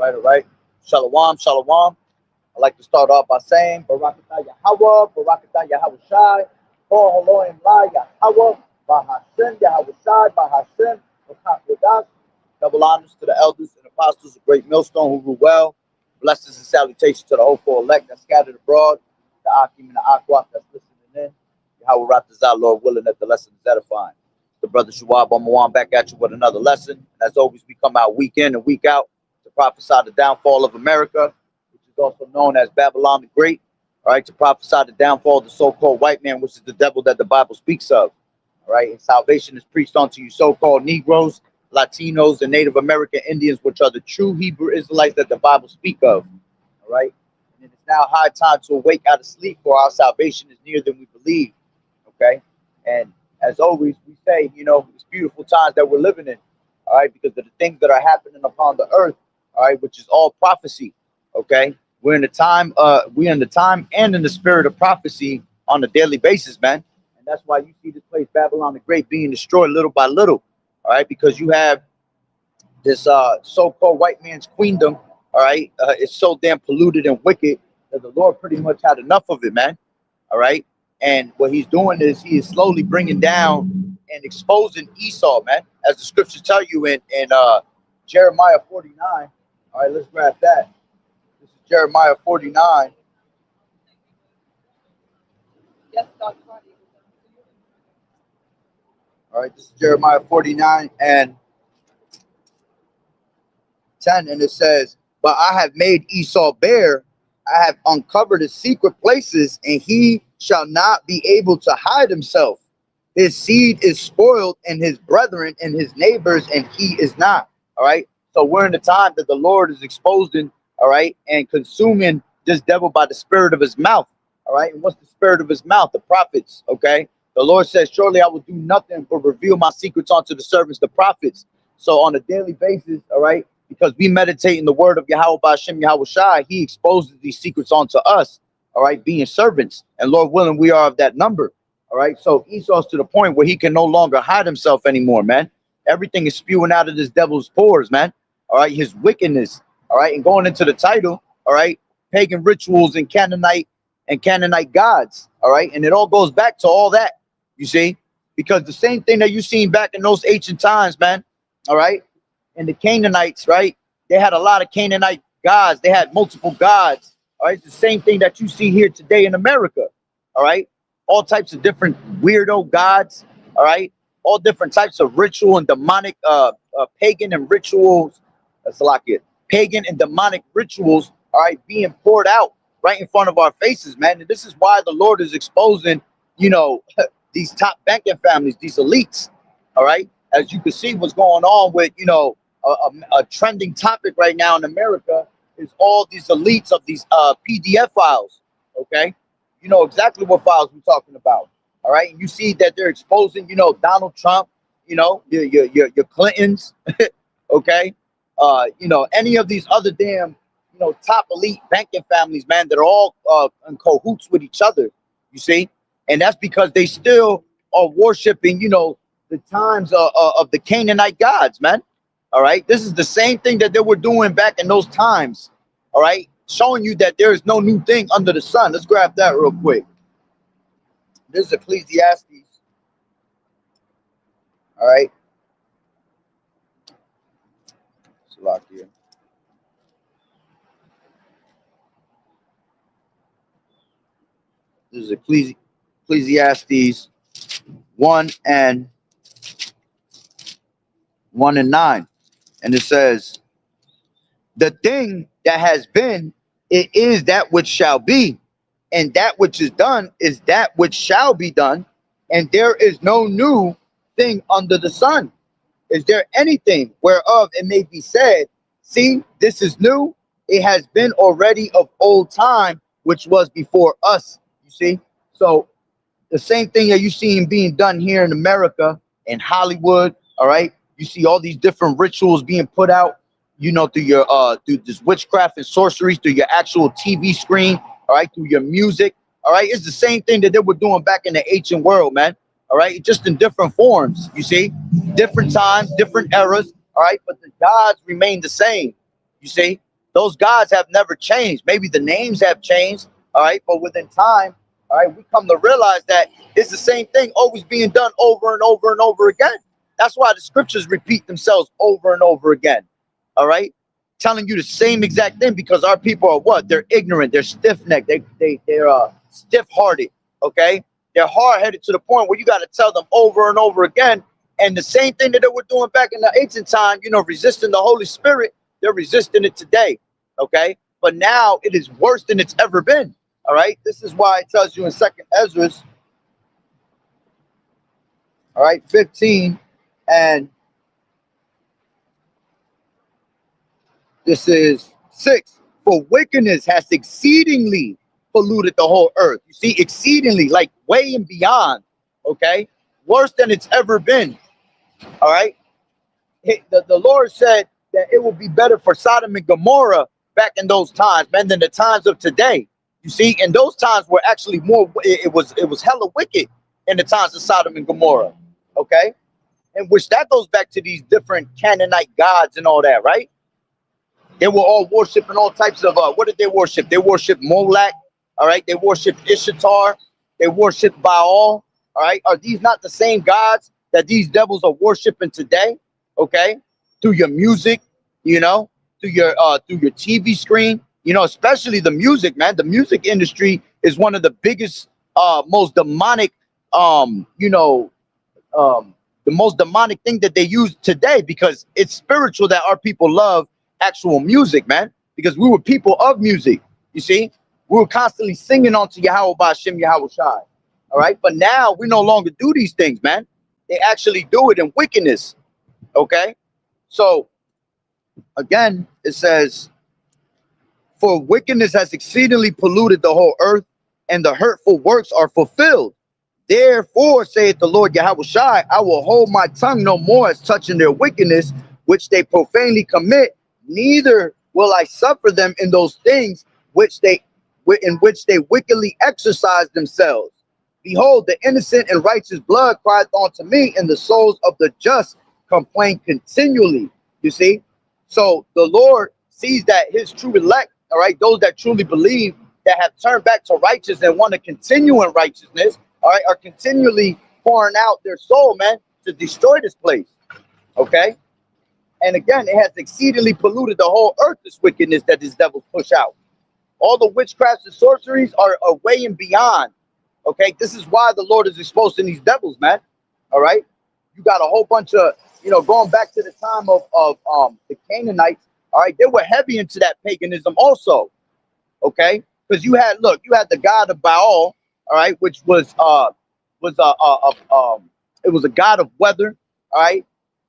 All right. Shalom, shalom. I'd like to start off by saying, Barakatah Yahweh, Barakatah Yahweh Shai, Ho Elohim La Yahweh, Bahashem Yahweh Shai, Bahashem, Qadash. Double honors to the elders and apostles of Great Millstone who rule well. Blessings and salutations to the hopeful elect that's scattered abroad, the Akim and the Aqua that's listening in. Yahweh Ratazah, Lord willing, that the lesson is edifying. The brother Shuab Amawan back at you with another lesson. And as always, we come out week in and week out to prophesy the downfall of America, which is also known as Babylon the Great, all right, to prophesy the downfall of the so-called white man, which is the devil that the Bible speaks of, all right, and salvation is preached unto you so-called Negroes, Latinos, and Native American Indians, which are the true Hebrew Israelites that the Bible speak of, all right, and it is now high time to awake out of sleep, for our salvation is nearer than we believe, okay, and as always, we say, you know, it's beautiful times that we're living in, all right, because of the things that are happening upon the earth, all right, which is all prophecy, okay? We're in the time and in the spirit of prophecy on a daily basis, man. And that's why you see this place, Babylon the Great, being destroyed little by little, all right, because you have this so-called white man's queendom, all right, it's so damn polluted and wicked that the Lord pretty much had enough of it, man, all right? And what he's doing is he is slowly bringing down and exposing Esau, man, as the scriptures tell you in Jeremiah 49. All right, let's grab that. This is Jeremiah 49. All right, this is Jeremiah 49 and 10, and it says, "But I have made Esau bare, I have uncovered his secret places, and he shall not be able to hide himself. His seed is spoiled, and his brethren and his neighbors, and he is not." All right. So we're in the time that the Lord is exposing, all right, and consuming this devil by the spirit of his mouth. All right. And what's the spirit of his mouth? The prophets. Okay. The Lord says, "Surely I will do nothing but reveal my secrets unto the servants, the prophets." So on a daily basis, all right, because we meditate in the word of Yahweh Ba'ashem Yahweh Shai, he exposes these secrets onto us, all right, being servants. And Lord willing, we are of that number, all right? So Esau's to the point where he can no longer hide himself anymore, man. Everything is spewing out of this devil's pores, man, all right, his wickedness, all right? And going into the title, all right, pagan rituals and Canaanite gods, all right? And it all goes back to all that, you see? Because the same thing that you seen back in those ancient times, man, all right? And the Canaanites, right? They had a lot of Canaanite gods. They had multiple gods. All right. It's the same thing that you see here today in America. All right. All types of different weirdo gods. All right. All different types of ritual and demonic, pagan and rituals. That's like it. Pagan and demonic rituals. All right. Being poured out right in front of our faces, man. And this is why the Lord is exposing, you know, these top banking families, these elites. All right. As you can see, what's going on with, you know, a trending topic right now in America is all these elites of these PDF files. Okay, you know exactly what files we're talking about. All right, and you see that they're exposing, you know, Donald Trump, you know, your Clintons. Okay, you know, any of these other damn, you know, top elite banking families, man, that are all in cahoots with each other. You see, and that's because they still are worshiping, you know, the times of the Canaanite gods, man. All right. This is the same thing that they were doing back in those times. All right. Showing you that there is no new thing under the sun. Let's grab that real quick. This is Ecclesiastes. All right. Salakia. This is Ecclesiastes 1 and 9. And it says, "The thing that has been, it is that which shall be, and that which is done is that which shall be done, and there is no new thing under the sun. Is there anything whereof it may be said, see, this is new? It has been already of old time, which was before us." You see? So the same thing that you see being done here in America, in Hollywood, all right? You see all these different rituals being put out, you know, through your through this witchcraft and sorcery, through your actual TV screen, all right, through your music, all right. It's the same thing that they were doing back in the ancient world, man. All right, just in different forms, you see, different times, different eras, all right, but the gods remain the same, you see. Those gods have never changed. Maybe the names have changed, all right, but within time, all right, we come to realize that it's the same thing always being done over and over and over again. That's why the scriptures repeat themselves over and over again, all right, telling you the same exact thing because our people are what? They're ignorant, they're stiff-necked, they're stiff-hearted, okay? They're hard-headed to the point where you got to tell them over and over again. And the same thing that they were doing back in the ancient time, you know, resisting the Holy Spirit, they're resisting it today, okay? But now it is worse than it's ever been, all right? This is why it tells you in 2nd Ezra, all right, 15, and this is 6. For wickedness has exceedingly polluted the whole earth. You see, exceedingly, like way and beyond, okay? Worse than it's ever been, all right? The Lord said that it would be better for Sodom and Gomorrah back in those times, man, than the times of today. You see, and those times were actually more. It was hella wicked in the times of Sodom and Gomorrah. Okay, and which that goes back to these different Canaanite gods and all that, right? They were all worshiping all types of. What did they worship? They worshiped Molech. All right, they worshiped Ishtar. They worshiped Baal. All right, are these not the same gods that these devils are worshiping today? Okay, through your music, you know, through your TV screen, you know, especially the music, man. The music industry is one of the biggest, most demonic, you know, the most demonic thing that they use today because it's spiritual that our people love actual music, man. Because we were people of music, you see, we were constantly singing onto Yahweh Ba'Shem Yahweh Shai. All right, but now we no longer do these things, man. They actually do it in wickedness. Okay, so again, it says, for wickedness has exceedingly polluted the whole earth, and the hurtful works are fulfilled. Therefore, saith the Lord Yahweh Shai, I will hold my tongue no more as touching their wickedness, which they profanely commit, neither will I suffer them in those things in which they wickedly exercise themselves. Behold, the innocent and righteous blood crieth unto me, and the souls of the just complain continually. You see? So the Lord sees that his true elect, all right, those that truly believe, that have turned back to righteousness and want to continue in righteousness, all right, are continually pouring out their soul, man, to destroy this place. Okay? And again, it has exceedingly polluted the whole earth, this wickedness that these devils push out. All the witchcrafts and sorceries are way and beyond. Okay, this is why the Lord is exposing these devils, man. All right, you got a whole bunch of, you know, going back to the time of the Canaanites. All right, they were heavy into that paganism also. Okay, because you had the god of Baal. All right, which it was a god of weather. All right,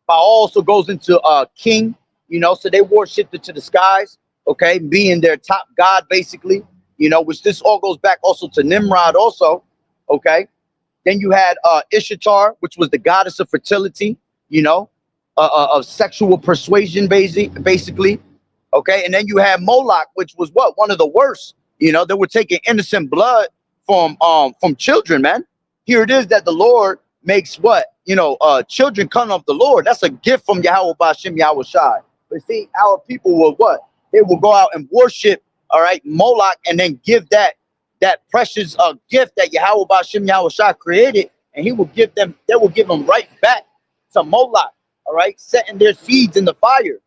Baal also goes into king. You know, so they worshipped it to the skies. Okay, being their top god basically. You know, which this all goes back also to Nimrod also. Okay, then you had Ishtar, which was the goddess of fertility, you know, of sexual persuasion, basically. Okay, and then you had Moloch, which was what, one of the worst. You know, they were taking innocent blood from children, man. Here it is that the Lord makes what, you know, children come of the Lord. That's a gift from Yahweh Ba'Shem Yahweh Shai. But see, our people will what? They will go out and worship, all right, Moloch, and then give that precious gift that Yahweh Ba'Shem Yahweh Shai created, and he will give them, they will give them right back to Moloch, all right, setting their seeds in the fire.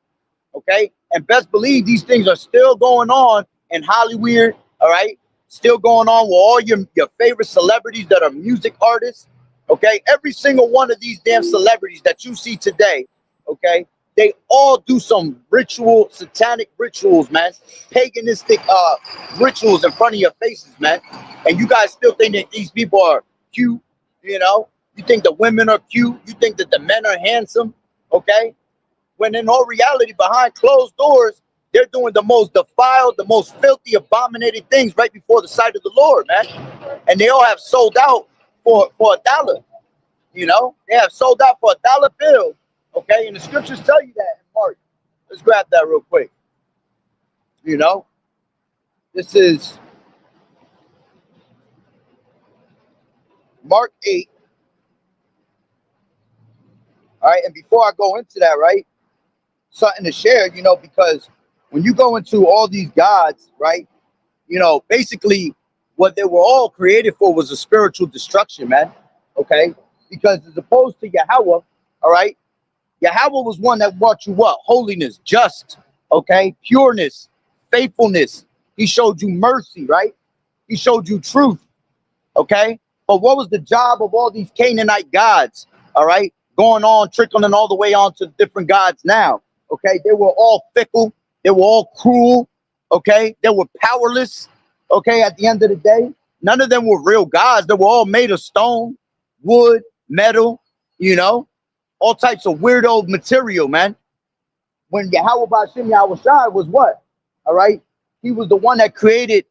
Okay, and best believe these things are still going on in Hollywood. All right, still going on with all your favorite celebrities that are music artists. Okay, every single one of these damn celebrities that you see today, okay, they all do some ritual, satanic rituals, man, paganistic rituals in front of your faces, man. And you guys still think that these people are cute, you know? You think the women are cute, you think that the men are handsome, okay? When in all reality, behind closed doors, they're doing the most defiled, the most filthy, abominated things right before the sight of the Lord, man. And they all have sold out for $1. You know, they have sold out for $1 bill. Okay, and the scriptures tell you that in Mark. Let's grab that real quick. You know, this is Mark 8. All right, and before I go into that, right, something to share, you know, because when you go into all these gods, right? You know, basically what they were all created for was a spiritual destruction, man. Okay? Because as opposed to Yahweh, all right, Yahweh was one that brought you what? Holiness, just, okay, pureness, faithfulness. He showed you mercy, right? He showed you truth, okay? But what was the job of all these Canaanite gods, all right? Going on, trickling all the way on to different gods now, okay? They were all fickle. They were all cruel, okay? They were powerless, okay, at the end of the day. None of them were real gods. They were all made of stone, wood, metal, you know, all types of weirdo material, man. When Yahweh Bashim Yahweh Shai was what? All right? He was the one that created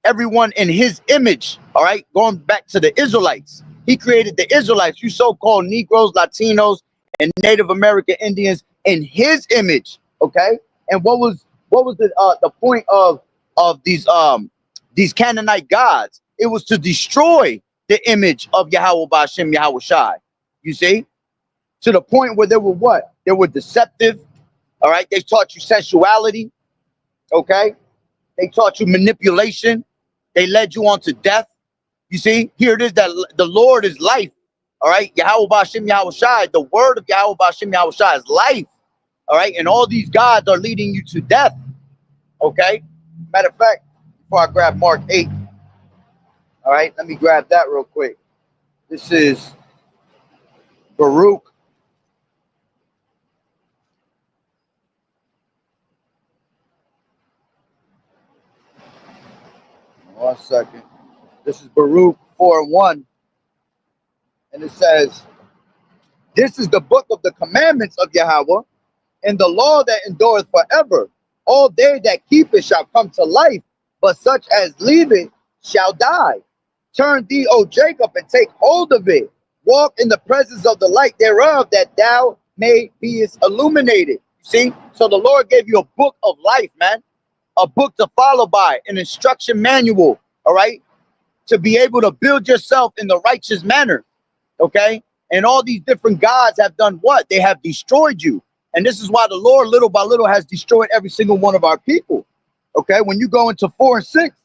everyone in his image, all right? Going back to the Israelites. He created the Israelites, you so-called Negroes, Latinos, and Native American Indians in his image, okay? And what was the point of these Canaanite gods? It was to destroy the image of Yahweh Bashim Yahweh Shai. You see? To the point where they were what? They were deceptive, all right? They taught you sensuality, okay? They taught you manipulation. They led you on to death. You see, here it is that the Lord is life. All right. Yahweh Bashim Yahweh Shai, the word of Yahweh Bashim Yahweh Shai is life. All right. And all these gods are leading you to death. Okay. Matter of fact, before I grab Mark 8, all right, let me grab that real quick. This is Baruch. One second. This is Baruch 4:1. And it says, this is the book of the commandments of Yahweh and the law that endureth forever. All they that keep it shall come to life, but such as leave it shall die. Turn thee, O Jacob, and take hold of it. Walk in the presence of the light thereof, that thou may be illuminated. See? So the Lord gave you a book of life, man. A book to follow by, an instruction manual, all right? To be able to build yourself in the righteous manner, okay? And all these different gods have done what? They have destroyed you. And this is why the Lord, little by little, has destroyed every single one of our people. Okay, when you go into 4 and 6,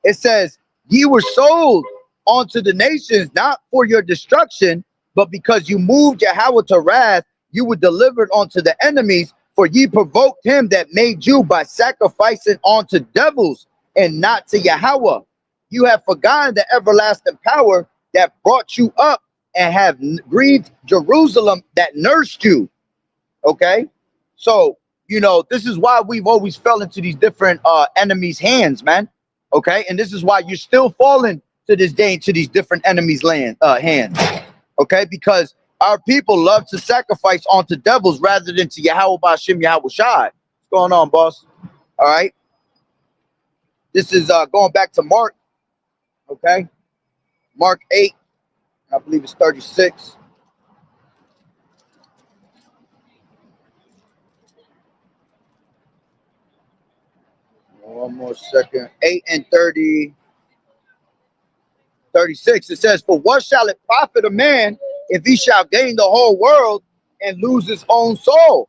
it says, ye were sold unto the nations, not for your destruction, but because you moved Yahweh to wrath, you were delivered unto the enemies, for ye provoked him that made you by sacrificing unto devils and not to Yahweh. You have forgotten the everlasting power that brought you up and have grieved Jerusalem that nursed you. Okay, so you know this is why we've always fell into these different enemies' hands, man. Okay, and this is why you're still falling to this day into these different enemies' hands. Okay, because our people love to sacrifice onto devils rather than to Yahweh Bashim Yahweh Shai. What's going on, boss? All right, this is going back to Mark. Okay, Mark 8, I believe it's 36. One more second. 8 and 36. It says, for what shall it profit a man if he shall gain the whole world and lose his own soul?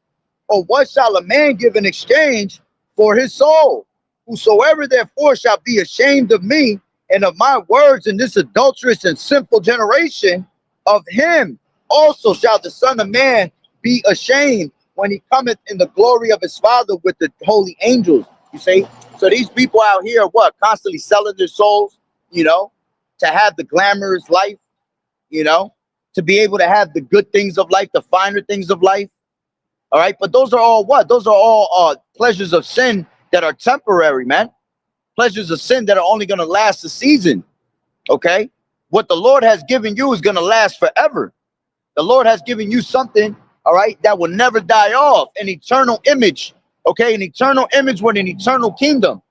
Or what shall a man give in exchange for his soul? Whosoever therefore shall be ashamed of me and of my words in this adulterous and sinful generation, of him also shall the Son of Man be ashamed when he cometh in the glory of his Father with the holy angels. You see? So these people out here are what? Constantly selling their souls, you know, to have the glamorous life, you know, to be able to have the good things of life, the finer things of life. All right. But those are all what? Those are all pleasures of sin that are temporary, man. Pleasures of sin that are only going to last a season. Okay. What the Lord has given you is going to last forever. The Lord has given you something, all right, that will never die off, an eternal image. Okay. An eternal image with an eternal kingdom.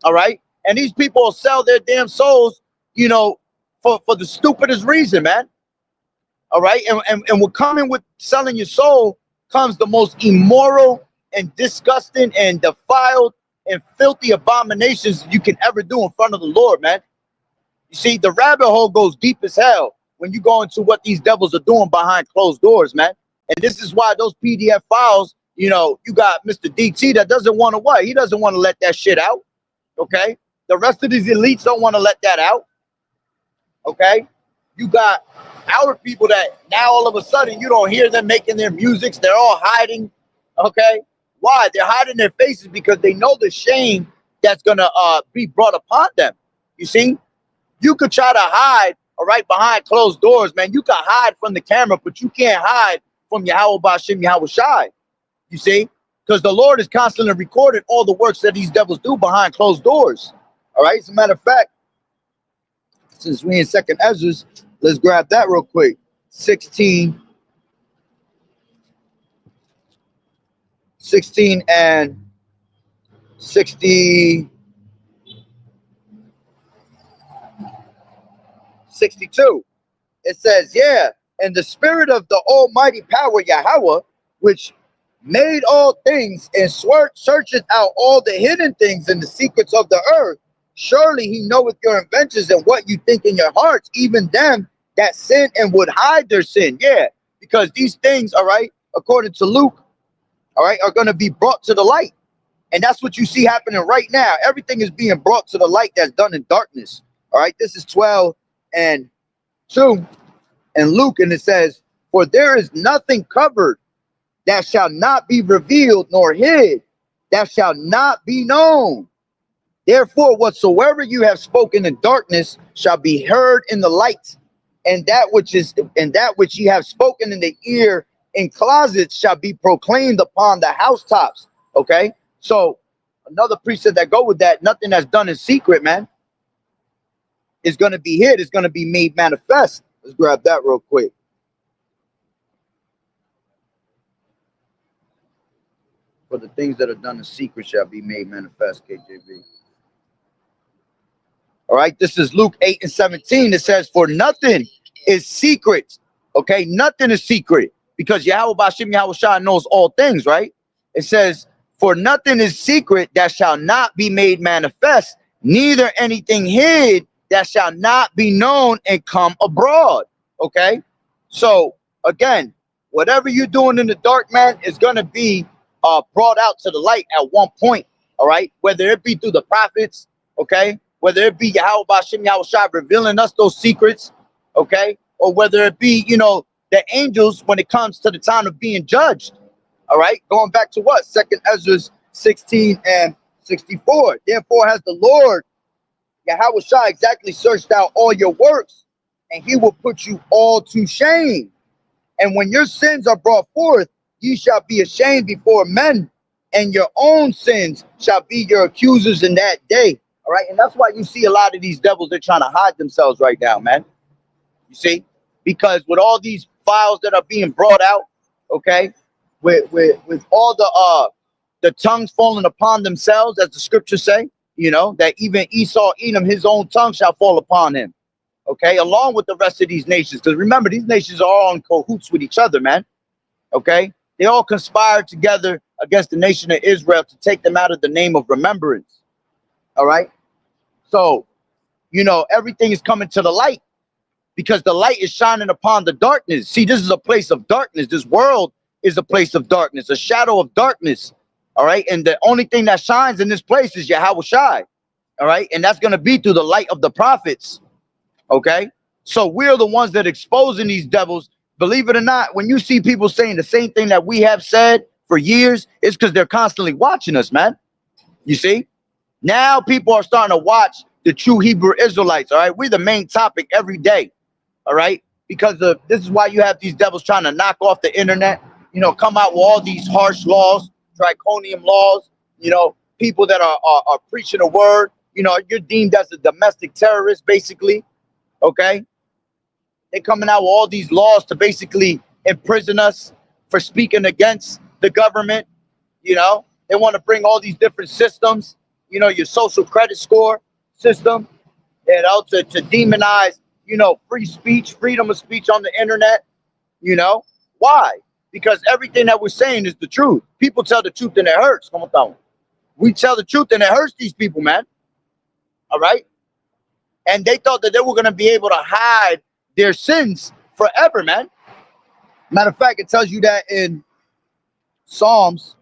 All right. And these people sell their damn souls, you know, for the stupidest reason, man. All right. And what coming with selling your soul comes the most immoral and disgusting and defiled and filthy abominations you can ever do in front of the Lord, man. You see, the rabbit hole goes deep as hell when you go into what these devils are doing behind closed doors, man. And this is why those PDF files You know, you got Mr. DT that doesn't want to what? He doesn't want to let that shit out. Okay. The rest of these elites don't want to let that out. Okay. You got our people that now all of a sudden you don't hear them making their musics. They're all hiding. Okay. Why? They're hiding their faces because they know the shame that's gonna be brought upon them. You see, you could try to hide, all right, behind closed doors, man. You can hide from the camera, but you can't hide from Yahweh Bashim Yahweh Shai. You see, because the Lord is constantly recording all the works that these devils do behind closed doors. All right. As a matter of fact, since we in Second Ezra, let's grab that real quick. 16 and 60, 62. It says, yeah, and the spirit of the almighty power Yahweh, which made all things and searcheth out all the hidden things and the secrets of the earth. Surely he knoweth your inventions and what you think in your hearts, even them that sin and would hide their sin. Yeah, because these things, all right, according to Luke, all right, are going to be brought to the light. And that's what you see happening right now. Everything is being brought to the light that's done in darkness. All right, this is 12 and 2 in Luke, and it says, for there is nothing covered that shall not be revealed, nor hid that shall not be known. Therefore, whatsoever you have spoken in darkness shall be heard in the light, and that which ye have spoken in the ear in closets shall be proclaimed upon the housetops. Okay, so another precept that go with that: nothing that's done in secret, man, is going to be hid. It's going to be made manifest. Let's grab that real quick. For the things that are done in secret shall be made manifest, KJV. All right, this is Luke 8 and 17. It says, for nothing is secret. Okay, nothing is secret because Yahweh Bashim Yahweh Shai knows all things, right? It says, for nothing is secret that shall not be made manifest, neither anything hid that shall not be known and come abroad. Okay, so again, whatever you're doing in the dark, man, is going to be brought out to the light at one point. All right, whether it be through the prophets, okay, whether it be Yahweh Bashim Yahweh Shai revealing us those secrets, okay, or whether it be, you know, the angels when it comes to the time of being judged. All right, going back to what? Second Ezra 16 and 64. Therefore has the Lord Yahweh Shai exactly searched out all your works, and he will put you all to shame. And when your sins are brought forth, ye shall be ashamed before men, and your own sins shall be your accusers in that day. All right, and that's why you see a lot of these devils, they're trying to hide themselves right now, man. You see, because with all these files that are being brought out, okay, with all the tongues falling upon themselves, as the scriptures say, you know, that even Esau, Edom, his own tongue shall fall upon him. Okay, along with the rest of these nations, because remember, these nations are all in cahoots with each other, man. Okay, they all conspired together against the nation of Israel to take them out of the name of remembrance. All right, so you know everything is coming to the light because the light is shining upon the darkness. See, this is a place of darkness. This world is a place of darkness, a shadow of darkness. All right, and the only thing that shines in this place is Yahweh Shai. All right, and that's going to be through the light of the prophets. Okay, so we're the ones that exposing these devils. Believe it or not, when you see people saying the same thing that we have said for years, it's because they're constantly watching us, man. You see, now people are starting to watch the true Hebrew Israelites. All right, we're the main topic every day. All right, because this is why you have these devils trying to knock off the internet. You know, come out with all these harsh laws, draconian laws. You know, people that are preaching the word. You know, you're deemed as a domestic terrorist, basically. Okay, they're coming out with all these laws to basically imprison us for speaking against the government. You know, they want to bring all these different systems, you know, your social credit score system, you know, to demonize, you know, free speech, freedom of speech on the internet. You know, why? Because everything that we're saying is the truth. People tell the truth and it hurts. Come on, we tell the truth and it hurts these people, man. All right. And they thought that they were going to be able to hide their sins forever, man. Matter of fact, it tells you that in Psalms.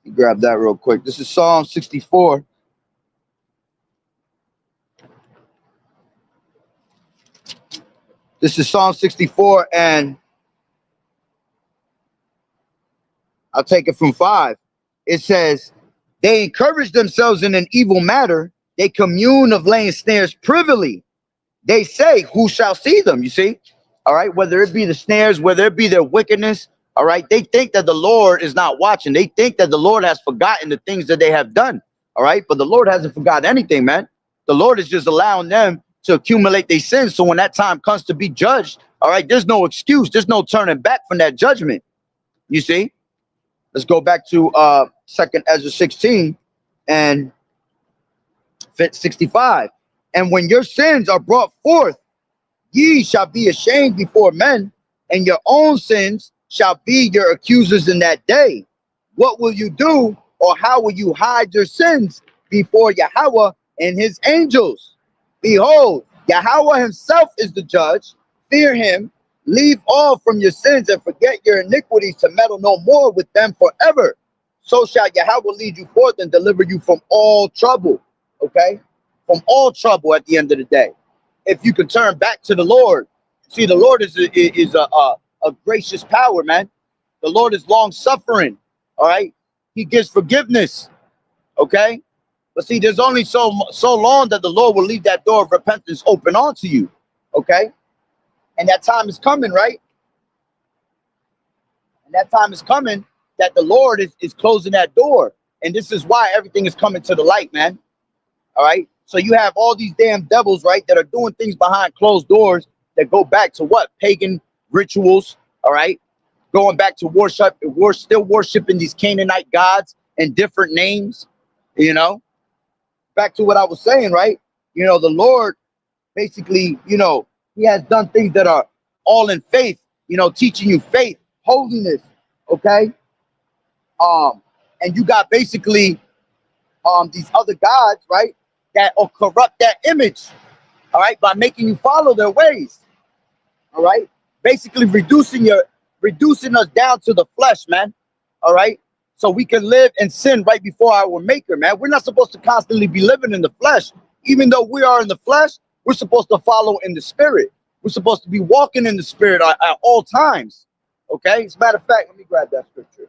Let me grab that real quick. This is Psalm 64. This is Psalm 64, and I'll take it from 5. It says, they encourage themselves in an evil matter. They commune of laying snares privily. They say, who shall see them? You see? All right. Whether it be the snares, whether it be their wickedness. All right. They think that the Lord is not watching. They think that the Lord has forgotten the things that they have done. All right. But the Lord hasn't forgotten anything, man. The Lord is just allowing them to accumulate their sins. So when that time comes to be judged, all right, there's no excuse. There's no turning back from that judgment. You see? Let's go back to 2nd Ezra 16 and 65. And when your sins are brought forth, ye shall be ashamed before men, and your own sins shall be your accusers in that day. What will you do, or how will you hide your sins before Yahweh and his angels? Behold, Yahweh himself is the judge. Fear him, leave all from your sins, and forget your iniquities, to meddle no more with them forever. So shall Yahweh lead you forth and deliver you from all trouble. Okay? From all trouble at the end of the day. If you can turn back to the Lord. See, the Lord is a gracious power, man. The Lord is long suffering. All right. He gives forgiveness. Okay. But see, there's only so long that the Lord will leave that door of repentance open onto you. Okay. And that time is coming, right? And that time is coming that the Lord is closing that door. And this is why everything is coming to the light, man. All right. So you have all these damn devils, right, that are doing things behind closed doors that go back to what? Pagan rituals. All right. Going back to worship. We're still worshiping these Canaanite gods and different names, you know. Back to what I was saying, right? You know, the Lord basically, you know, he has done things that are all in faith, you know, teaching you faith, holiness. Okay. And you got basically these other gods, right, that will corrupt that image, all right, by making you follow their ways, all right, basically reducing us down to the flesh, man, all right, so we can live and sin right before our maker, man. We're not supposed to constantly be living in the flesh. Even though we are in the flesh, we're supposed to follow in the spirit. We're supposed to be walking in the spirit at all times, okay? As a matter of fact, let me grab that scripture.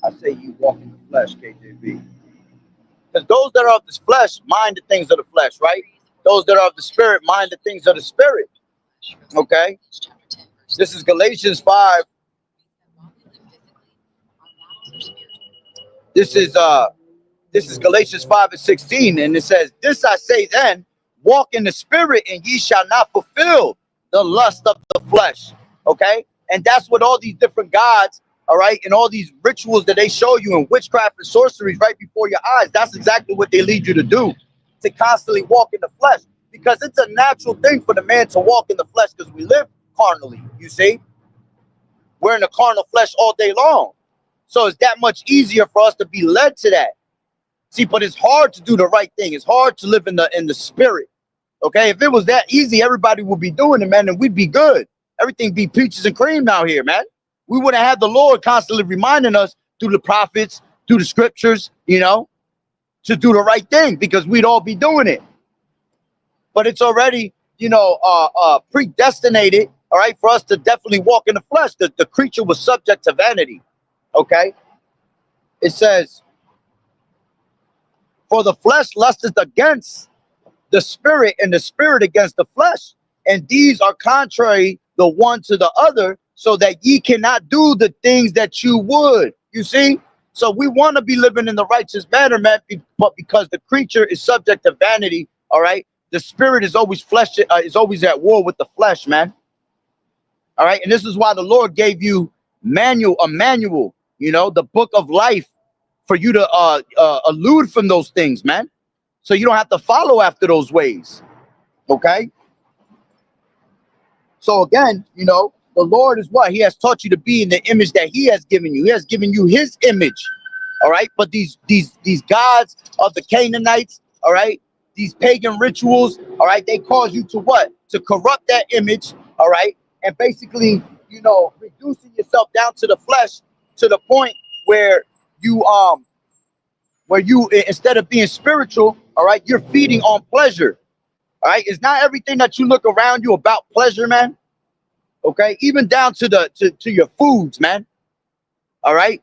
I say you walk in the flesh, KJV. Because those that are of this flesh mind the things of the flesh, right? Those that are of the spirit mind the things of the spirit. Okay? This is Galatians 5. This is Galatians 5:16, and it says, this I say then, walk in the spirit, and ye shall not fulfill the lust of the flesh. Okay? And that's what all these different gods, all right, and all these rituals that they show you in witchcraft and sorceries right before your eyes, that's exactly what they lead you to do, to constantly walk in the flesh, because it's a natural thing for the man to walk in the flesh, because we live carnally. You see, we're in the carnal flesh all day long, so it's that much easier for us to be led to that. See, but it's hard to do the right thing. It's hard to live in the spirit. Okay, if it was that easy, everybody would be doing it, man, and we'd be good. Everything be peaches and cream out here, man. We wouldn't have the Lord constantly reminding us through the prophets, through the scriptures, you know, to do the right thing, because we'd all be doing it. But it's already, you know, predestinated, all right, for us to definitely walk in the flesh. The creature was subject to vanity. Okay, it says, for the flesh lusteth against the spirit, and the spirit against the flesh. And these are contrary the one to the other, so that ye cannot do the things that you would. You see? So we want to be living in the righteous manner, man, but because the creature is subject to vanity, all right? The spirit is always is always at war with the flesh, man. All right? And this is why the Lord gave you a manual, you know, the book of life, for you to elude from those things, man. So you don't have to follow after those ways. Okay? So again, you know, the Lord is what? He has taught you to be in the image that he has given you. He has given you his image. All right? But these gods of the Canaanites, all right, these pagan rituals, all right, they cause you to what? To corrupt that image, all right, and basically, you know, reducing yourself down to the flesh to the point where you instead of being spiritual, all right, you're feeding on pleasure. All right, it's not everything that you look around you about pleasure, man. Okay, even down to to your foods, man. All right,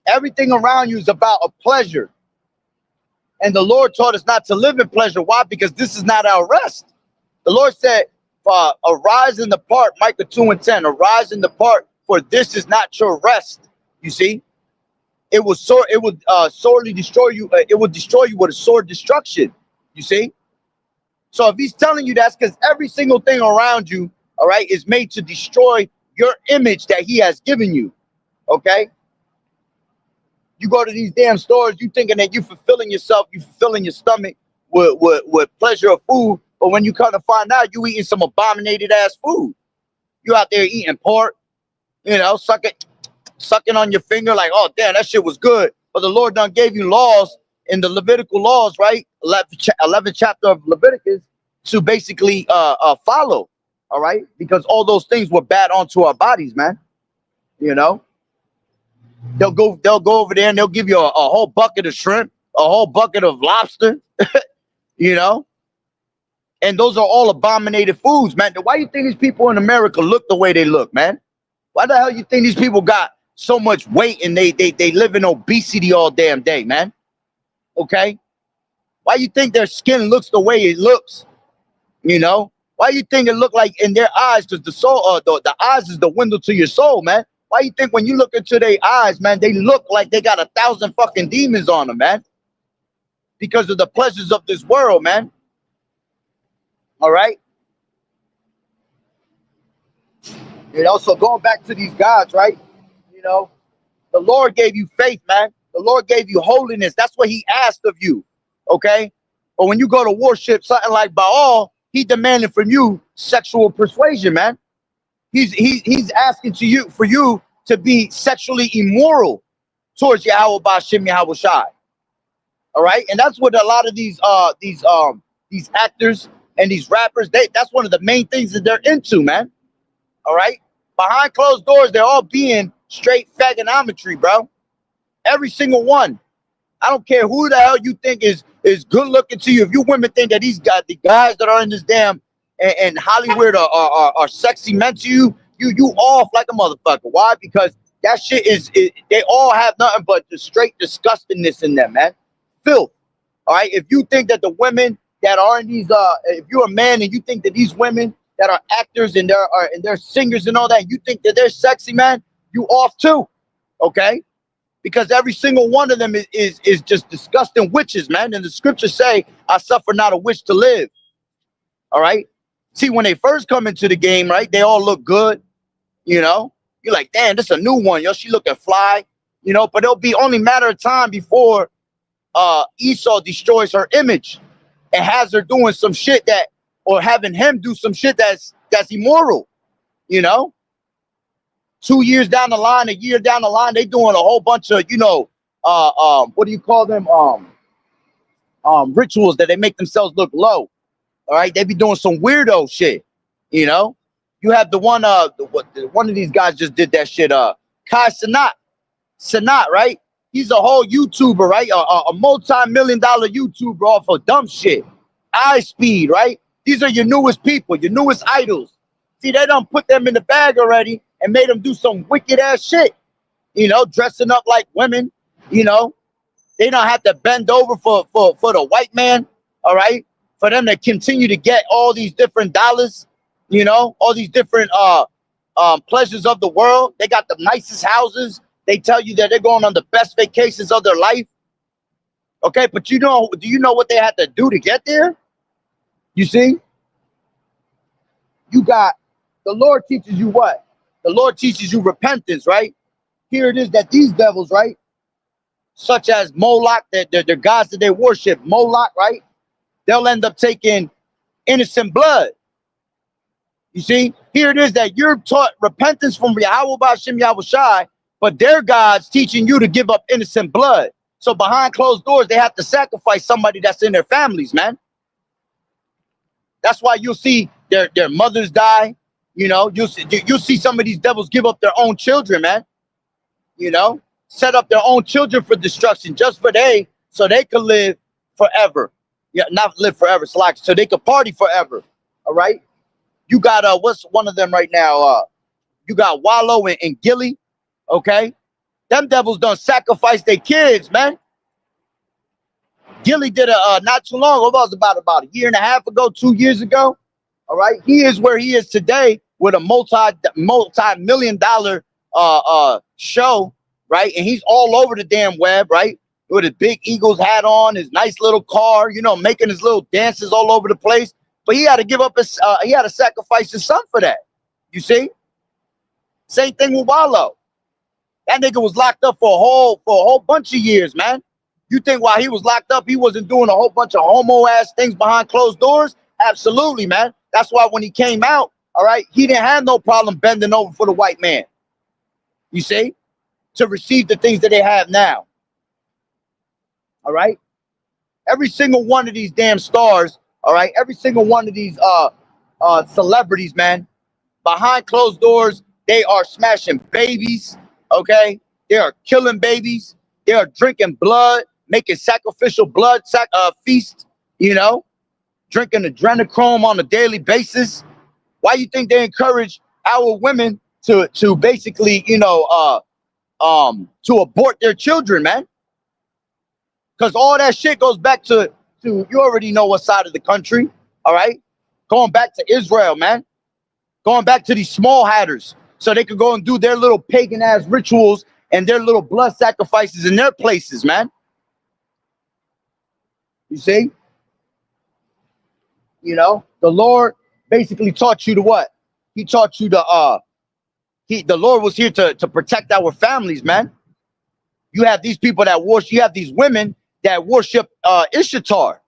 everything around you is about a pleasure. And the Lord taught us not to live in pleasure. Why? Because this is not our rest. The Lord said, arise and depart, Micah 2:10, arise and depart, for this is not your rest. You see, it would sorely destroy you. It will destroy you with a sword destruction. You see? So if he's telling you that's because every single thing around you, all right, is made to destroy your image that he has given you. Okay? You go to these damn stores, you thinking that you fulfilling yourself, you fulfilling your stomach with pleasure of food, but when you come to find out, you eating some abominated ass food. You out there eating pork, you know, sucking on your finger like, oh damn, that shit was good. But the Lord done gave you laws in the Levitical laws, right? 11th chapter of Leviticus to basically follow, all right? Because all those things were bad onto our bodies, man. You know, they'll go over there and they'll give you a whole bucket of shrimp, a whole bucket of lobster, you know, and those are all abominated foods, man. Why you think these people in America look the way they look, man? Why the hell you think these people got so much weight and they live in obesity all damn day, man? Okay, why you think their skin looks the way it looks? You know, why you think it look like in their eyes? Because the soul, the eyes is the window to your soul, man. Why you think when you look into their eyes, man, they look like they got 1,000 fucking demons on them, man? Because of the pleasures of this world, man. All right. You know, so going back to these gods, right? You know, the Lord gave you faith, man. The Lord gave you holiness. That's what he asked of you. Okay. But when you go to worship something like Baal, he demanded from you sexual persuasion, man. He's asking to you for you to be sexually immoral towards Yahweh Bashim Yahweh Shai. All right. And that's what a lot of these actors and these rappers, that's one of the main things that they're into, man. All right. Behind closed doors, they're all being straight fagonometry, bro. Every single one. I don't care who the hell you think is good looking to you. If you women think that the guys that are in this damn and Hollywood are sexy men to you, you off like a motherfucker. Why? Because that shit they all have nothing but the straight disgustingness in them, man. Filth. All right. If you think that the women that are in these if you're a man and you think that these women that are actors and they're singers and all that, you think that they're sexy, man, you off too. Okay? Because every single one of them is just disgusting witches, man. And the scriptures say, I suffer not a witch to live. All right. See, when they first come into the game, right, they all look good. You know, you're like, damn, this is a new one. Yo, she looking fly, you know, but it'll be only a matter of time before Esau destroys her image and has her doing some shit or having him do some shit that's immoral, you know. 2 years down the line, a year down the line, they doing a whole bunch of, you know, what do you call them? Rituals that they make themselves look low. All right, they be doing some weirdo shit. You know, you have the one one of these guys just did that shit. Kai Sanat, right? He's a whole YouTuber, right? A multi-million-dollar YouTuber off of dumb shit. iSpeed, right? These are your newest people, your newest idols. See, they done put them in the bag already and made them do some wicked ass shit. You know, dressing up like women. You know, they don't have to bend over for the white man. All right, for them to continue to get all these different dollars. You know, all these different pleasures of the world. They got the nicest houses. They tell you that they're going on the best vacations of their life. Okay, but do you know what they had to do to get there? You see, you got the Lord teaches you what? The Lord teaches you repentance, right? Here it is that these devils, right? Such as Moloch, the gods that they worship, Moloch, right? They'll end up taking innocent blood. You see, here it is that you're taught repentance from Yahweh Bashim Yahweh Shai, but their gods teaching you to give up innocent blood. So behind closed doors, they have to sacrifice somebody that's in their families, man. That's why you'll see their mothers die. You know, you'll see some of these devils give up their own children, man. You know, set up their own children for destruction just for so they could live forever. Yeah, not live forever, so they could party forever. All right. You got what's one of them right now? You got Wallow and Gilly. Okay, them devils don't sacrifice their kids, man. Gilly did a not too long ago, it was about a year and a half ago, 2 years ago. All right, he is where he is today with a multi-million dollar show, right? And he's all over the damn web, right? With his big Eagles hat on, his nice little car, you know, making his little dances all over the place. But he had to give up his, he had to sacrifice his son for that. You see? Same thing with Wallow. That nigga was locked up for a whole bunch of years, man. You think while he was locked up, he wasn't doing a whole bunch of homo ass things behind closed doors? Absolutely, man. That's why when he came out, all right, he didn't have no problem bending over for the white man. You see, to receive the things that they have now. All right. Every single one of these damn stars, all right, every single one of these celebrities, man, behind closed doors, they are smashing babies, okay? They are killing babies. They are drinking blood, making sacrificial blood feasts, you know, drinking adrenochrome on a daily basis. Why you think they encourage our women to basically, you know, to abort their children, man? Because all that shit goes back to you already know what side of the country, all right? Going back to Israel, man. Going back to these small hatters so they could go and do their little pagan ass rituals and their little blood sacrifices in their places, man. You see? You know, the Lord basically taught you to what? He taught you to the Lord was here to protect our families, man. You have these people that worship, you have these women that worship Ishtar,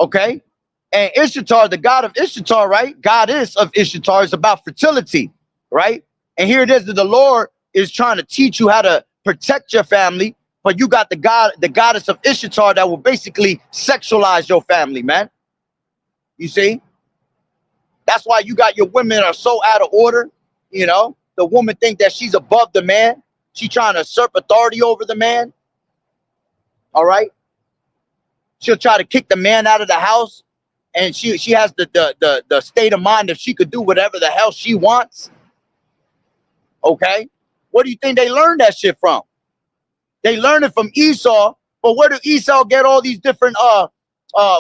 okay? And Ishtar, the god of Ishtar, right? Goddess of Ishtar is about fertility, right? And here it is that the Lord is trying to teach you how to protect your family, but you got the goddess of Ishtar that will basically sexualize your family, man. You see? That's why you got your women that are so out of order, you know? The woman think that she's above the man. She trying to usurp authority over the man. All right? She'll try to kick the man out of the house. And she has the state of mind that she could do whatever the hell she wants. Okay? Where do you think they learned that shit from? They learned it from Esau. But where do Esau get all these different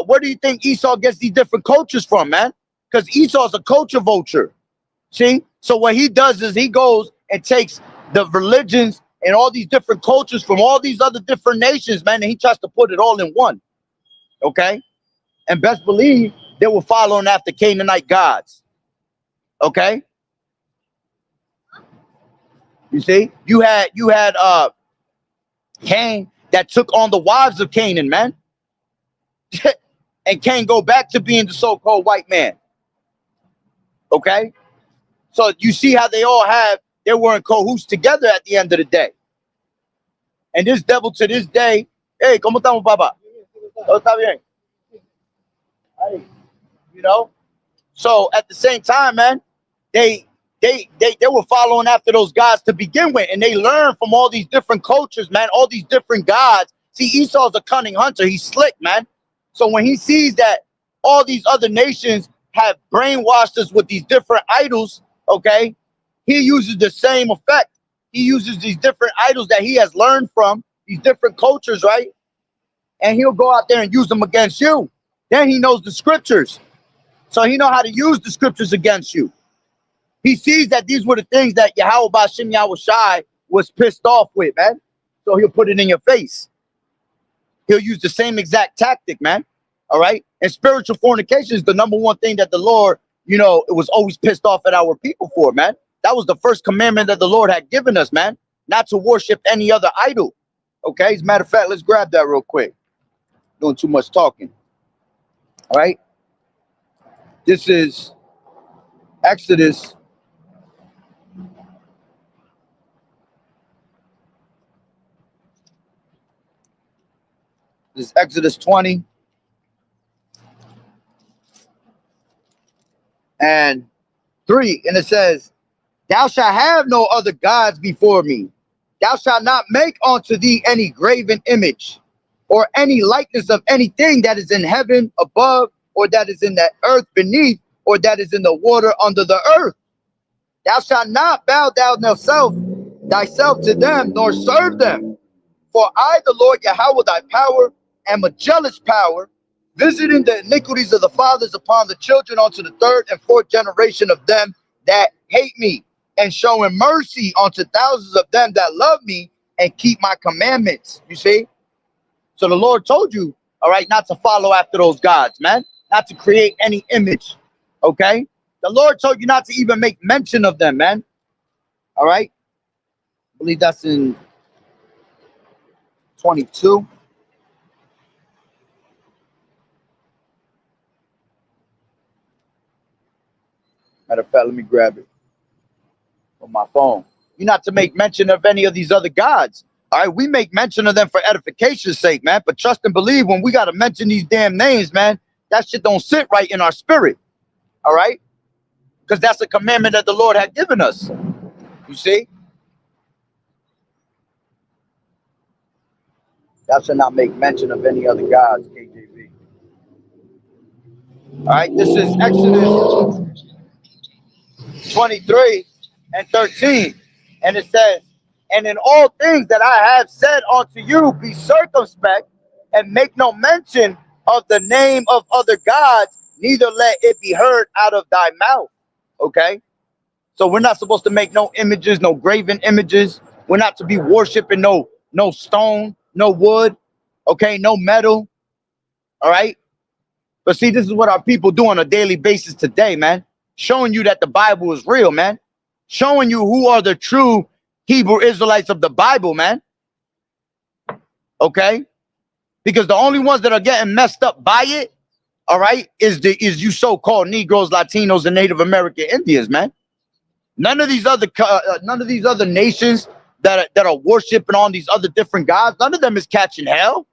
where do you think Esau gets these different cultures from, man? Because Esau's a culture vulture. See? So what he does is he goes and takes the religions and all these different cultures from all these other different nations, man, and he tries to put it all in one. Okay? And best believe they were following after Canaanite gods. Okay? You see? You had Cain that took on the wives of Canaan, man. And Cain go back to being the so-called white man. Okay? So you see how they were in cahoots together at the end of the day. And this devil to this day, hey, ¿cómo estamos, papá? Todo está bien. Hey, you know? So at the same time, man, they were following after those gods to begin with, and they learned from all these different cultures, man, all these different gods. See, Esau's a cunning hunter. He's slick, man. So when he sees that all these other nations have brainwashed us with these different idols, okay, he uses the same effect. He uses these different idols that he has learned from these different cultures, right? And he'll go out there and use them against you. Then he knows the scriptures. So he know how to use the scriptures against you. He sees that these were the things that Yahweh Bashim Yahushai was pissed off with, man. So he'll put it in your face. He'll use the same exact tactic, man. All right? And spiritual fornication is the number one thing that the Lord, you know, it was always pissed off at our people for, man. That was the first commandment that the Lord had given us, man. Not to worship any other idol. Okay? As a matter of fact, let's grab that real quick. Doing too much talking. All right? This is Exodus. This is Exodus 20 and 3. And it says, thou shalt have no other gods before me. Thou shalt not make unto thee any graven image, or any likeness of anything that is in heaven above, or that is in the earth beneath, or that is in the water under the earth. Thou shalt not bow down thyself to them, nor serve them. For I, the Lord Yahweh, thy power, am a jealous power, visiting the iniquities of the fathers upon the children unto the third and fourth generation of them that hate me, and showing mercy unto thousands of them that love me and keep my commandments. You see? So the Lord told you, all right, not to follow after those gods, man, not to create any image. Okay? The Lord told you not to even make mention of them, man. All right? I believe that's in 22. Matter of fact, let me grab it on my phone. You're not to make mention of any of these other gods. All right, we make mention of them for edification's sake, man. But trust and believe, when we got to mention these damn names, man, that shit don't sit right in our spirit. All right? Because that's a commandment that the Lord had given us. You see? Thou shalt not make mention of any other gods, KJV. All right, this is Exodus 23 and 13. And it says, and in all things that I have said unto you, be circumspect, and make no mention of the name of other gods, neither let it be heard out of thy mouth. Okay? So we're not supposed to make no images, no graven images. We're not to be worshiping no stone, no wood, okay, no metal. All right? But see, this is what our people do on a daily basis today, man. Showing you that the Bible is real, man. Showing you who are the true Hebrew Israelites of the Bible, man. Okay? Because the only ones that are getting messed up by it, all right, is you so-called Negroes, Latinos, and Native American Indians, man. None of these other nations that are worshiping on these other different gods, none of them is catching hell.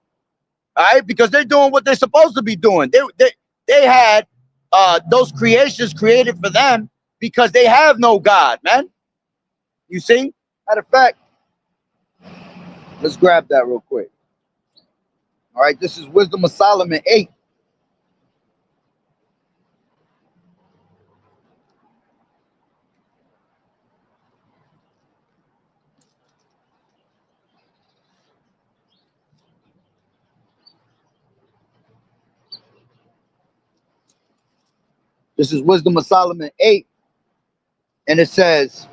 All right, because they're doing what they're supposed to be doing. They had those creations created for them because they have no God, man. You see? Matter of fact, let's grab that real quick. All right, this is Wisdom of Solomon 8. This is Wisdom of Solomon 8. And it says,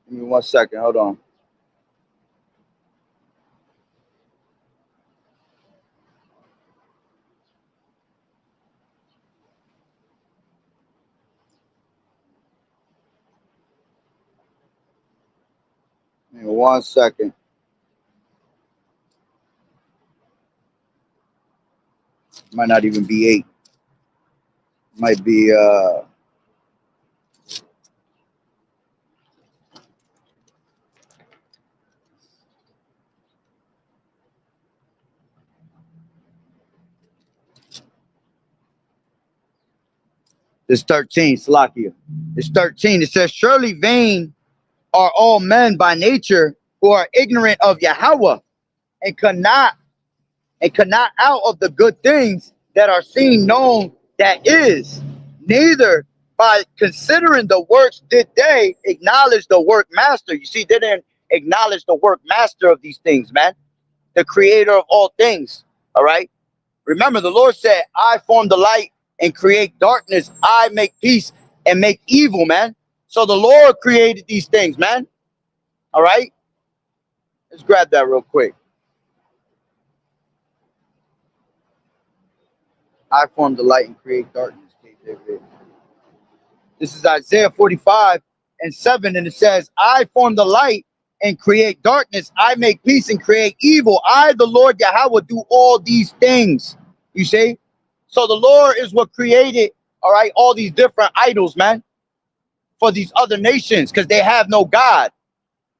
give me 1 second, hold on. Give me 1 second. Might not even be 8. Might be it's 13, Salakia. It's 13. It says, surely vain are all men by nature who are ignorant of Yahweh and cannot out of the good things that are seen known that is. Neither by considering the works did they acknowledge the work master. You see, they didn't acknowledge the work master of these things, man. The creator of all things. All right. Remember, the Lord said, I form the light and create darkness. I make peace and make evil, man. So the Lord created these things, man. All right. Let's grab that real quick. I form the light and create darkness. KJV. This is Isaiah 45 and 7. And it says, I form the light and create darkness. I make peace and create evil. I, the Lord Yahweh, do all these things. You see? So the Lord is what created, all right, all these different idols, man, for these other nations, because they have no God.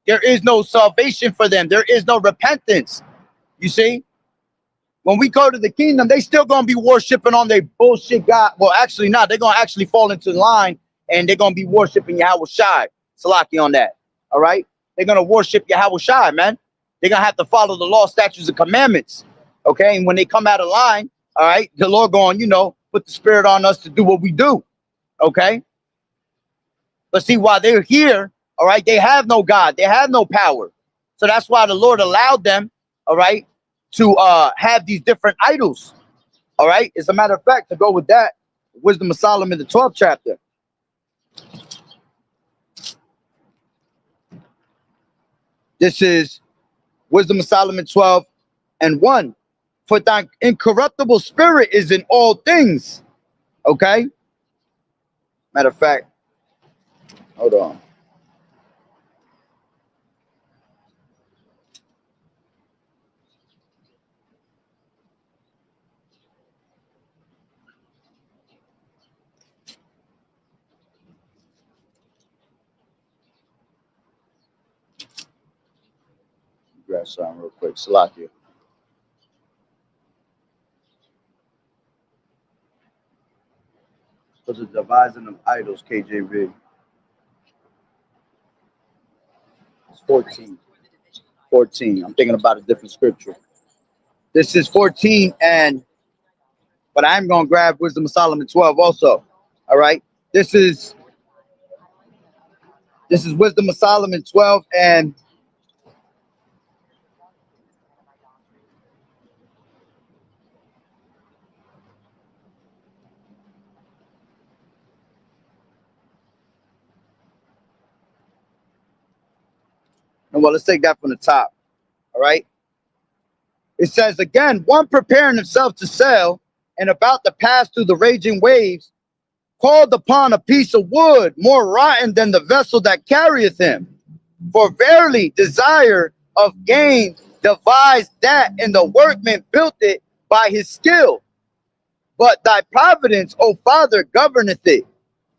There is no salvation for them. There is no repentance. You see? When we go to the kingdom, they still gonna be worshiping on their bullshit God. Well, actually not. They're gonna actually fall into line and they're gonna be worshiping Yahweh Shai. Salaki on that. All right? They're gonna worship Yahweh Shai, man. They're gonna have to follow the law, statutes, and commandments. Okay, and when they come out of line, all right, the Lord going, put the spirit on us to do what we do. Okay. But see, while they're here, all right, they have no God, they have no power. So that's why the Lord allowed them, all right, to have these different idols. All right. As a matter of fact, to go with that, Wisdom of Solomon, the 12th chapter. This is Wisdom of Solomon 12:1. For thy incorruptible spirit is in all things. Okay. Matter of fact, hold on. Grab something real quick. Salakia. For the devising of idols, KJV. It's 14. 14. I'm thinking about a different scripture. This is 14, but I'm gonna grab Wisdom of Solomon 12 also. All right. This is Wisdom of Solomon 12 and well, let's take that from the top. All right. It says again, one preparing himself to sail and about to pass through the raging waves, called upon a piece of wood more rotten than the vessel that carrieth him. For verily desire of gain devised that, and the workman built it by his skill. But thy providence, O Father, governeth it.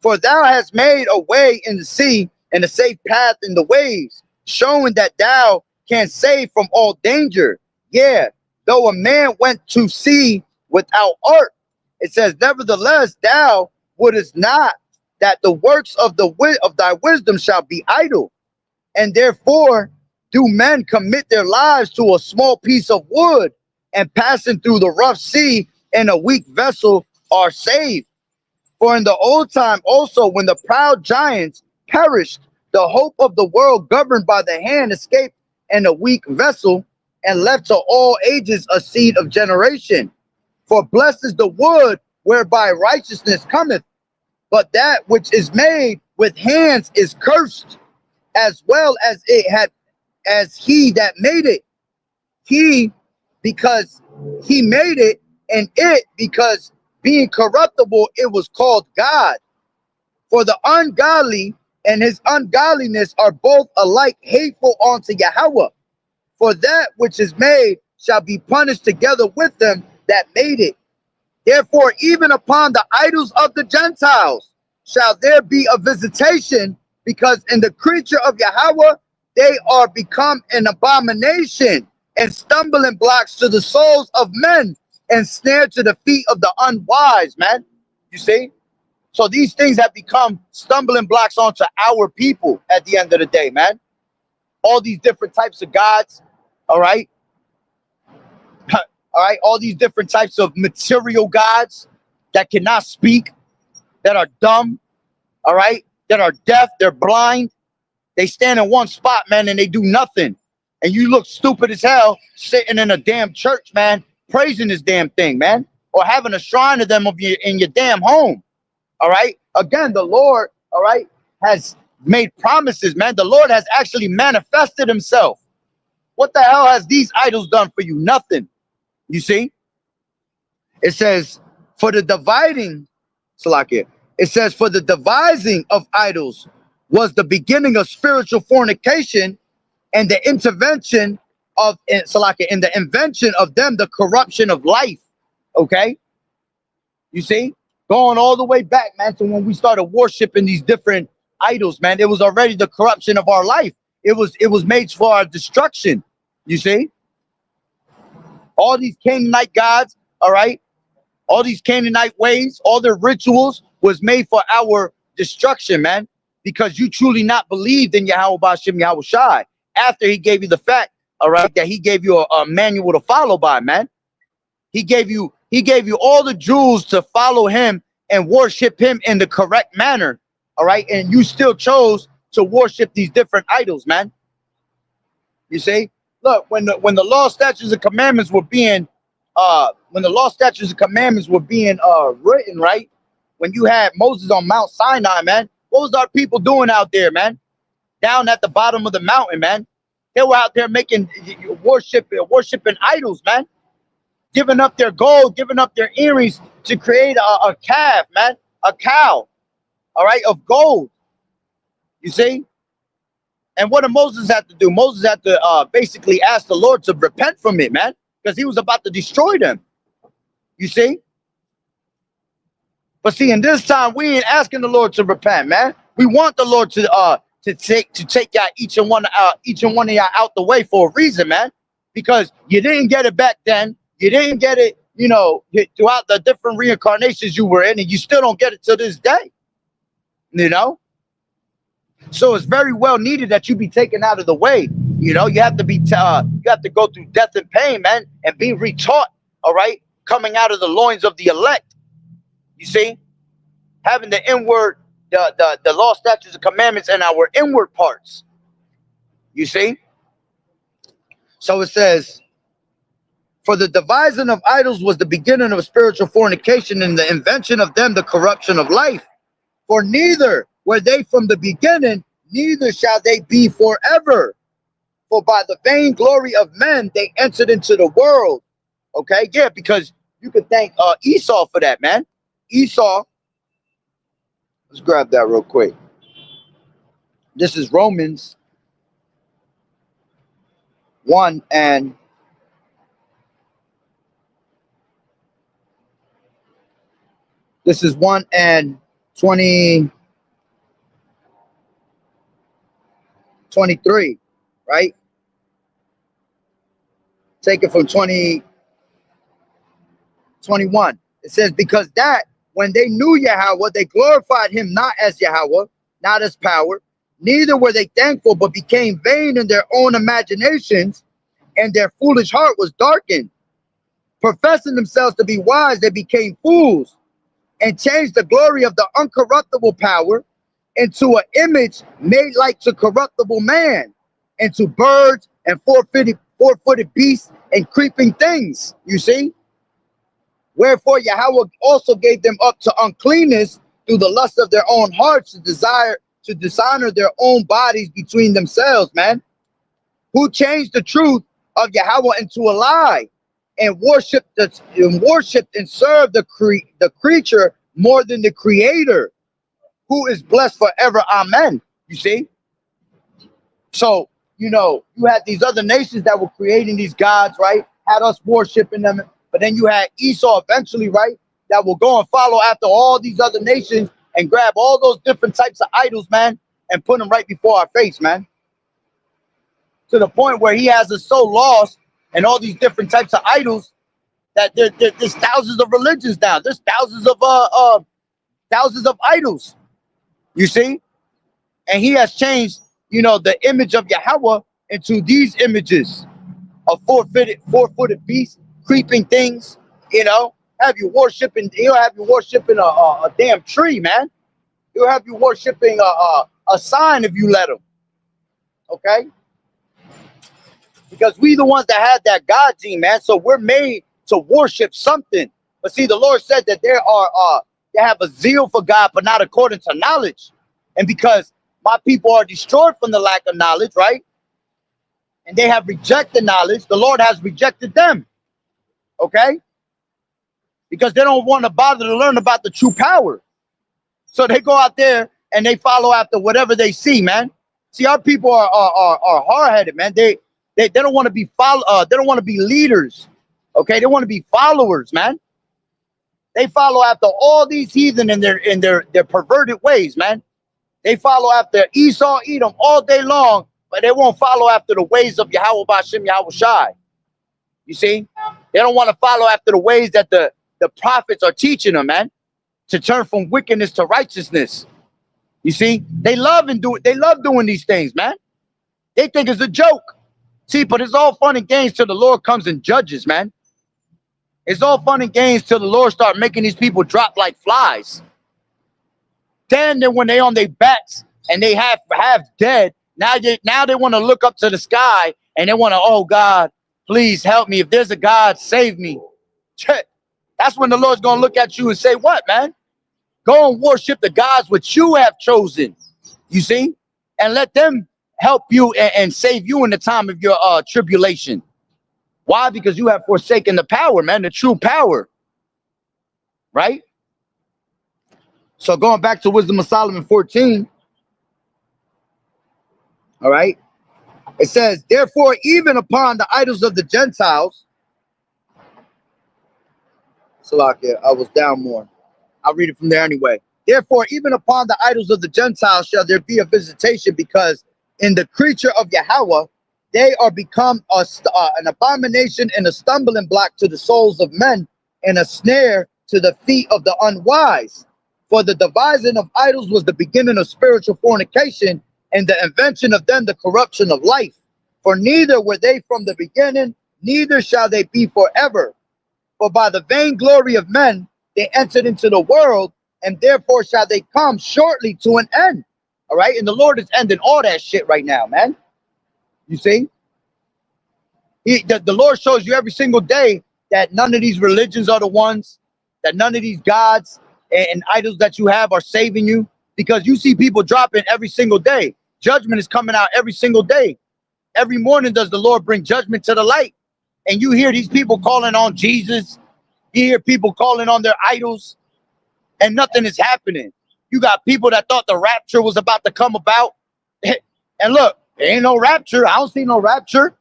For thou hast made a way in the sea and a safe path in the waves, showing that thou canst save from all danger. Yeah, though a man went to sea without art, it says, nevertheless, thou wouldest not that the works of thy wisdom shall be idle. And therefore do men commit their lives to a small piece of wood, and passing through the rough sea in a weak vessel are saved. For in the old time also, when the proud giants perished, the hope of the world governed by the hand escaped in a weak vessel, and left to all ages a seed of generation. For blessed is the wood whereby righteousness cometh, but that which is made with hands is cursed, as well as he that made it. He, because he made it, and it, because being corruptible, it was called God. For the ungodly and his ungodliness are both alike hateful unto Yahweh. For that which is made shall be punished together with them that made it. Therefore, even upon the idols of the Gentiles shall there be a visitation, because in the creature of Yahweh they are become an abomination and stumbling blocks to the souls of men, and snare to the feet of the unwise, man. You see? So these things have become stumbling blocks onto our people at the end of the day, man. All these different types of gods, all right? All right, all these different types of material gods that cannot speak, that are dumb, all right, that are deaf, they're blind. They stand in one spot, man, and they do nothing. And you look stupid as hell sitting in a damn church, man, praising this damn thing, man, or having a shrine to them in your damn home. All right. Again, the Lord, all right, has made promises, man. The Lord has actually manifested himself. What the hell has these idols done for you? Nothing. You see? It says, for the dividing, Salakia, it says, for the devising of idols was the beginning of spiritual fornication, and the intervention of, Salakia, in the invention of them, the corruption of life. Okay? You see? Going all the way back, man, to when we started worshiping these different idols, man. It was already the corruption of our life. It was made for our destruction. You see, all these Canaanite gods, all right, all these Canaanite ways, all their rituals was made for our destruction, man. Because you truly not believed in Yahweh Bashim Yahweh Shai after he gave you the fact, all right, that he gave you a manual to follow by, man. He gave you all the jewels to follow him and worship him in the correct manner, all right, and you still chose to worship these different idols, man. You see, look, when the law, statutes, and commandments were being written, right? When you had Moses on Mount Sinai, man, what was our people doing out there, man? Down at the bottom of the mountain, man. They were out there making worshiping idols, man. Giving up their gold, giving up their earrings to create a calf, man, a cow, all right, of gold. You see? And what did Moses have to do? Moses had to basically ask the Lord to repent from it, man, because he was about to destroy them. You see? But see, in this time, we ain't asking the Lord to repent, man. We want the Lord to take y'all each and one of y'all out the way for a reason, man. Because you didn't get it back then. You didn't get it, throughout the different reincarnations you were in, and you still don't get it to this day. You know? So it's very well needed that you be taken out of the way. You have to you have to go through death and pain, man, and be retaught, all right, coming out of the loins of the elect. You see, having the inward, the law, statutes, and commandments in our inward parts. You see? So it says, for the devising of idols was the beginning of spiritual fornication, and the invention of them the corruption of life. For neither were they from the beginning, neither shall they be forever. For by the vain glory of men they entered into the world. Okay, yeah, because you could thank Esau for that, man. Esau, let's grab that real quick. This is Romans 1 and this is 1 and 23, right? Take it from 21. It says, because that when they knew Yahweh, they glorified him not as Yahweh, not as power, neither were they thankful, but became vain in their own imaginations, and their foolish heart was darkened. Professing themselves to be wise, they became fools, and changed the glory of the uncorruptible power into an image made like to corruptible man, and to birds and four-footed beasts and creeping things. You see? Wherefore Yahweh also gave them up to uncleanness through the lust of their own hearts, to dishonor their own bodies between themselves, man. Who changed the truth of Yahweh into a lie, and worshipped and served the creature more than the Creator, who is blessed forever. Amen. You see? So, you had these other nations that were creating these gods, right? Had us worshiping them. But then you had Esau eventually, right? That will go and follow after all these other nations and grab all those different types of idols, man, and put them right before our face, man. To the point where he has us so lost and all these different types of idols that there's thousands of religions now. There's thousands of idols. You see? And he has changed, the image of Yahweh into these images of four-footed beasts, creeping things, have you worshiping, he'll have you worshiping a damn tree, man. He'll have you worshiping a sign if you let him. Okay? Because we the ones that had that God gene, man. So we're made to worship something. But see, the Lord said that they have a zeal for God, but not according to knowledge. And because my people are destroyed from the lack of knowledge, right? And they have rejected knowledge, the Lord has rejected them. Okay? Because they don't want to bother to learn about the true power. So they go out there and they follow after whatever they see, man. See, our people are hard-headed, man. They don't want to be they don't want to be leaders. Okay, they want to be followers, man. They follow after all these heathen in their perverted ways, man. They follow after Esau, Edom all day long, but they won't follow after the ways of Yahweh Bashim Yahweh Shai. You see? They don't want to follow after the ways that the prophets are teaching them, man, to turn from wickedness to righteousness. You see? They love doing these things, man. They think it's a joke. See, but it's all fun and games till the Lord comes and judges, man. It's all fun and games till the Lord start making these people drop like flies. Then when they on their backs and they half dead, now they want to look up to the sky and they want to, oh God, please help me. If there's a God, save me. That's when the Lord's gonna look at you and say, what, man? Go and worship the gods which you have chosen. You see, and let them help you and save you in the time of your tribulation. Why? Because you have forsaken the power, man, the true power. Right? So going back to Wisdom of Solomon 14, all right, it says, therefore, even upon the idols of the Gentiles, Salakia, I was down more. I'll read it from there anyway. Therefore, even upon the idols of the Gentiles shall there be a visitation, because in the creature of Yahweh, they are become an abomination and a stumbling block to the souls of men and a snare to the feet of the unwise. For the devising of idols was the beginning of spiritual fornication, and the invention of them the corruption of life. For neither were they from the beginning, neither shall they be forever. For by the vainglory of men they entered into the world, and therefore shall they come shortly to an end. All right, and the Lord is ending all that shit right now, man. You see, the Lord shows you every single day that none of these religions are the ones, that none of these gods and idols that you have are saving you, because you see people dropping every single day. Judgment is coming out every single day. Every morning does the Lord bring judgment to the light. And you hear these people calling on Jesus. You hear people calling on their idols, and nothing is happening. You got people that thought the rapture was about to come about. And look, there ain't no rapture. I don't see no rapture.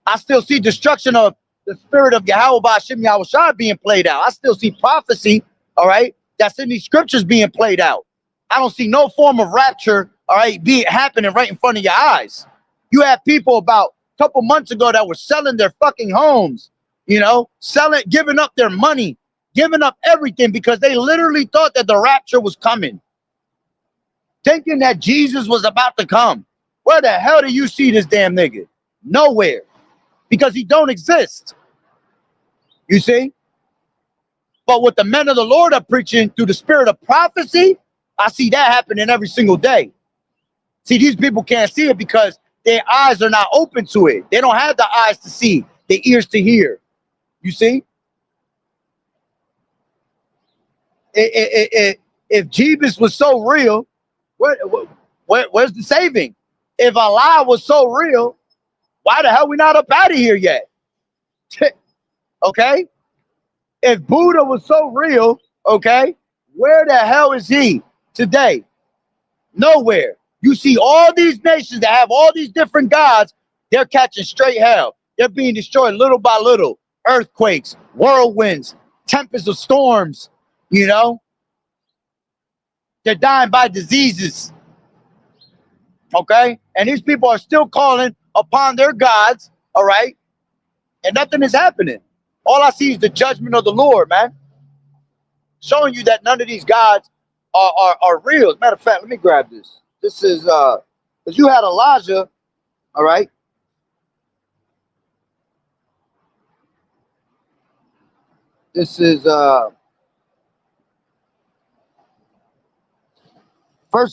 I still see destruction of the spirit of Yahweh Ba'Shem Yahweh Shai being played out. I still see prophecy, all right, that's in these scriptures being played out. I don't see no form of rapture, all right, happening right in front of your eyes. You have people about a couple months ago that were selling their fucking homes, you know, giving up their money, giving up everything because they literally thought that the rapture was coming, thinking that Jesus was about to come. Where the hell do you see this damn nigga? Nowhere. Because he don't exist. You see? But what the men of the Lord are preaching through the spirit of prophecy, I see that happening every single day. See, these people can't see it because their eyes are not open to it. They don't have the eyes to see, the ears to hear. You see? If Jesus was so real, where's the saving? If Allah was so real, why the hell we not up out of here yet? Okay? If Buddha was so real, okay, where the hell is he today? Nowhere. You see all these nations that have all these different gods, they're catching straight hell. They're being destroyed little by little. Earthquakes, whirlwinds, tempests of storms, you know? They're dying by diseases. Okay? And these people are still calling upon their gods, all right? And nothing is happening. All I see is the judgment of the Lord, man. Showing you that none of these gods are real. As a matter of fact, let me grab this. This is because you had Elijah, all right. This is 1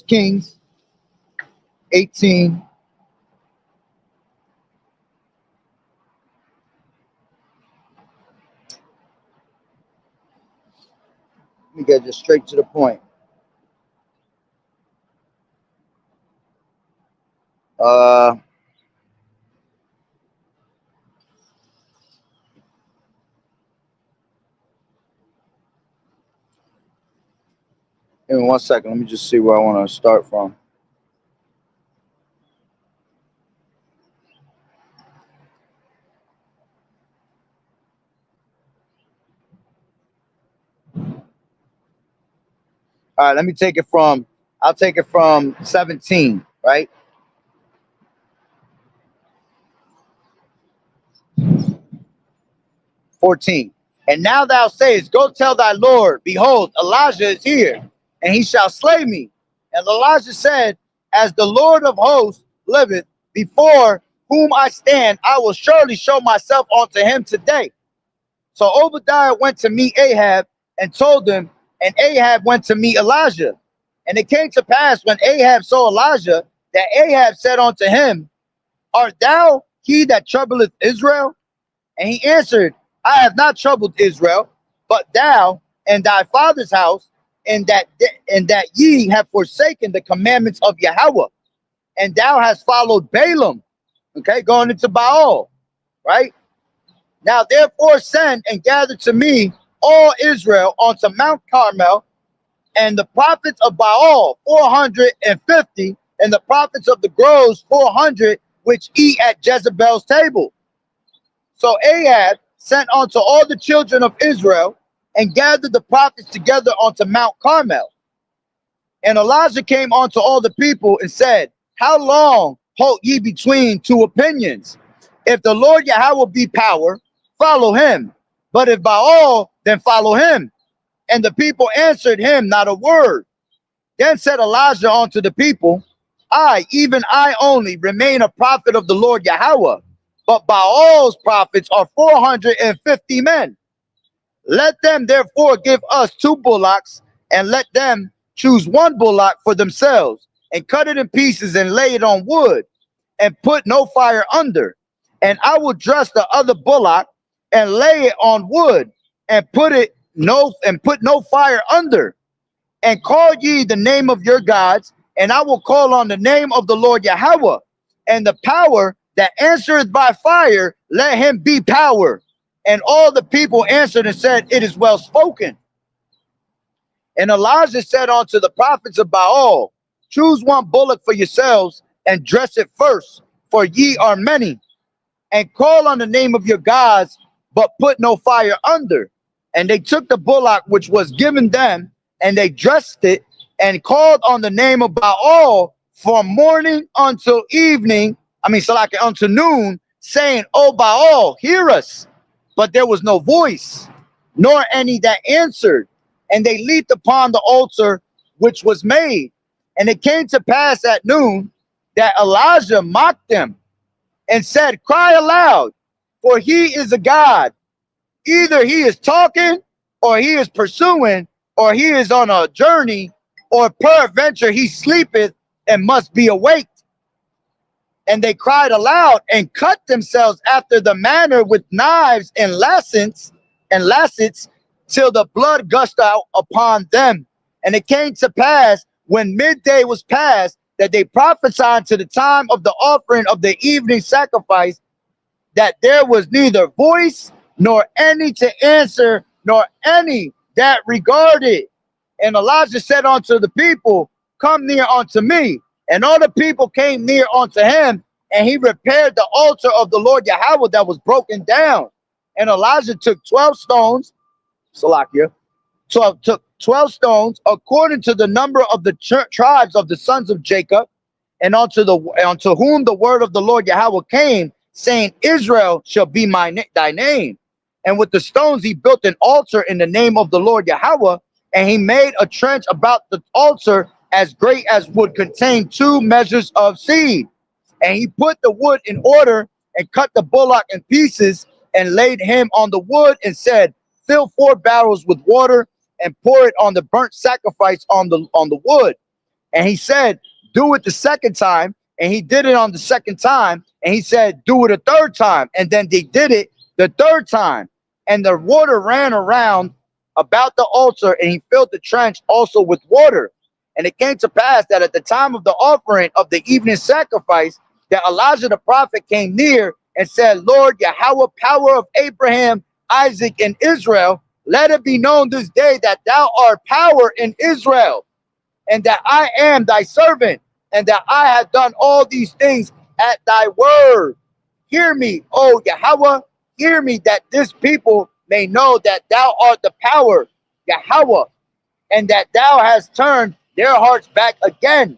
Kings 18. Let me get just straight to the point. Give me 1 second. Let me just see where I want to start from. All right, let me take it from, I'll take it from 17, right? 14. And now thou sayest, go tell thy Lord, behold, Elijah is here, and he shall slay me. And Elijah said, as the Lord of hosts liveth, before whom I stand, I will surely show myself unto him today. So Obadiah went to meet Ahab and told him, and Ahab went to meet Elijah. And it came to pass when Ahab saw Elijah, that Ahab said unto him, art thou he that troubleth Israel? And he answered, I have not troubled Israel, but thou and thy father's house, and that ye have forsaken the commandments of Yahweh, and thou hast followed Balaam. Okay, going into Baal, right? Now therefore send and gather to me all Israel onto Mount Carmel, and the prophets of Baal 450, and the prophets of the groves 400, which eat at Jezebel's table. So Ahab sent unto all the children of Israel, and gathered the prophets together unto Mount Carmel. And Elijah came unto all the people and said, how long halt ye between two opinions? If the Lord Yahweh be power, follow him. But if Baal, then follow him. And the people answered him not a word. Then said Elijah unto the people, I, even I only, remain a prophet of the Lord Yahweh, but Baal's prophets are 450 men. Let them therefore give us 2 bullocks, and let them choose 1 bullock for themselves, and cut it in pieces, and lay it on wood, and put no fire under. And I will dress the other bullock, and lay it on wood, and put no fire under. And call ye the name of your gods, and I will call on the name of the Lord Yahweh. And the power that answereth by fire, let him be power. And all the people answered and said, it is well spoken. And Elijah said unto the prophets of Baal, choose 1 bullock for yourselves, and dress it first, for ye are many. And call on the name of your gods, but put no fire under. And they took the bullock which was given them, and they dressed it, and called on the name of Baal from morning until evening, until noon, saying, O Baal, hear us. But there was no voice, nor any that answered. And they leaped upon the altar which was made. And it came to pass at noon that Elijah mocked them, and said, cry aloud, for he is a god. Either he is talking, or he is pursuing, or he is on a journey, or peradventure he sleepeth and must be awaked. And they cried aloud, and cut themselves after the manner with knives and lancets, till the blood gushed out upon them. And it came to pass, when midday was past, that they prophesied to the time of the offering of the evening sacrifice, that there was neither voice, nor any to answer, nor any that regarded. And Elijah said unto the people, come near unto me. And all the people came near unto him, and he repaired the altar of the Lord Yahweh that was broken down. And Elijah took 12 stones, took 12 stones, according to the number of the tribes of the sons of Jacob, and unto whom the word of the Lord Yahweh came, saying, Israel shall be thy name. And with the stones he built an altar in the name of the Lord Yahweh, and he made a trench about the altar as great as would contain 2 measures of seed. And he put the wood in order, and cut the bullock in pieces, and laid him on the wood, and said, fill 4 barrels with water, and pour it on the burnt sacrifice on the wood. And he said, do it the second time. And he did it on the second time. And he said, do it a third time. And then they did it the third time. And the water ran around about the altar, and he filled the trench also with water. And it came to pass that at the time of the offering of the evening sacrifice, that Elijah the prophet came near and said, Lord Yahweh, power of Abraham, Isaac, and Israel, let it be known this day that thou art power in Israel, and that I am thy servant, and that I have done all these things at thy word. Hear me, O Yahweh, hear me, that this people may know that thou art the power, Yahweh, and that thou hast turned their hearts back again.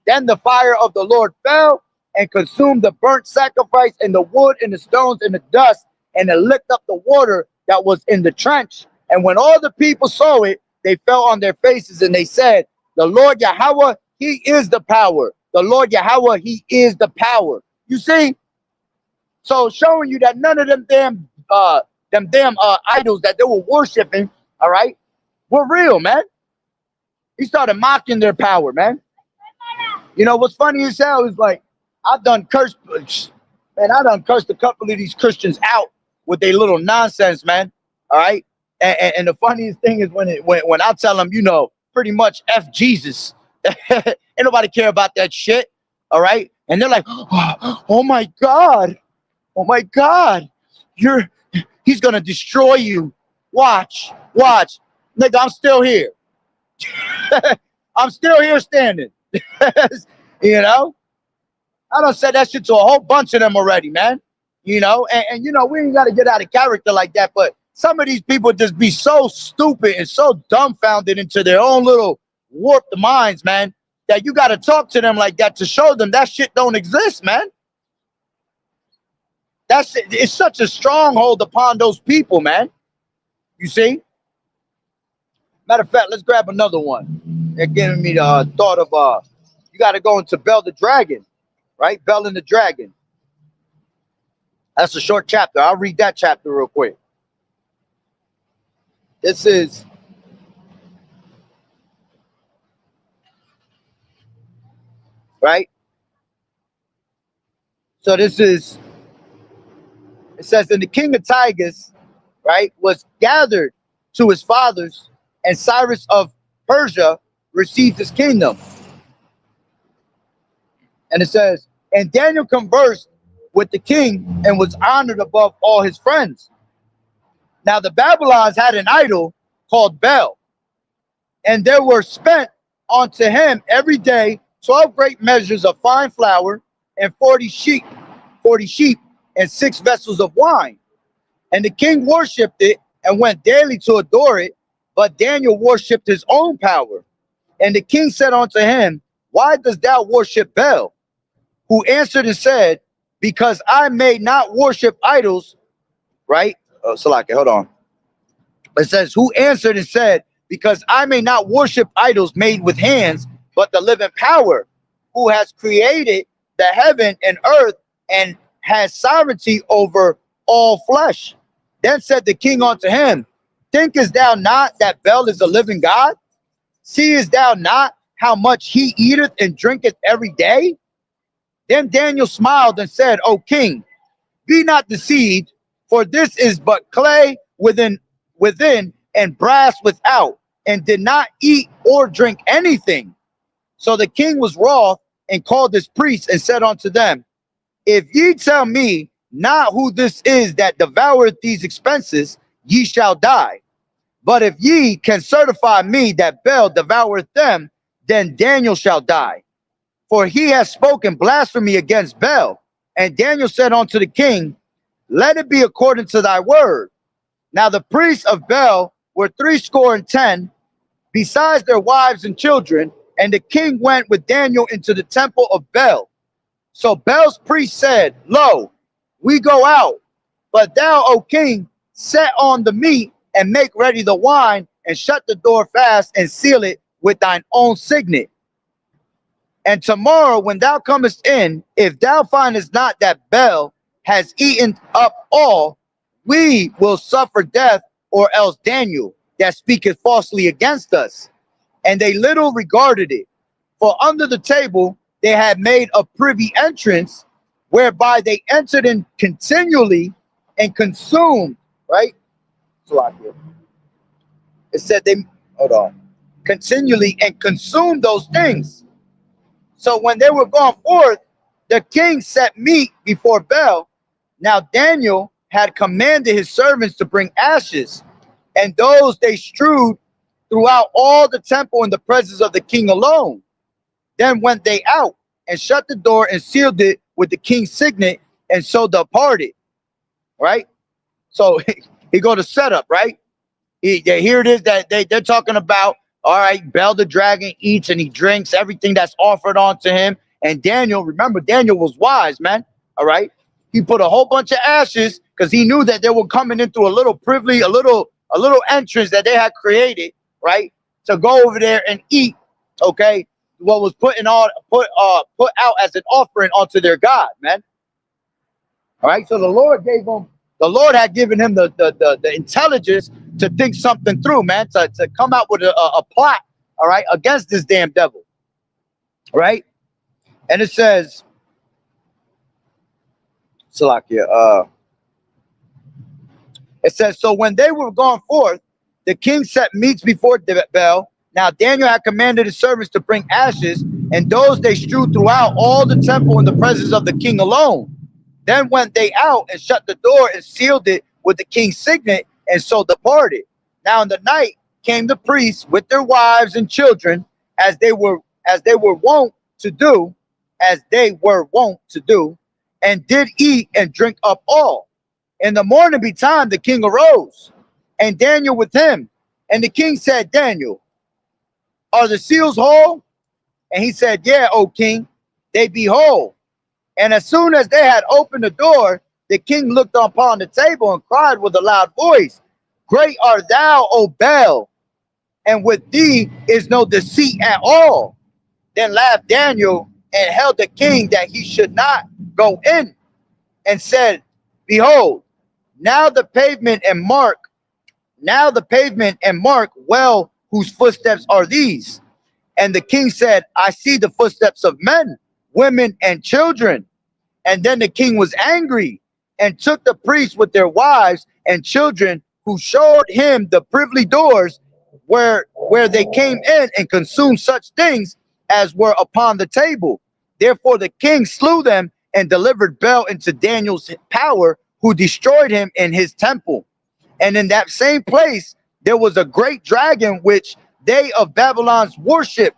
Then the fire of the Lord fell and consumed the burnt sacrifice, and the wood, and the stones, and the dust, and it licked up the water, that was in the trench. And when all the people saw it, they fell on their faces and they said, the Lord Yahweh, he is the power. The Lord Yahweh, he is the power. You see? So showing you that none of them damn idols that they were worshiping, all right, were real, man. He started mocking their power, man. You know what's funny as hell is like I done cursed, man. I done cursed a couple of these Christians out with their little nonsense, man. All right, and the funniest thing is when I tell them, you know, pretty much F Jesus. Ain't nobody care about that shit. All right, and they're like, oh my God, oh my God, he's gonna destroy you. Watch, watch, nigga. I'm still here. I'm still here standing. You know, I done said that shit to a whole bunch of them already, man. You know, and you know, we ain't got to get out of character like that, but some of these people just be so stupid and so dumbfounded into their own little warped minds, man, that you got to talk to them like that to show them that shit don't exist, man. It's such a stronghold upon those people, man. You see? Matter of fact, let's grab another one. They're giving me the thought of you got to go into Bel the Dragon, right? Bel and the Dragon. That's a short chapter. I'll read that chapter real quick. This is right. So this is. It says, and the king of Tigers, right, was gathered to his fathers, and Cyrus of Persia received his kingdom. And it says, and Daniel conversed with the king and was honored above all his friends. Now the Babylons had an idol called Bel, and there were spent unto him every day 12 great measures of fine flour and 40 sheep, and 6 vessels of wine. And the king worshipped it and went daily to adore it, but Daniel worshipped his own power. And the king said unto him, why dost thou worship Bel? Who answered and said, because I may not worship idols, right? Oh, Salaki, hold on. It says, who answered and said, because I may not worship idols made with hands, but the living power, who has created the heaven and earth and has sovereignty over all flesh. Then said the king unto him, thinkest thou not that Bel is a living God? Seest thou not how much he eateth and drinketh every day? Then Daniel smiled and said, O king, be not deceived, for this is but clay within and brass without, and did not eat or drink anything. So the king was wroth and called his priests and said unto them, if ye tell me not who this is that devoureth these expenses, ye shall die. But if ye can certify me that Bel devoureth them, then Daniel shall die. For he has spoken blasphemy against Bel. And Daniel said unto the king, let it be according to thy word. Now the priests of Bel were 70, besides their wives and children, and the king went with Daniel into the temple of Bel. So Bel's priest said, lo, we go out, but thou, O king, set on the meat and make ready the wine and shut the door fast and seal it with thine own signet. And tomorrow when thou comest in, if thou findest not that Bel has eaten up all, we will suffer death, or else Daniel that speaketh falsely against us. And they little regarded it, for under the table they had made a privy entrance, whereby they entered in continually and consumed, right? It said they, hold on, continually and consumed those things. So when they were gone forth, the king set meat before Bel. Now Daniel had commanded his servants to bring ashes, and those they strewed throughout all the temple in the presence of the king alone. Then went they out and shut the door and sealed it with the king's signet, and so departed. Right? So he go to set up, right? Here it is that they're talking about, all right, Bel the dragon eats and he drinks everything that's offered onto him. And Daniel, remember, Daniel was wise, man. All right. He put a whole bunch of ashes because he knew that they were coming in through a little privy, a little entrance that they had created, right, to go over there and eat. Okay, what was put out as an offering onto their God, man. All right, so the Lord had given him the intelligence to think something through, man, to come out with a plot, all right, against this damn devil, right? And it says, Salakia, it says, so when they were gone forth, the king set meats before Bel. Now Daniel had commanded his servants to bring ashes, and those they strewed throughout all the temple in the presence of the king alone. Then went they out and shut the door and sealed it with the king's signet, and so departed. Now in the night came the priests with their wives and children, as they were wont to do, and did eat and drink up all. In the morning betime the king arose, and Daniel with him. And the king said, Daniel, are the seals whole? And he said, yeah, O king, they be whole. And as soon as they had opened the door, the king looked upon the table and cried with a loud voice, great art thou, O Bel, and with thee is no deceit at all. Then laughed Daniel and held the king that he should not go in, and said, behold, now the pavement and mark well whose footsteps are these. And the king said, I see the footsteps of men, women, and children. And then the king was angry and took the priests with their wives and children, who showed him the privy doors where they came in, and consumed such things as were upon the table. Therefore the king slew them and delivered Bel into Daniel's power, who destroyed him in his temple. And in that same place there was a great dragon which they of Babylon worship.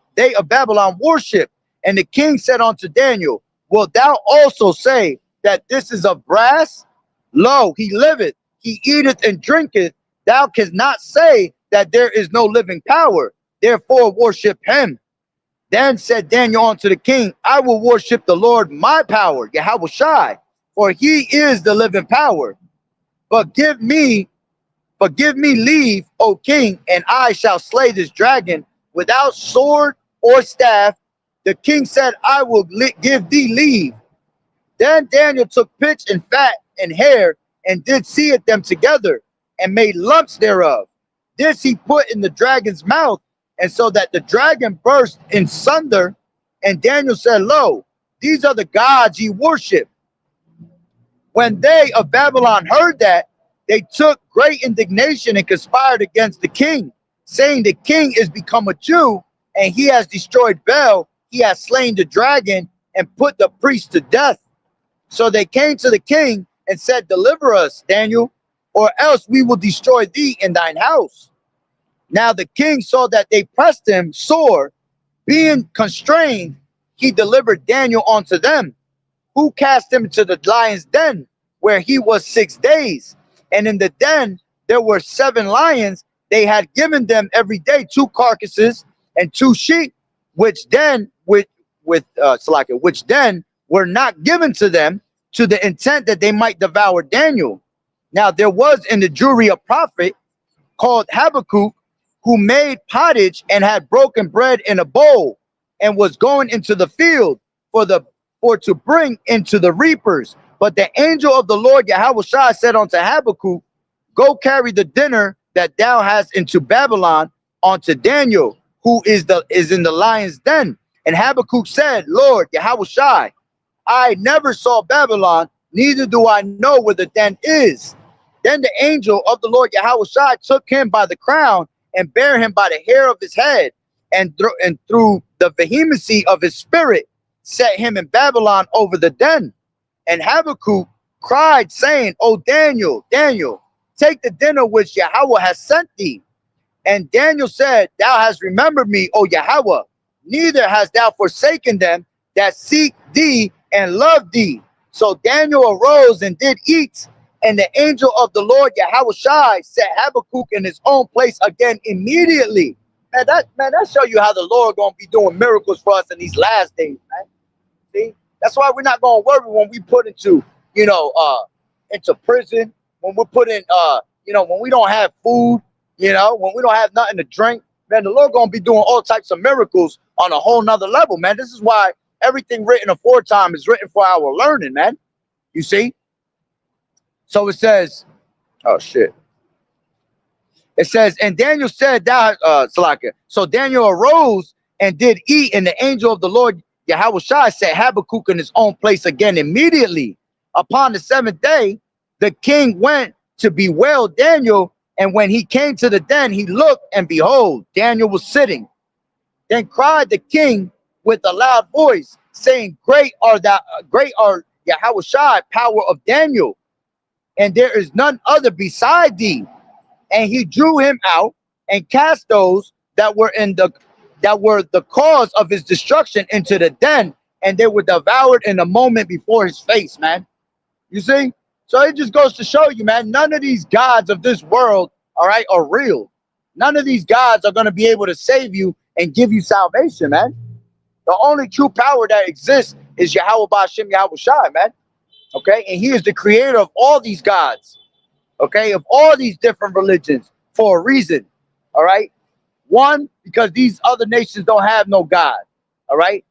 And the king said unto Daniel, wilt thou also say that this is of brass? Lo, he liveth, he eateth and drinketh. Thou canst not say that there is no living power. Therefore worship him. Then said Daniel unto the king, I will worship the Lord my power, Yahweh Shai, for he is the living power. But give me leave, O king, and I shall slay this dragon without sword or staff. The king said, I will give thee leave. Then Daniel took pitch and fat and hair, and did seethe them together, and made lumps thereof. This he put in the dragon's mouth, and so that the dragon burst in sunder. And Daniel said, lo, these are the gods ye worship. When they of Babylon heard that, they took great indignation and conspired against the king, saying, the king is become a Jew, and he has destroyed Bel. He has slain the dragon and put the priest to death. So they came to the king and said, deliver us, Daniel, or else we will destroy thee in thine house. Now the king saw that they pressed him sore. Being constrained, he delivered Daniel unto them, who cast him into the lion's den, where he was 6 days. And in the den there were 7 lions. They had given them every day 2 carcasses and 2 sheep, which then were not given to them, to the intent that they might devour Daniel. Now there was in the jury a prophet called Habakkuk, who made pottage and had broken bread in a bowl, and was going into the field for to bring into the reapers. But the angel of the Lord Yahweh Shai said unto Habakkuk, go carry the dinner that thou hast into Babylon unto Daniel, who is in the lion's den. And Habakkuk said, Lord Yahweh Shai, I never saw Babylon, neither do I know where the den is. Then the angel of the Lord Yahweh Shai took him by the crown and bare him by the hair of his head, and through the vehemency of his spirit set him in Babylon over the den. And Habakkuk cried, saying, O Daniel, Daniel, take the dinner which Yahweh has sent thee. And Daniel said, thou hast remembered me, O Yahweh, neither hast thou forsaken them that seek thee and love thee. So Daniel arose and did eat, and the angel of the Lord Yahweh Shai set Habakkuk in his own place again immediately. Man, that show you how the Lord gonna be doing miracles for us in these last days, man. See, that's why we're not gonna worry when we put into you know, into prison, when we're put in, when we don't have food, when we don't have nothing to drink, man, the Lord gonna be doing all types of miracles on a whole nother level, man. This is why everything written aforetime is written for our learning, man. You see? So it says, oh shit. It says, and Daniel said that, Salaka. So Daniel arose and did eat, and the angel of the Lord Yahweh Shai set Habakkuk in his own place again immediately. Upon the seventh day, the king went to bewail Daniel, and when he came to the den, he looked, and behold, Daniel was sitting. Then cried the king with a loud voice, saying, great are Yahweh Shai, power of Daniel, and there is none other beside thee. And he drew him out and cast those that were the cause of his destruction into the den, and they were devoured in a moment before his face, man. You see? So it just goes to show you, man, none of these gods of this world, all right, are real. None of these gods are going to be able to save you and give you salvation, man. The only true power that exists is Yahweh Ba'ashem Yahweh Shai, man. Okay? And he is the creator of all these gods. Okay, of all these different religions for a reason. All right. One, because these other nations don't have no God. All right.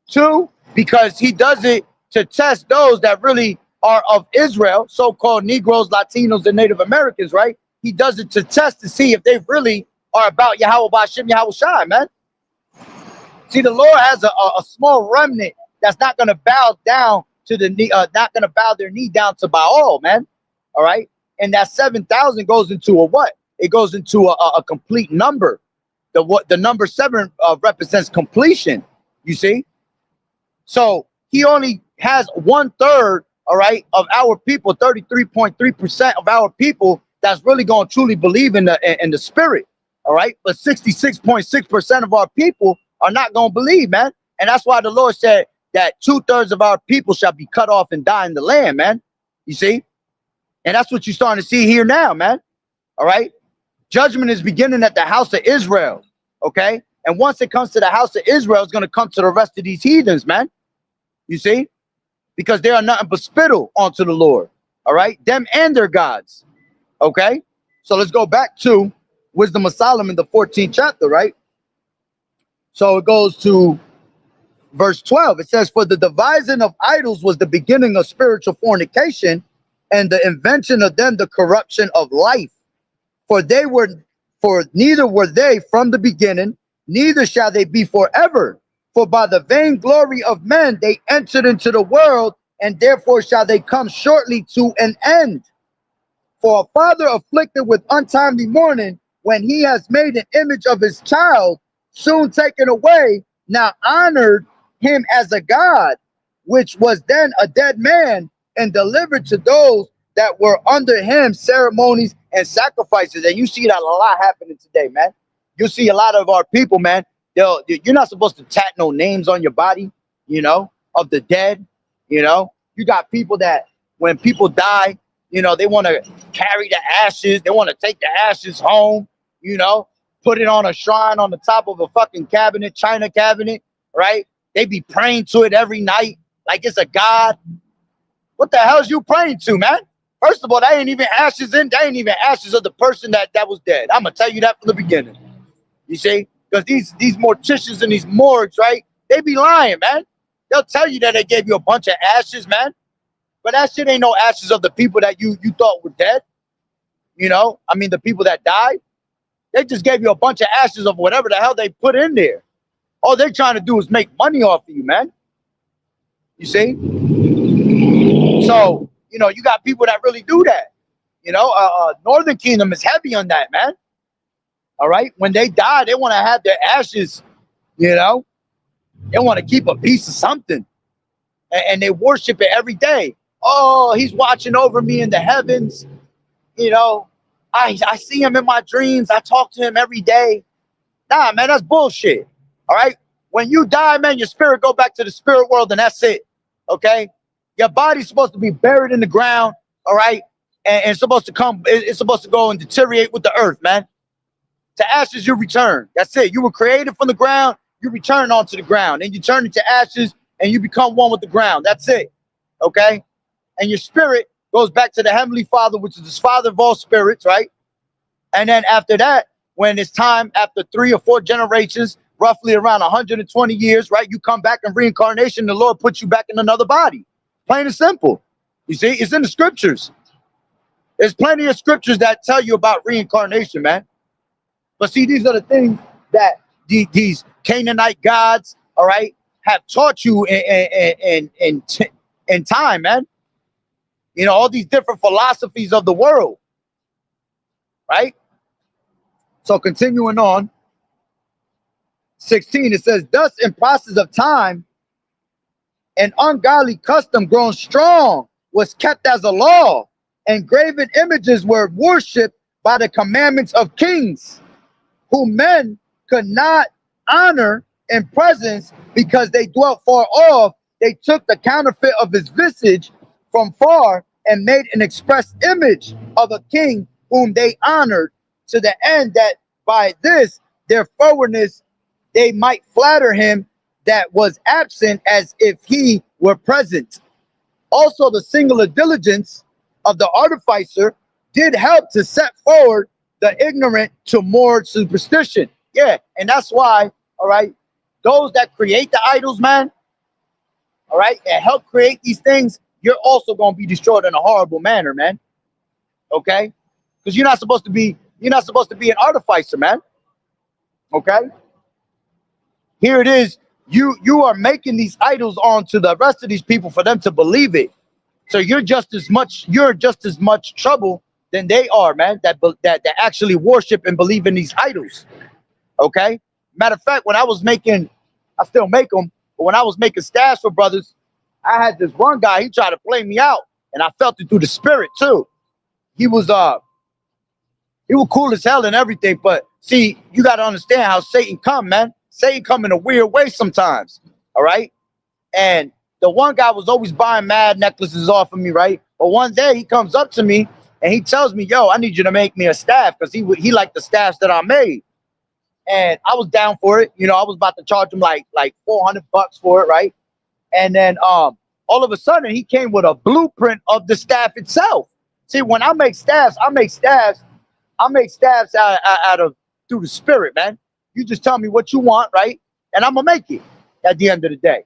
Two, because he does it to test those that really are of Israel, so-called Negroes, Latinos, and Native Americans, right? He does it to test to see if they really are about Yahweh Ba'ashem Yahweh Shai, man. See, the Lord has a small remnant that's not going to bow down to the knee, not going to bow their knee down to Baal, man. All right. And that 7,000 goes into a what? It goes into a complete number. The number 7 represents completion. You see? So he only has 1/3, all right, of our people, 33.3% of our people that's really going to truly believe in the spirit. All right. But 66.6% of our people are not going to believe, man. And that's why the Lord said that 2/3 of our people shall be cut off and die in the land, man. You see? And that's what you're starting to see here now, man. All right. Judgment is beginning at the house of Israel. Okay. And once it comes to the house of Israel, it's going to come to the rest of these heathens, man. You see? Because they are nothing but spittle unto the Lord. All right. Them and their gods. Okay. So let's go back to Wisdom of Solomon, the 14th chapter, right? So it goes to verse 12. It says, for the devising of idols was the beginning of spiritual fornication, and the invention of them the corruption of life. For neither were they from the beginning, neither shall they be forever. For by the vainglory of men they entered into the world, and therefore shall they come shortly to an end. For a father afflicted with untimely mourning, when he has made an image of his child, soon taken away, now honored him as a god, which was then a dead man, and delivered to those that were under him ceremonies and sacrifices. And you see that a lot happening today, man. You see a lot of our people, man. You're not supposed to tat no names on your body, of the dead. You got people that when people die, they want to carry the ashes. They want to take the ashes home, put it on a shrine on the top of a fucking cabinet, china cabinet, right? They be praying to it every night like it's a god. What the hell is you praying to, man? First of all, that ain't even ashes of the person that was dead. I'm gonna tell you that from the beginning. You see? Because these morticians and these morgues, right? They be lying, man. They'll tell you that they gave you a bunch of ashes, man. But that shit ain't no ashes of the people that you thought were dead. The people that died. They just gave you a bunch of ashes of whatever the hell they put in there. All they're trying to do is make money off of you, man. You see? So, you got people that really do that. Northern Kingdom is heavy on that, man. All right? When they die, they want to have their ashes, they want to keep a piece of something. And they worship it every day. Oh, he's watching over me in the heavens. I see him in my dreams. I talk to him every day. Nah, man, that's bullshit. All right? When you die, man, your spirit go back to the spirit world, and that's it. Okay? Your body's supposed to be buried in the ground, all right? And it's supposed to go and deteriorate with the earth, man. To ashes you return. That's it. You were created from the ground, you return onto the ground. And you turn into ashes and you become one with the ground. That's it. okay? And your spirit goes back to the Heavenly Father, which is the Father of all spirits, right? And then after that, when it's time, after 3 or 4 generations, roughly around 120 years, right? You come back in reincarnation, the Lord puts you back in another body. Plain and simple. You see, it's in the scriptures. There's plenty of scriptures that tell you about reincarnation, man. But see, these are the things that these Canaanite gods, all right, have taught you in time, man. You know, all these different philosophies of the world, right? So continuing on, 16, it says, thus in process of time, an ungodly custom grown strong was kept as a law, and graven images were worshipped by the commandments of kings, whom men could not honor in presence because they dwelt far off. They took the counterfeit of his visage from far and made an express image of a king whom they honored, to the end that by this their forwardness they might flatter him that was absent as if he were present. Also, the singular diligence of the artificer did help to set forward the ignorant to more superstition. Yeah, and that's why, all right, those that create the idols, man, all right, and help create these things, you're also going to be destroyed in a horrible manner, man. Okay? Because you're not supposed to be an artificer, man. Okay? Here it is. You are making these idols onto the rest of these people for them to believe it. So you're just as much trouble than they are, man, that actually worship and believe in these idols. Okay? Matter of fact, when I was making, I still make them, but when I was making stash for brothers, I had this one guy, he tried to play me out, and I felt it through the spirit too. He was cool as hell and everything, but see, you got to understand how Satan come, man. Satan come in a weird way sometimes, all right? And the one guy was always buying mad necklaces off of me, right? But one day he comes up to me and he tells me, yo, I need you to make me a staff, because he liked the staffs that I made. And I was down for it. You know, I was about to charge him like $400 for it, right? And then all of a sudden he came with a blueprint of the staff itself. See, when I make staffs out of through the spirit, man. You just tell me what you want, right? And I'm gonna make it at the end of the day,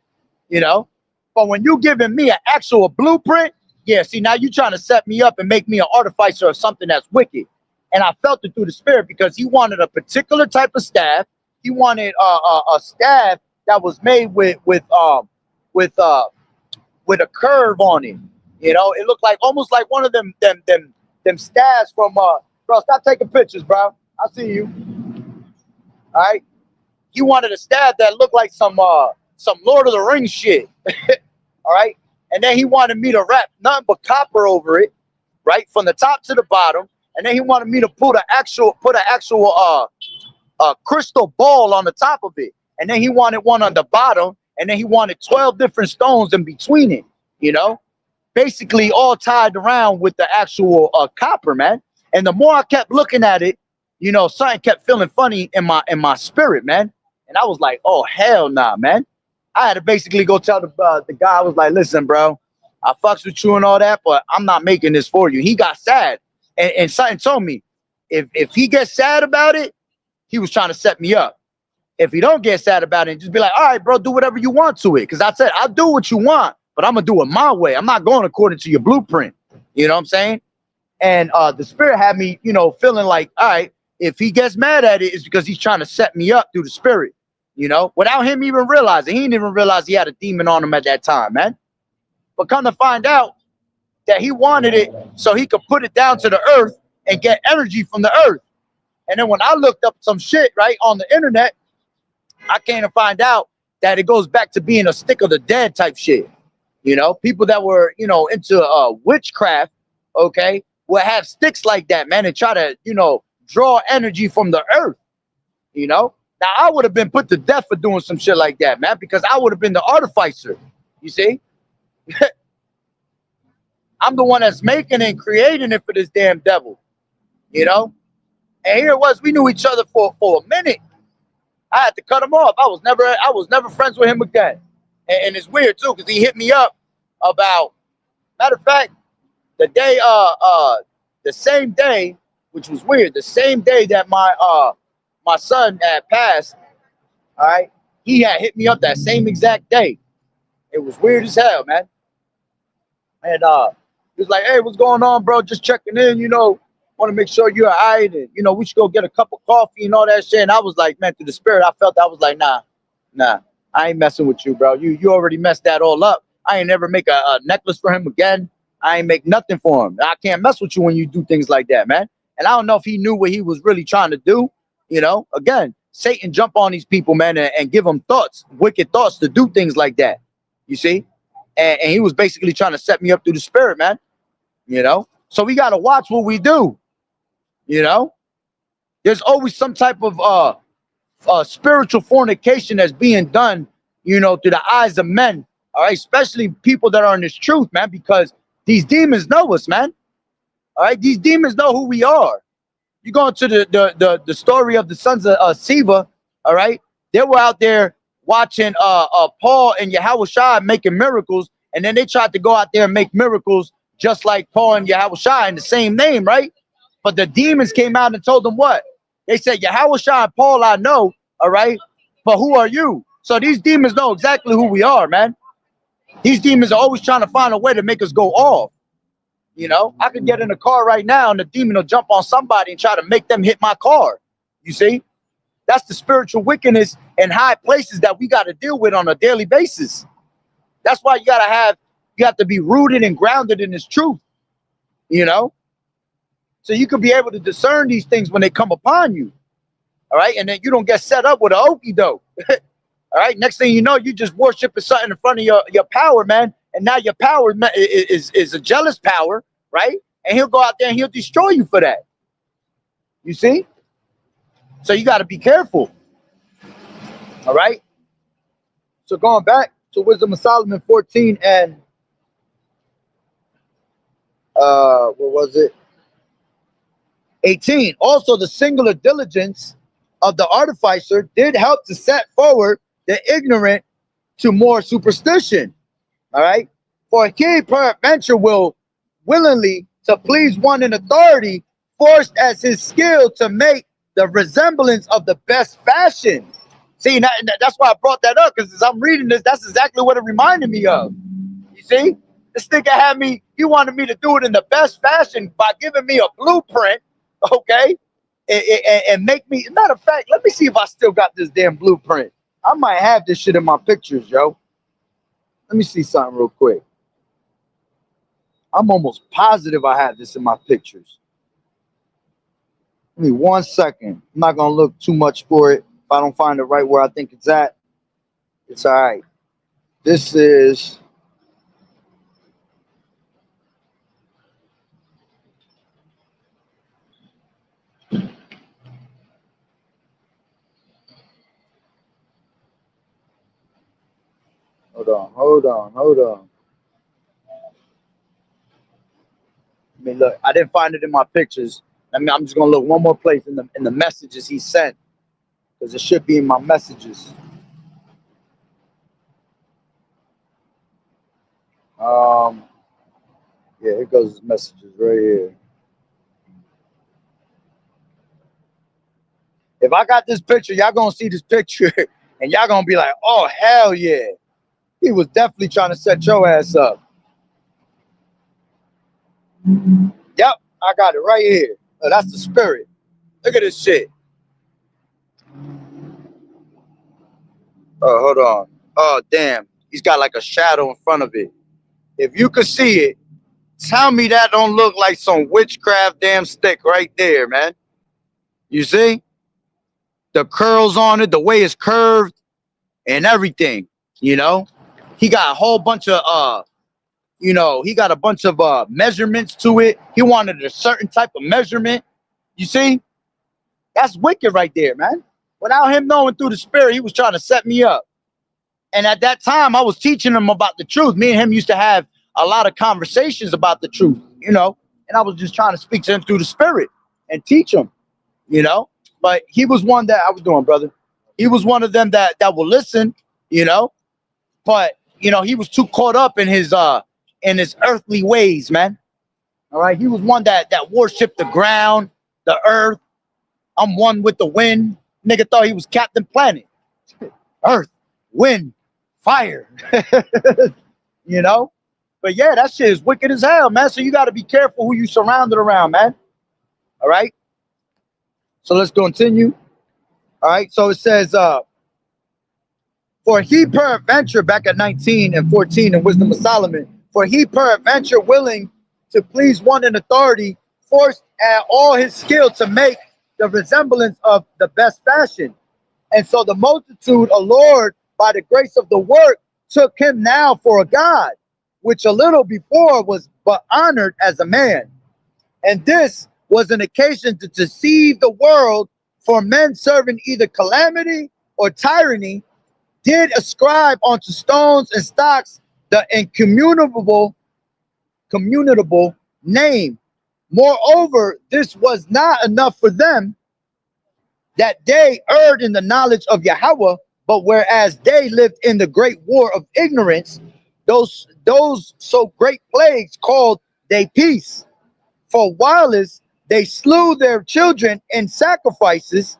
you know. But when you giving me an actual blueprint, yeah. See, now you trying to set me up and make me an artificer of something that's wicked. And I felt it through the spirit, because he wanted a particular type of staff. He wanted a staff that was made with a curve on it. You know, it looked like almost like one of them staffs from bro. Stop taking pictures, bro. I see you. All right. He wanted a staff that looked like some Lord of the Rings shit. All right. And then he wanted me to wrap nothing but copper over it, right, from the top to the bottom. And then he wanted me to put an actual crystal ball on the top of it. And then he wanted one on the bottom. And then he wanted 12 different stones in between it, you know, basically all tied around with the actual copper, man. And the more I kept looking at it, you know, something kept feeling funny in my spirit, man. And I was like, oh, hell nah, man. I had to basically go tell the guy, I was like, listen, bro, I fucks with you and all that, but I'm not making this for you. He got sad. And something told me, if he gets sad about it, he was trying to set me up. If he don't get sad about it, and just be like, all right, bro, do whatever you want to it. Because I said, I'll do what you want, but I'm going to do it my way. I'm not going according to your blueprint. You know what I'm saying? And the spirit had me, you know, feeling like, all right, if he gets mad at it, it's because he's trying to set me up through the spirit, you know, without him even realizing. He didn't even realize he had a demon on him at that time, man. But come to find out that he wanted it so he could put it down to the earth and get energy from the earth. And then when I looked up some shit, right, on the internet, I came to find out that it goes back to being a stick of the dead type shit. You know, people that were, you know, into witchcraft, okay, will have sticks like that, man, and try to, you know, draw energy from the earth, you know. Now, I would have been put to death for doing some shit like that, man, because I would have been the artificer, you see. I'm the one that's making and creating it for this damn devil, you know. And here it was, we knew each other for a minute. I had to cut him off. I was never friends with him again. And it's weird too, because he hit me up about Matter of fact, the day, the same day, which was weird, the same day that my son had passed, all right, he had hit me up that same exact day. It was weird as hell, man. And he was like, "Hey, what's going on, bro? Just checking in, want to make sure you're all right, and we should go get a cup of coffee and all that shit." And I was like, man, through the spirit, I felt, I was like, nah, I ain't messing with you, bro. You already messed that all up. I ain't never make a necklace for him again. I ain't make nothing for him. I can't mess with you when you do things like that, man. And I don't know if he knew what he was really trying to do. Again, Satan jump on these people, man, and give them thoughts, wicked thoughts to do things like that. You see? And he was basically trying to set me up through the spirit, man. So we got to watch what we do. There's always some type of spiritual fornication that's being done, through the eyes of men. All right, especially people that are in this truth, man, because these demons know us, man. All right, these demons know who we are. You go into the story of the sons of Siva. All right, they were out there watching Paul and Yahushua making miracles, and then they tried to go out there and make miracles just like Paul and Yahushua in the same name, right? But the demons came out and told them what? They said, Yahushua and Paul I know, all right, but who are you? So these demons know exactly who we are, man. These demons are always trying to find a way to make us go off. I could get in a car right now and the demon will jump on somebody and try to make them hit my car. You see? That's the spiritual wickedness in high places that we got to deal with on a daily basis. That's why you have to be rooted and grounded in this truth, so you can be able to discern these things when they come upon you. All right. And then you don't get set up with an okie doke. All right. Next thing you know, you just worshiping something in front of your power, man. And now your power is a jealous power, right? And he'll go out there and he'll destroy you for that. You see? So you got to be careful. All right. So going back to Wisdom of Solomon 14 and what was it? 18. Also, the singular diligence of the artificer did help to set forward the ignorant to more superstition. All right. For he peradventure will willingly to please one in authority, forced as his skill to make the resemblance of the best fashion. See, that's why I brought that up, because as I'm reading this, that's exactly what it reminded me of. You see, this nigga had me, he wanted me to do it in the best fashion by giving me a blueprint, okay? And make me, matter of fact, let me see if I still got this damn blueprint. I might have this shit in my pictures, yo. Let me see something real quick. I'm almost positive I have this in my pictures. Give me 1 second. I'm not going to look too much for it. If I don't find it right where I think it's at, it's all right. This is... Hold on. I mean, look, I didn't find it in my pictures. I mean, I'm just gonna look one more place in the messages he sent, because it should be in my messages. Yeah, here goes his messages right here. If I got this picture, y'all gonna see this picture, and y'all gonna be like, "Oh hell yeah, he was definitely trying to set your ass up." Yep, I got it right here. Oh, that's the spirit. Look at this shit. Oh, hold on. Oh, damn. He's got like a shadow in front of it. If you could see it, tell me that don't look like some witchcraft damn stick right there, man. You see? The curls on it, the way it's curved, and everything, He got a whole bunch of, he got a bunch of measurements to it. He wanted a certain type of measurement. You see? That's wicked right there, man. Without him knowing through the spirit, he was trying to set me up. And at that time, I was teaching him about the truth. Me and him used to have a lot of conversations about the truth, and I was just trying to speak to him through the spirit and teach him, But he was one that I was doing, brother. He was one of them that will listen, But he was too caught up in his in his earthly ways, man. All right. He was one that worshipped the ground, the earth. I'm one with the wind. Nigga thought he was Captain Planet. Earth, wind, fire. You know? But yeah, that shit is wicked as hell, man. So you got to be careful who you surrounded around, man. All right. So let's continue. All right. So it says, for he peradventure, back at 19 and 14 in Wisdom of Solomon, for he peradventure willing to please one in authority, forced at all his skill to make the resemblance of the best fashion. And so the multitude, allured by the grace of the work, took him now for a god, which a little before was but honored as a man. And this was an occasion to deceive the world, for men serving either calamity or tyranny did ascribe unto stones and stocks the incommunicable name. Moreover, this was not enough for them, that they erred in the knowledge of Yahweh, but whereas they lived in the great war of ignorance, those so great plagues called they peace. For whilst they slew their children in sacrifices,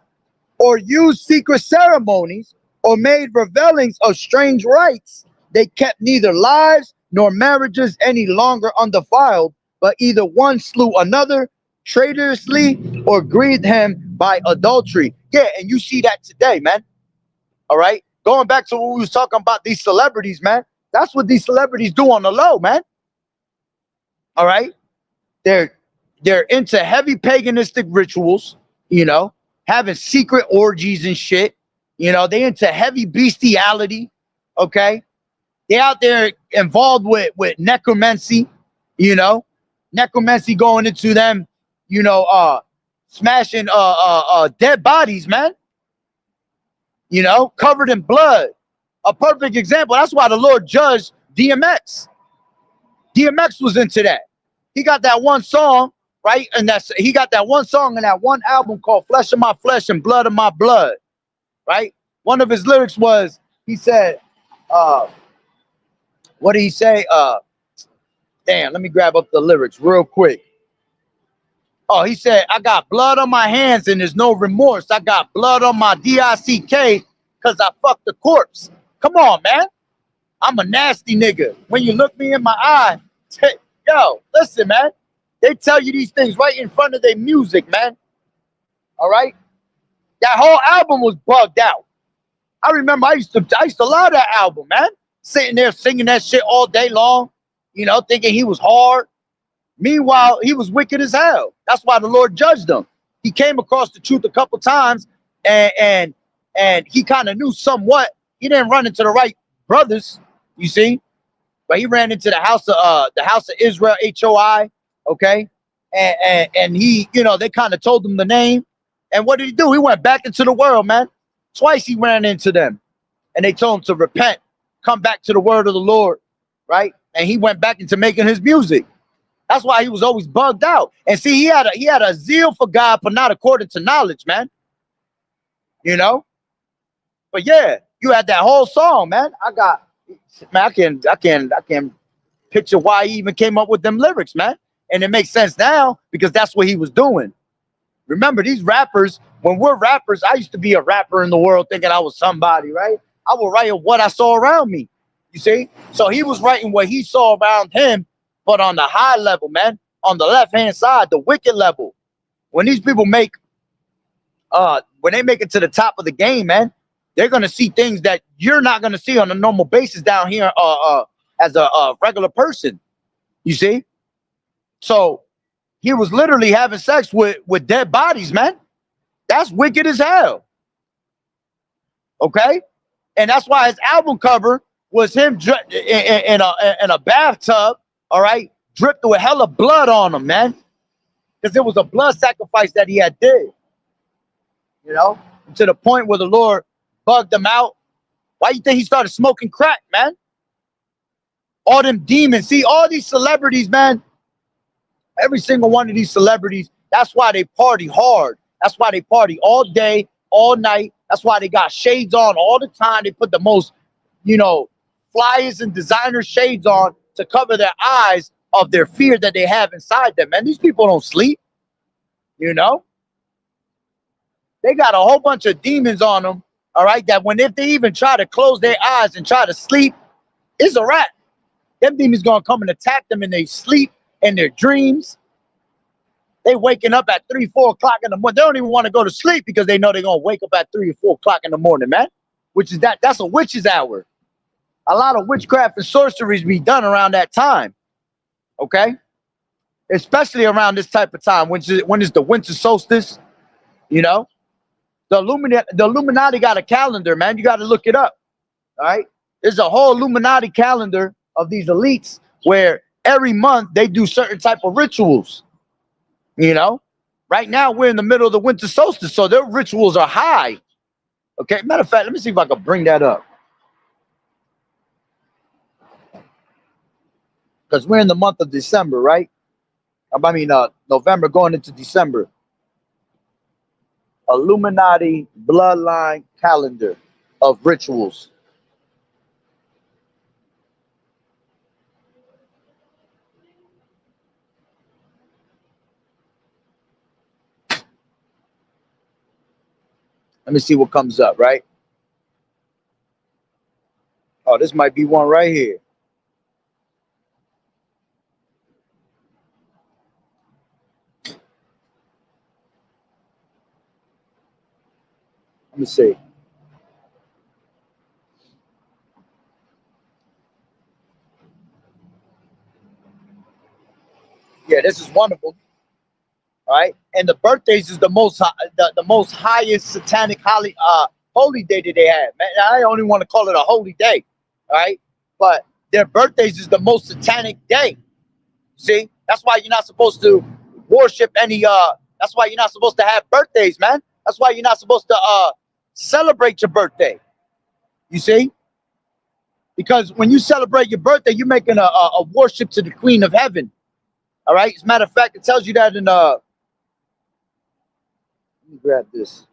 or used secret ceremonies, or made revelings of strange rites, they kept neither lives nor marriages any longer undefiled, but either one slew another traitorously or grieved him by adultery. Yeah, and you see that today, man. All right. Going back to what we was talking about, these celebrities, man. That's what these celebrities do on the low, man. All right. They're into heavy paganistic rituals, you know, having secret orgies and shit. You know, they into heavy bestiality. Okay. They out there involved with necromancy, you know, necromancy going into them, you know, smashing dead bodies, man. You know, covered in blood. A perfect example. That's why the Lord judged DMX. DMX was into that. He got that one song, right? And he got that one song in that one album called Flesh of My Flesh and Blood of My Blood, right? One of his lyrics was, he said, what did he say? Damn, let me grab up the lyrics real quick. Oh, he said, I got blood on my hands and there's no remorse. I got blood on my DICK because I fucked the corpse. Come on, man. I'm a nasty nigga. When you look me in my eye, yo, listen, man. They tell you these things right in front of their music, man. All right? That whole album was bugged out. I remember I used to love that album, man. Sitting there singing that shit all day long, you know, thinking he was hard. Meanwhile, he was wicked as hell. That's why the Lord judged him. He came across the truth a couple times, and he kind of knew somewhat. He didn't run into the right brothers, you see, but he ran into the house of Israel, HOI, okay, and he, you know, they kind of told him the name, and what did he do? He went back into the world, man. Twice he ran into them, and they told him to repent, come back to the word of the Lord, right? And he went back into making his music. That's why he was always bugged out. And see, he had a zeal for God, but not according to knowledge, man. You know? But yeah, you had that whole song, man. I can picture why he even came up with them lyrics, man. And it makes sense now because that's what he was doing. Remember, these rappers, when we're rappers, I used to be a rapper in the world thinking I was somebody, right? I would write what I saw around me. You see? So he was writing what he saw around him, but on the high level, man, on the left-hand side, the wicked level. When these people make it to the top of the game, man, they're gonna see things that you're not gonna see on a normal basis down here as a regular person. You see? So he was literally having sex with dead bodies, man. That's wicked as hell. Okay? And that's why his album cover was him in a bathtub, all right, dripped with hella blood on him, man. Because it was a blood sacrifice that he had did. You know? To the point where the Lord bugged him out. Why you think he started smoking crack, man? All them demons. See, all these celebrities, man, every single one of these celebrities, that's why they party hard. That's why they party all day, all night. That's why they got shades on all the time. They put the most, you know, flyers and designer shades on to cover their eyes of their fear that they have inside them. And these people don't sleep, you know. They got a whole bunch of demons on them, all right, that when if they even try to close their eyes and try to sleep, it's a wrap. Them demons gonna come and attack them in their sleep and their dreams. They waking up at 3, 4 o'clock in the morning. They don't even want to go to sleep because they know they're gonna wake up at 3 or 4 o'clock in the morning, man. Which is that's a witch's hour. A lot of witchcraft and sorceries be done around that time. Okay? Especially around this type of time, when it's the winter solstice, you know. The Illuminati got a calendar, man. You got to look it up. All right. There's a whole Illuminati calendar of these elites where every month they do certain type of rituals. You know, right now we're in the middle of the winter solstice, so their rituals are high. Okay. Matter of fact, let me see if I can bring that up. Because we're in the month of December, right? I mean, November going into December. Illuminati bloodline calendar of rituals. Let me see what comes up, right? Oh, this might be one right here. Let me see. Yeah, this is one of them. All right, and the birthdays is the most the most highest satanic holy day that they have. Man, I only want to call it a holy day. All right, but their birthdays is the most satanic day. See, that's why you're not supposed to worship any. That's why you're not supposed to have birthdays, man. That's why you're not supposed to celebrate your birthday. You see, because when you celebrate your birthday, you're making a worship to the Queen of Heaven. All right. As a matter of fact, it tells you that in let me grab this.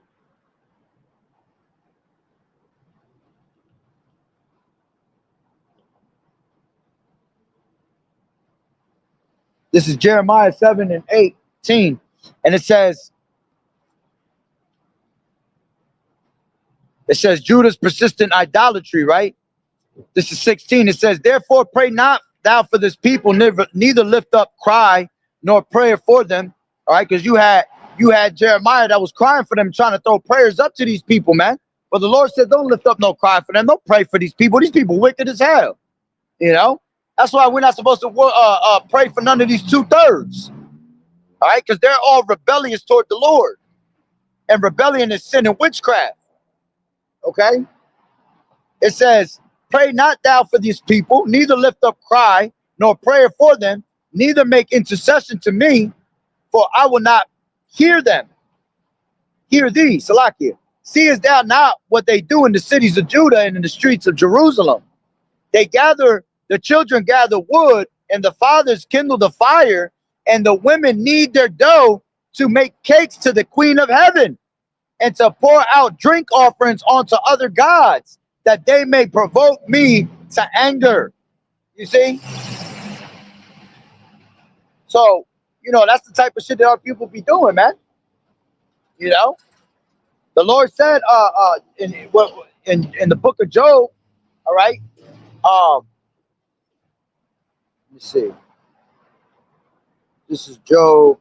This is Jeremiah 7 and 18, and it says Judah's persistent idolatry. Right. This is 16. It says, therefore, pray not thou for this people, neither lift up cry nor prayer for them. All right, because you had Jeremiah that was crying for them, trying to throw prayers up to these people, man. But the Lord said, don't lift up no cry for them. Don't pray for these people. These people wicked as hell. You know, that's why we're not supposed to pray for none of these 2/3. All right, because they're all rebellious toward the Lord, and rebellion is sin and witchcraft. Okay, it says, pray not thou for these people, neither lift up cry nor prayer for them, neither make intercession to me, for I will not hear them. Hear thee, Salakia. Seest thou not what they do in the cities of Judah and in the streets of Jerusalem? The children gather wood, and the fathers kindle the fire, and the women knead their dough to make cakes to the Queen of Heaven, and to pour out drink offerings onto other gods, that they may provoke me to anger. You see? So, you know, that's the type of shit that our people be doing, man. You know? The Lord said in the book of Job, all right? Let me see. This is Job.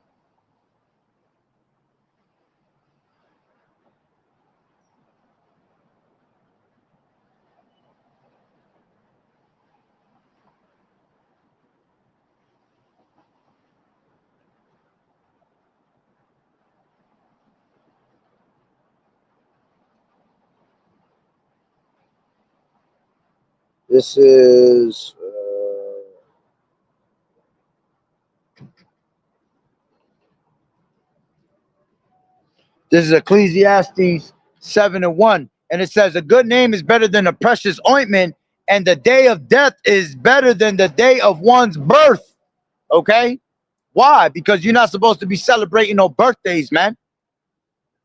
This is Ecclesiastes 7 and 1. And it says, a good name is better than a precious ointment, and the day of death is better than the day of one's birth. Okay? Why? Because you're not supposed to be celebrating no birthdays, man.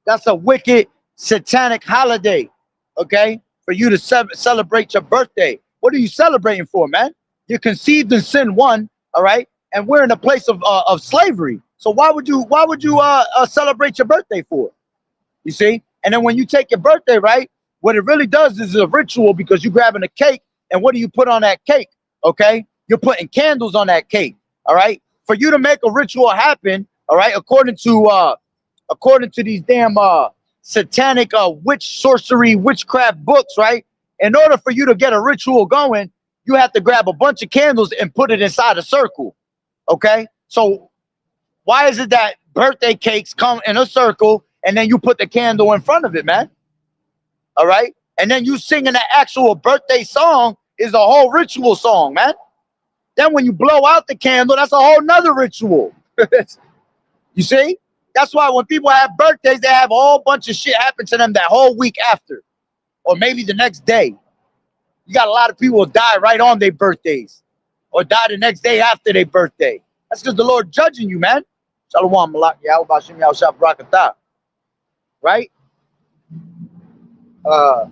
That's a wicked, satanic holiday. Okay? For you to celebrate your birthday. What are you celebrating for, man? You're conceived in sin, one, all right, and we're in a place of slavery. So why would you celebrate your birthday for? You see? And then when you take your birthday, right, what it really does is a ritual because you're grabbing a cake, and what do you put on that cake? Okay, you're putting candles on that cake. All right, for you to make a ritual happen, all right, according to these damn satanic witch sorcery witchcraft books, right? In order for you to get a ritual going, you have to grab a bunch of candles and put it inside a circle. Okay, so why is it that birthday cakes come in a circle and then you put the candle in front of it, man? All right, and then you singing the actual birthday song is a whole ritual song, man. Then when you blow out the candle, that's a whole nother ritual. You see? That's why when people have birthdays, they have a whole bunch of shit happen to them that whole week after, or maybe the next day. You got a lot of people who die right on their birthdays, or die the next day after their birthday. That's because the Lord judging you, man. Shalom, Malak, Yahweh, Bashim, Yahweh, Shah, Barakatah. Right? Uh,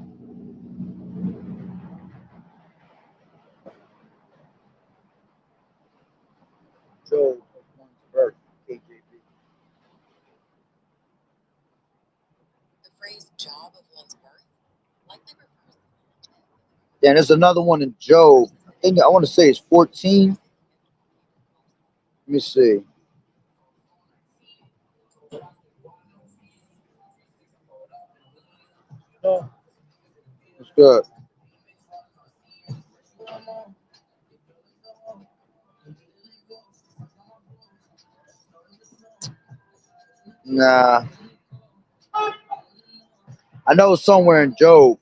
Job, one's birth, KJV. The phrase job of one's birth likely refers. Then there's another one in Job. I want to say it's 14. Let me see. It's good. Nah, I know it's somewhere in Job.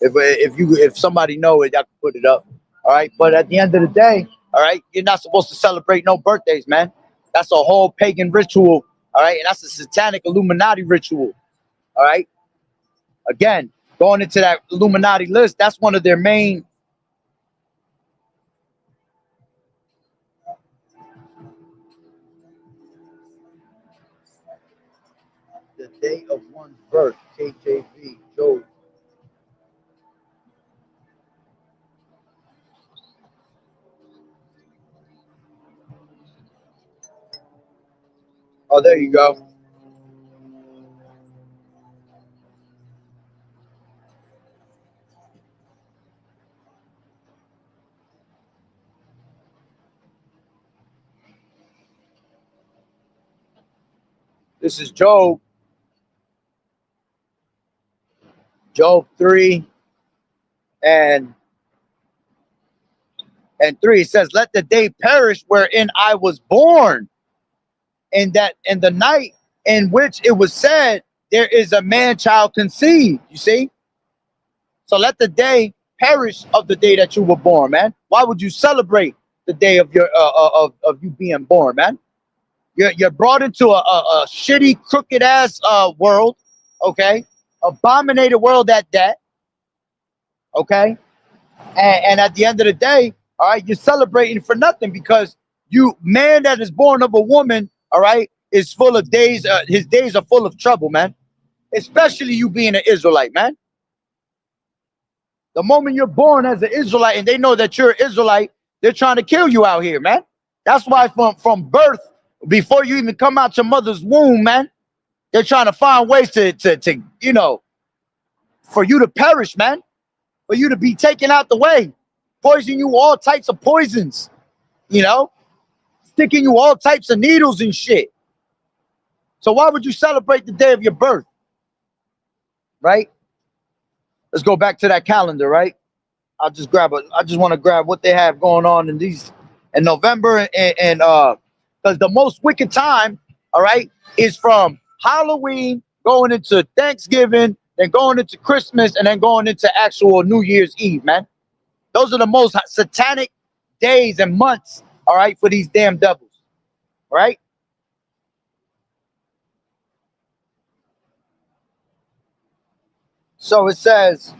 If somebody know it, I can put it up. All right, but at the end of the day, all right, you're not supposed to celebrate no birthdays, man. That's a whole pagan ritual. All right, and that's a satanic Illuminati ritual. All right, again, going into that Illuminati list, that's one of their main. The day of one's birth, KJV, Job. Oh, there you go. This is Job, Job 3 and 3. It says, "Let the day perish wherein I was born, and that in the night in which it was said, there is a man child conceived." You see? So let the day perish of the day that you were born, man. Why would you celebrate the day of your of you being born, man? You're brought into a shitty, crooked ass world, okay? Abominated world at that, okay? And at the end of the day, all right, you're celebrating for nothing because you man that is born of a woman, all right, is full of days. His days are full of trouble, man. Especially you being an Israelite, man. The moment you're born as an Israelite and they know that you're an Israelite, they're trying to kill you out here, man. That's why from birth, before you even come out your mother's womb, man, they're trying to find ways to for you to perish, man, for you to be taken out the way, poison you all types of poisons, you know, sticking you all types of needles and shit. So why would you celebrate the day of your birth, right? Let's go back to that calendar, right? I just want to grab what they have going on in November and because the most wicked time, all right, is from Halloween going into Thanksgiving, then going into Christmas, and then going into actual New Year's Eve, man. Those are the most satanic days and months, all right, for these damn devils, right? So it says,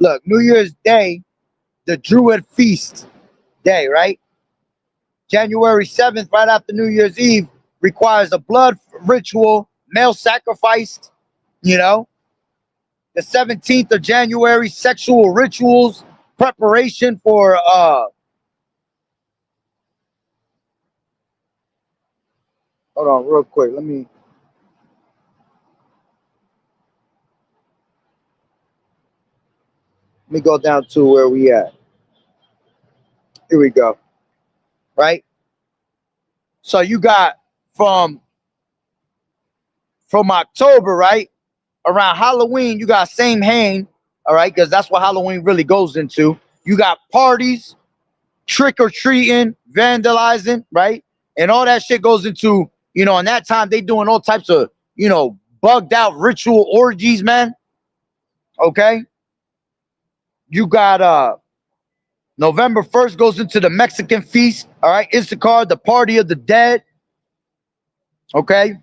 look, New Year's Day, the Druid feast day, right? January 7th, right after New Year's Eve, requires a blood ritual, male sacrificed. You know, the 17th of January, sexual rituals, preparation for hold on real quick. Let me go down to where we at. Here we go. Right? So you got from October, right? Around Halloween, you got Samhain, all right, because that's what Halloween really goes into. You got parties, trick or treating, vandalizing, right? And all that shit goes into, in that time they doing all types of, bugged out ritual orgies, man. Okay. You got November 1st goes into the Mexican feast, all right, Issachar, the party of the dead. Okay.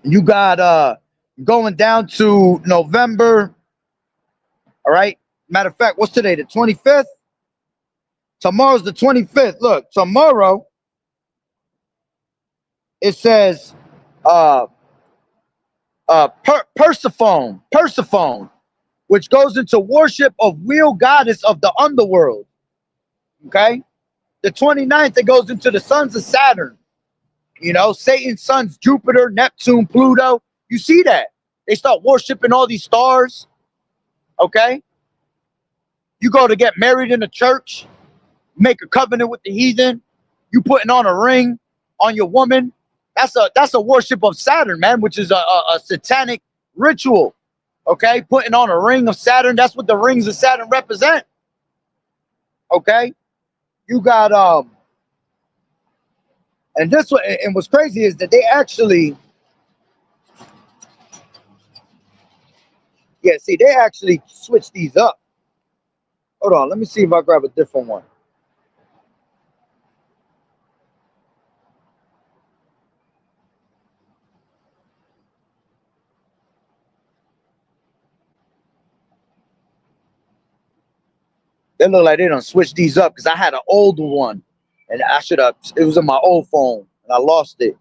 You got going down to November, all right. Matter of fact, what's today? The 25th? Tomorrow's the 25th. Look, tomorrow it says uh Persephone, which goes into worship of wheel goddess of the underworld. Okay. The 29th, it goes into the sons of Saturn. Satan's sons, Jupiter, Neptune, Pluto. You see that? They start worshiping all these stars. Okay. You go to get married in a church, make a covenant with the heathen. You putting on a ring on your woman. That's a worship of Saturn, man, which is a satanic ritual. Okay, putting on a ring of Saturn. That's what the rings of Saturn represent. Okay, you got and this one, and what's crazy is that they actually, they actually switched these up. Hold on, let me see if I grab a different one. They look like they done switched these up because I had an old one and I should have. It was in my old phone and I lost it.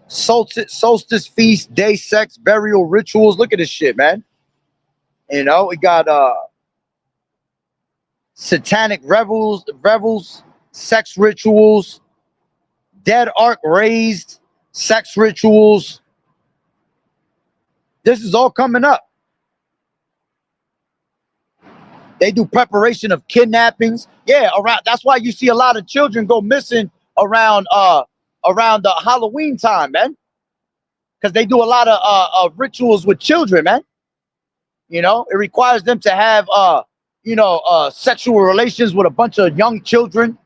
Solstice feast, day, sex, burial rituals. Look at this shit, man. We got satanic revels, sex rituals, dead ark raised, sex rituals. This is all coming up. They do preparation of kidnappings. Yeah, around. That's why you see a lot of children go missing around the Halloween time, man. Because they do a lot of rituals with children, man. It requires them to have sexual relations with a bunch of young children.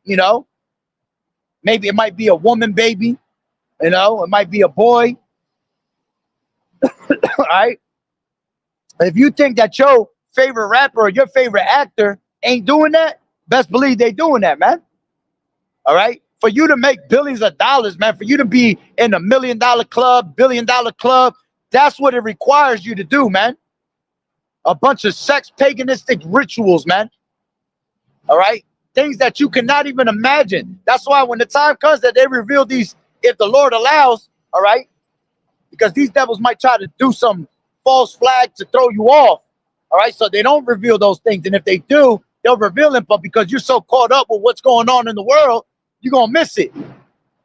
Maybe it might be a woman baby. It might be a boy. All right. If you think that your favorite rapper or your favorite actor ain't doing that, best believe they doing that, man. All right. For you to make billions of dollars, man, for you to be in a $1 million club, $1 billion club, that's what it requires you to do, man. A bunch of sex paganistic rituals, man. All right. Things that you cannot even imagine. That's why when the time comes that they reveal these, if the Lord allows, all right, because these devils might try to do some false flag to throw you off. All right. So they don't reveal those things. And if they do, they'll reveal them. But because you're so caught up with what's going on in the world, you're going to miss it.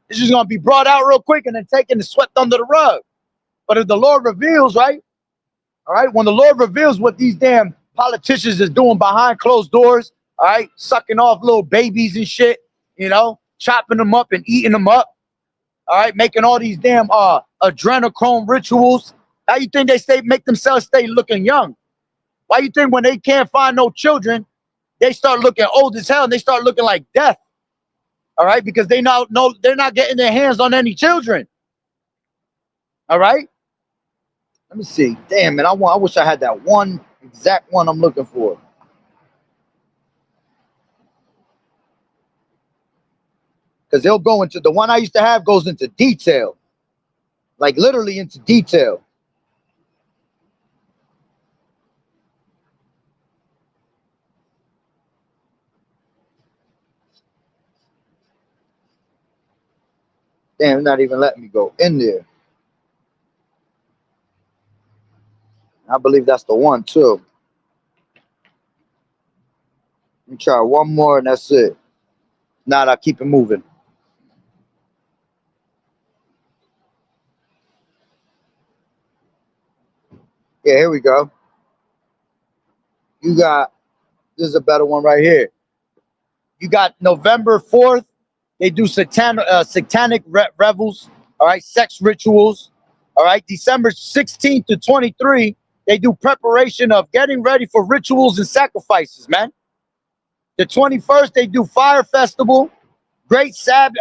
It's just going to be brought out real quick and then taken and swept under the rug. But if the Lord reveals, right? All right. When the Lord reveals what these damn politicians is doing behind closed doors, all right, sucking off little babies and shit, chopping them up and eating them up. All right, making all these damn adrenochrome rituals. How you think they make themselves stay looking young? Why you think when they can't find no children, they start looking old as hell and they start looking like death? All right, because they're not getting their hands on any children. All right. Let me see. Damn, man, I wish I had that one exact one I'm looking for. Because they'll go into the one I used to have goes into detail. Like literally into detail. Damn, it's not even letting me go in there. I believe that's the one too. Let me try one more and that's it. Now I keep it moving. Yeah, here we go. You got, this is a better one right here. You got November 4th. They do satanic revels. All right, sex rituals. All right, December 16th to 23, they do preparation of getting ready for rituals and sacrifices, man. The 21st, they do fire festival, great Sabbath.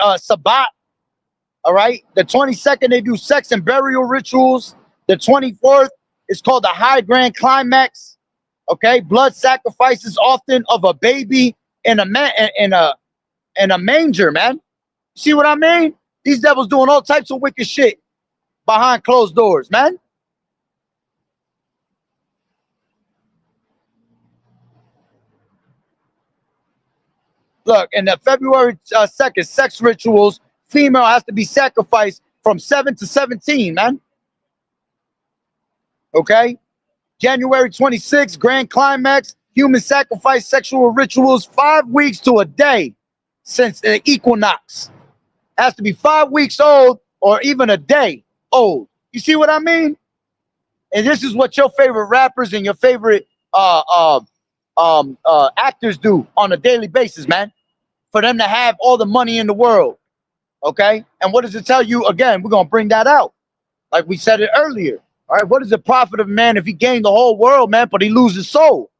All right, the 22nd, they do sex and burial rituals. The 24th is called the high grand climax. Okay, blood sacrifices often of a baby in a manger, man. See what I mean? These devils doing all types of wicked shit behind closed doors, man. Look, in the February 2nd, sex rituals, female has to be sacrificed from 7 to 17, man. Okay? January 26th, grand climax, human sacrifice, sexual rituals, 5 weeks to a day since the equinox. Has to be 5 weeks old or even a day old. You see what I mean? And this is what your favorite rappers and your favorite actors do on a daily basis, man. For them to have all the money in the world, okay? And what does it tell you? Again, we're gonna bring that out, like we said it earlier. All right, what is the profit of man if he gained the whole world, man, but he loses his soul?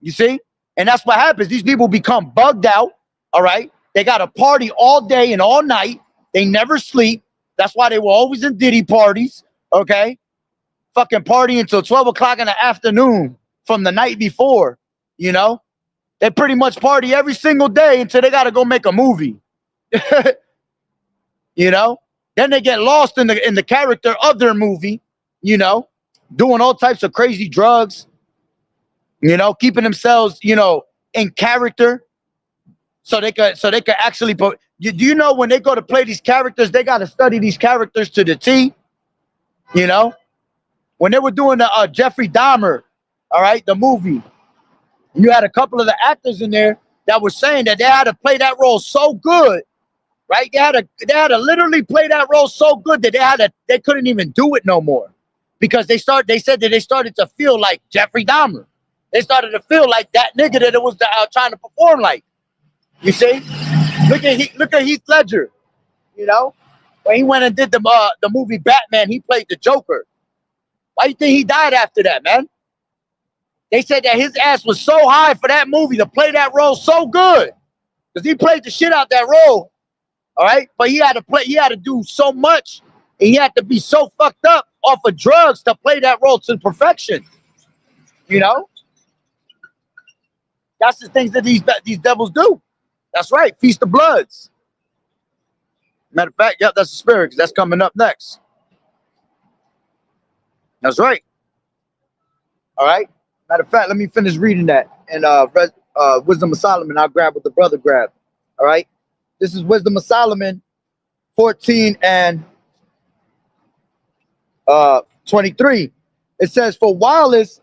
You see? And that's what happens. These people become bugged out. All right, they got to party all day and all night. They never sleep. That's why they were always in Diddy parties. Okay, fucking party until 12 o'clock in the afternoon from the night before. You know, they pretty much party every single day until they got to go make a movie. You know, then they get lost in the character of their movie. You know, doing all types of crazy drugs. You know, keeping themselves, you know, in character, so they could actually put. Do you know when they go to play these characters, they got to study these characters to the T. You know, when they were doing the Jeffrey Dahmer, all right, the movie, you had a couple of the actors in there that were saying that they had to play that role so good, right? They had to literally play that role so good that they couldn't even do it no more, because they said that they started to feel like Jeffrey Dahmer. They started to feel like that nigga that it was trying to perform like. You see, look at Heath Ledger. You know, when he went and did the movie Batman, he played the Joker. Why do you think he died after that, man? They said that his ass was so high for that movie to play that role so good, because he played the shit out that role. All right, but he had to do so much, and he had to be so fucked up off of drugs to play that role to perfection. You know, that's the things that these devils do. That's right, Feast of Bloods. Matter of fact, yep, that's the spirit, because that's coming up next. That's right. All right. Matter of fact, let me finish reading that. And Wisdom of Solomon, I'll grab what the brother grabbed. All right. This is Wisdom of Solomon 14 and 23. It says, for whilst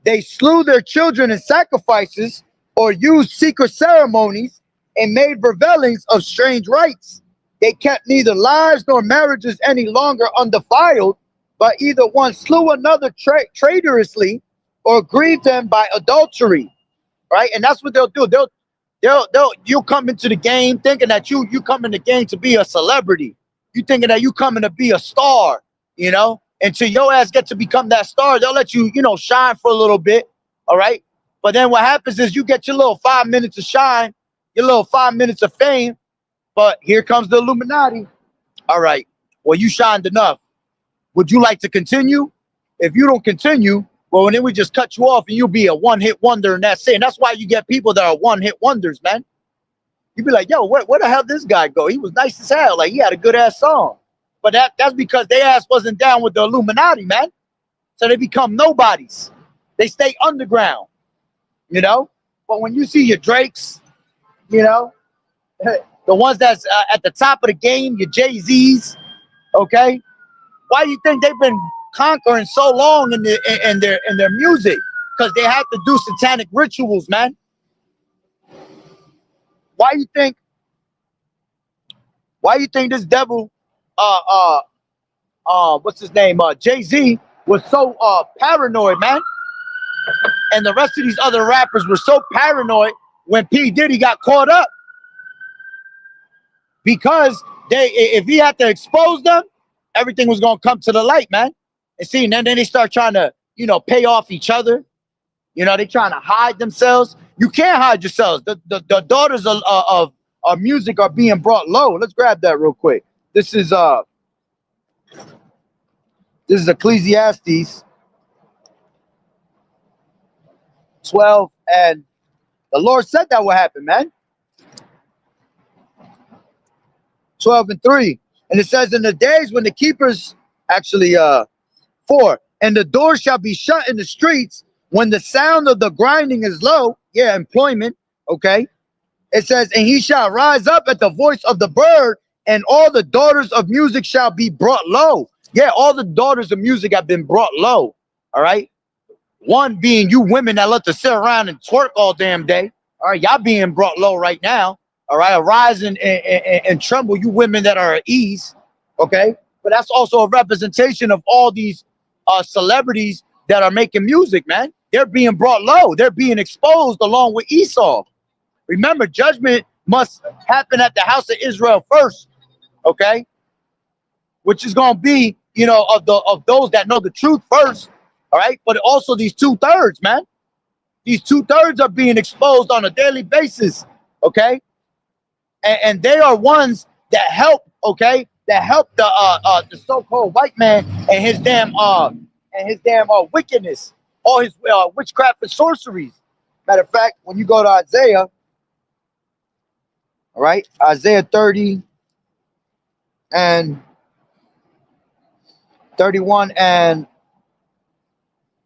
they slew their children in sacrifices, or used secret ceremonies, and made revelings of strange rites, they kept neither lives nor marriages any longer undefiled, but either one slew another traitorously, or grieved them by adultery. Right? And that's what they'll do. You'll come into the game thinking that you come in the game to be a celebrity. You thinking that you coming to be a star, you know? Until your ass get to become that star, they'll let you, shine for a little bit. All right. But then what happens is you get your little 5 minutes of shine, your little 5 minutes of fame. But here comes the Illuminati. All right. Well, you shined enough. Would you like to continue? If you don't continue, well, then we just cut you off and you'll be a one-hit wonder, and that's it. And that's why you get people that are one-hit wonders, man. You be like, yo, where the hell did this guy go? He was nice as hell. Like, he had a good-ass song. But that's because their ass wasn't down with the Illuminati, man. So they become nobodies. They stay underground, you know? But when you see your Drakes, you know, the ones that's at the top of the game, your Jay-Z's, okay? Why do you think they've been conquering so long in their music? Because they have to do satanic rituals, man. Why you think this devil what's his name? Jay-Z was so paranoid, man. And the rest of these other rappers were so paranoid when P. Diddy got caught up. Because if he had to expose them, everything was gonna come to the light, man. And see, and then they start trying to, pay off each other. They trying to hide themselves. You can't hide yourselves. The daughters of music are being brought low. Let's grab that real quick. This is Ecclesiastes 12, and the Lord said that would happen, man. 12:3, and it says, in the days when the keepers, actually 4, and the doors shall be shut in the streets when the sound of the grinding is low. Yeah, employment. Okay. It says, and he shall rise up at the voice of the bird, and all the daughters of music shall be brought low. Yeah, all the daughters of music have been brought low. All right. One being you women that love to sit around and twerk all damn day. All right, y'all being brought low right now. All right, arise and tremble, you women that are at ease. Okay, but that's also a representation of all these celebrities that are making music, man. They're being brought low. They're being exposed along with Esau. Remember, judgment must happen at the house of Israel first. Okay, which is going to be, of those that know the truth first. All right, but also these 2/3, man. These 2/3 are being exposed on a daily basis. Okay, and they are ones that help. Okay, that help the so-called white man and his damn wickedness, all his witchcraft and sorceries. Matter of fact, when you go to Isaiah, all right, Isaiah 30 and 31 and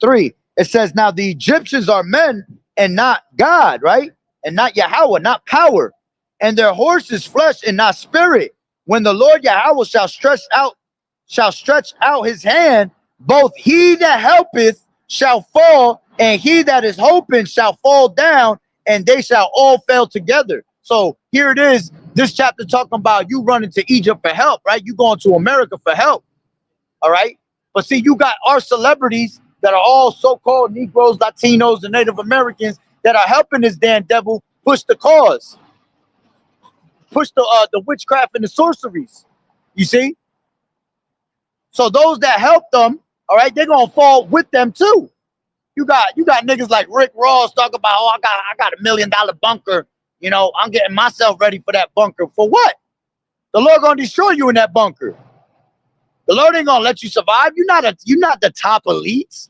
3, it says, now the Egyptians are men and not God, right? And not Yahweh, not power. And their horses flesh and not spirit. When the Lord Yahweh shall stretch out his hand, both he that helpeth shall fall, and he that is hoping shall fall down, and they shall all fail together. So here it is, this chapter talking about you running to Egypt for help, right? You going to America for help, all right? But see, you got our celebrities that are all so-called Negroes, Latinos, and Native Americans that are helping this damn devil push the cause, push the witchcraft and the sorceries. You see? So those that help them, all right, they're gonna fall with them too. You got niggas like Rick Ross talk about, oh, I got $1 million bunker. I'm getting myself ready for that bunker. For what? The Lord gonna destroy you in that bunker. The Lord ain't gonna let you survive. You're not the top elites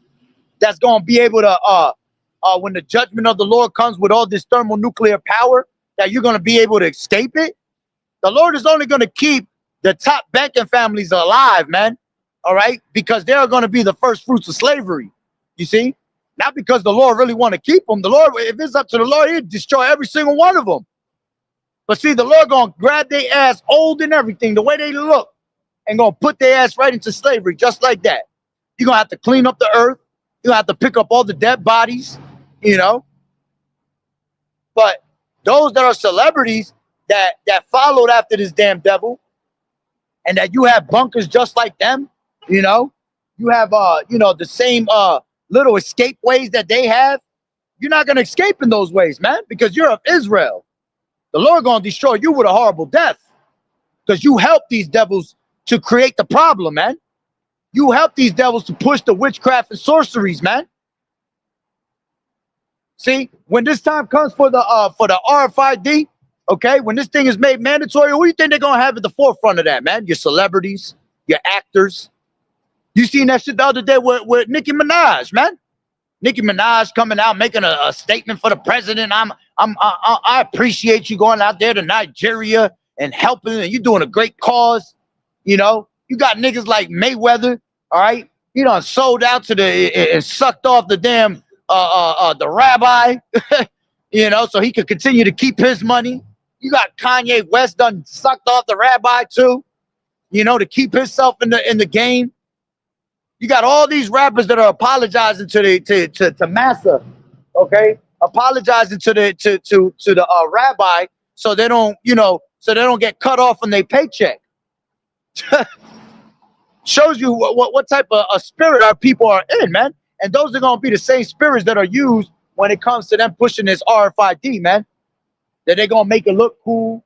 that's gonna be able to when the judgment of the Lord comes with all this thermonuclear power, that you're gonna be able to escape it. The Lord is only gonna keep the top banking families alive, man. All right, because they're gonna be the first fruits of slavery. You see, not because the Lord really want to keep them. The Lord, if it's up to the Lord, he'd destroy every single one of them. But see, the Lord gonna grab their ass, old and everything, the way they look, and gonna put their ass right into slavery, just like that. You're gonna have to clean up the earth. You're gonna have to pick up all the dead bodies, But those that are celebrities that followed after this damn devil, and that you have bunkers just like them, you have the same little escape ways that they have. You're not gonna escape in those ways, man, because you're of Israel. The Lord gonna destroy you with a horrible death, because you help these devils to create the problem, man. You help these devils to push the witchcraft and sorceries, man. See, when this time comes for the RFID, okay, when this thing is made mandatory, who do you think they're gonna have at the forefront of that, man? Your celebrities, your actors. You seen that shit the other day with Nicki Minaj, man. Nicki Minaj coming out making a statement for the president. I appreciate you going out there to Nigeria and helping, and you're doing a great cause. You got niggas like Mayweather, all right? He done sold out to and sucked off the damn the rabbi, so he could continue to keep his money. You got Kanye West done sucked off the rabbi too, you know, to keep himself in the game. You got all these rappers that are apologizing to Massa, okay? Apologizing to the rabbi so they don't, you know, so they don't get cut off on their paycheck. Shows you what type of a spirit our people are in, man. And those are gonna be the same spirits that are used when it comes to them pushing this RFID, man. That they're gonna make it look cool,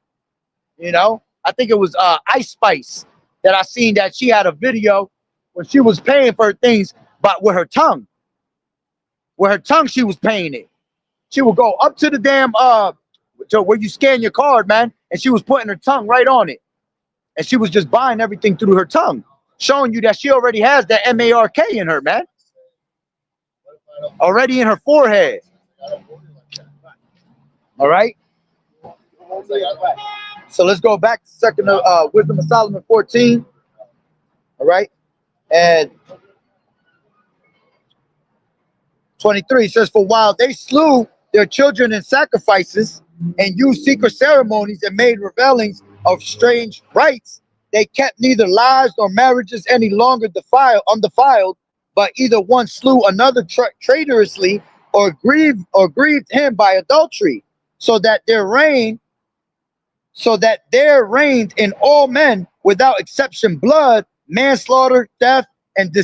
you know. I think it was Ice Spice that I seen that she had a video when she was paying for things, but with her tongue. With her tongue, she was paying it. She would go up to the damn to where you scan your card, man, and she was putting her tongue right on it. And she was just buying everything through her tongue, showing you that she already has that MARK in her, man. Already in her forehead. All right. So let's go back to second Wisdom of Solomon 14. All right. And 23 says, for while they slew their children in sacrifices and used secret ceremonies and made revelings of strange rites, they kept neither lives nor marriages any longer undefiled, but either one slew another traitorously or grieved him by adultery, so that there reigned in all men without exception blood, manslaughter, theft, and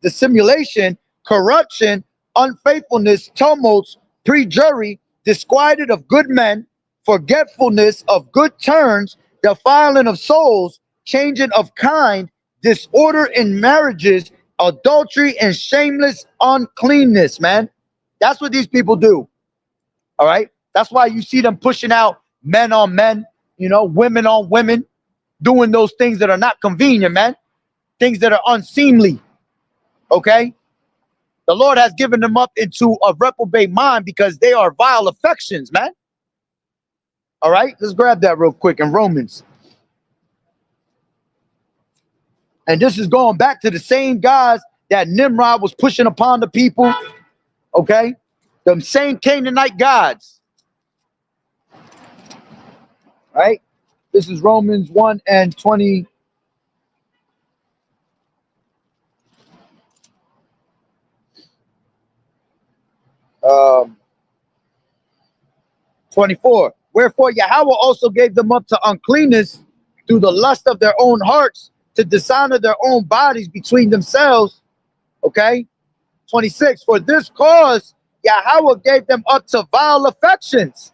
dissimulation, corruption, unfaithfulness, tumults, perjury, disquieted of good men, forgetfulness of good turns, defiling of souls, changing of kind, disorder in marriages, adultery, and shameless uncleanness, man. That's what these people do. All right. That's why you see them pushing out men on men, you know, women on women, doing those things that are not convenient, man. Things that are unseemly. Okay. The Lord has given them up into a reprobate mind because they are vile affections, man. All right. Let's grab that real quick in Romans. And this is going back to the same guys that Nimrod was pushing upon the people. Okay. The same Canaanite gods. Right? This is Romans 1 and 20. 24. Wherefore Yahweh also gave them up to uncleanness through the lust of their own hearts, to dishonor their own bodies between themselves. Okay. 26. For this cause Yahweh gave them up to vile affections.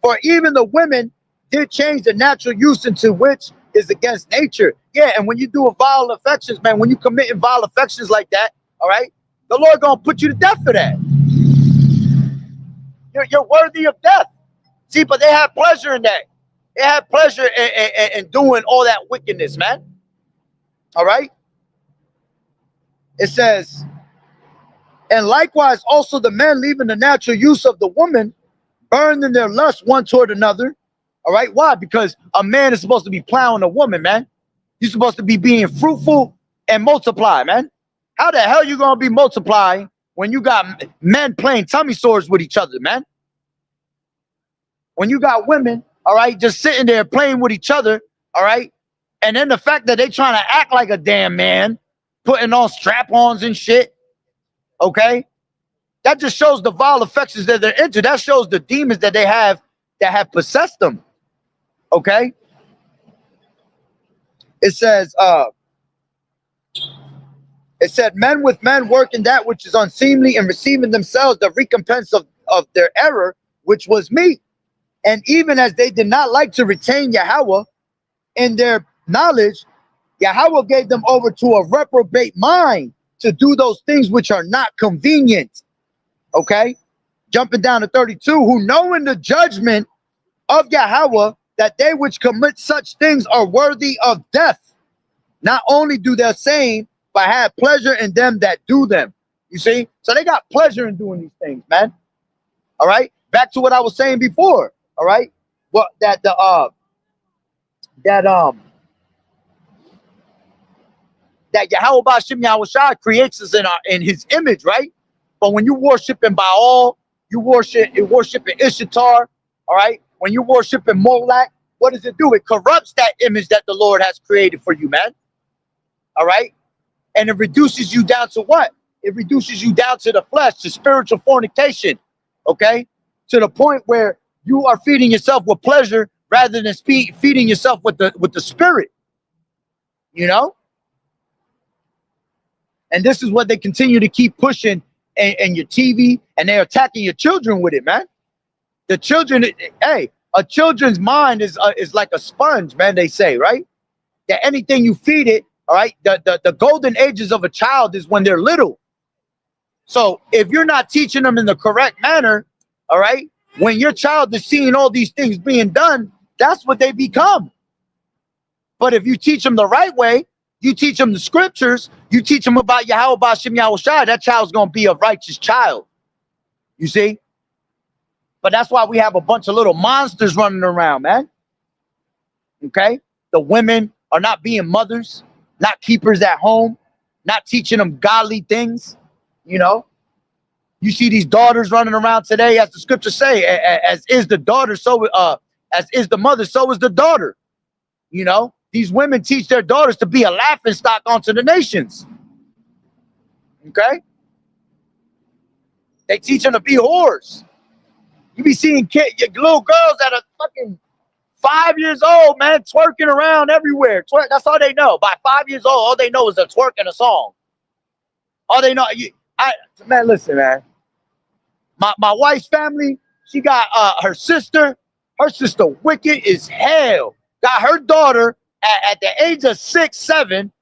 For even the women did change the natural use into which is against nature. Yeah, and when you do a vile affections, man, when you commit vile affections like that, all right, the Lord gonna put you to death for that. You're worthy of death. See, but they have pleasure in that. They have pleasure in doing all that wickedness, man. All right. It says, and likewise also the men leaving the natural use of the woman, burned in their lust one toward another. All right. Why? Because a man is supposed to be plowing a woman, man. You're supposed to be being fruitful and multiply, man. How the hell you gonna be multiplying when you got men playing tummy swords with each other, man? When you got women, all right, just sitting there playing with each other, all right, and then the fact that they trying to act like a damn man, putting on strap-ons and shit, okay, that just shows the vile affections that they're into. That shows the demons that they have that have possessed them, okay. It says, it said, men with men working that which is unseemly and receiving themselves the recompense of their error, which was meat. And even as they did not like to retain Yahweh in their knowledge, Yahweh gave them over to a reprobate mind to do those things which are not convenient. Okay? Jumping down to 32, who knowing the judgment of Yahweh, that they which commit such things are worthy of death. Not only do their same, but have pleasure in them that do them. You see? So they got pleasure in doing these things, man. All right? Back to what I was saying before. All right, what that Yahweh Ba'Shem Yahushua creates us in His image, right? But when you worshiping Baal, you're worshiping Ishtar, all right? When you're worshiping Molech, what does it do? It corrupts that image that the Lord has created for you, man. All right? And it reduces you down to what? It reduces you down to the flesh, to spiritual fornication, okay? To the point where you are feeding yourself with pleasure rather than feeding yourself with the spirit, you know? And this is what they continue to keep pushing in your TV, and they're attacking your children with it, man. The children, hey, a children's mind is like a sponge, man, they say, right? That anything you feed it, all right, the golden ages of a child is when they're little. So if you're not teaching them in the correct manner, all right, when your child is seeing all these things being done, that's what they become. But if you teach them the right way, you teach them the scriptures, you teach them about Yahweh Ba'Shem Yahweh Shai, that child's going to be a righteous child. You see? But that's why we have a bunch of little monsters running around, man. Okay? The women are not being mothers, not keepers at home, not teaching them godly things, you know? You see these daughters running around today, as the scriptures say, as is the daughter, so as is the mother, so is the daughter. You know, these women teach their daughters to be a laughing stock onto the nations. Okay? They teach them to be whores. You be seeing little girls that are fucking 5 years old, man, twerking around everywhere. That's all they know. By 5 years old, all they know is a twerk and a song. All they know, man, listen, man. My wife's family, she got her sister. Her sister wicked as hell. Got her daughter at the age of 6, 7,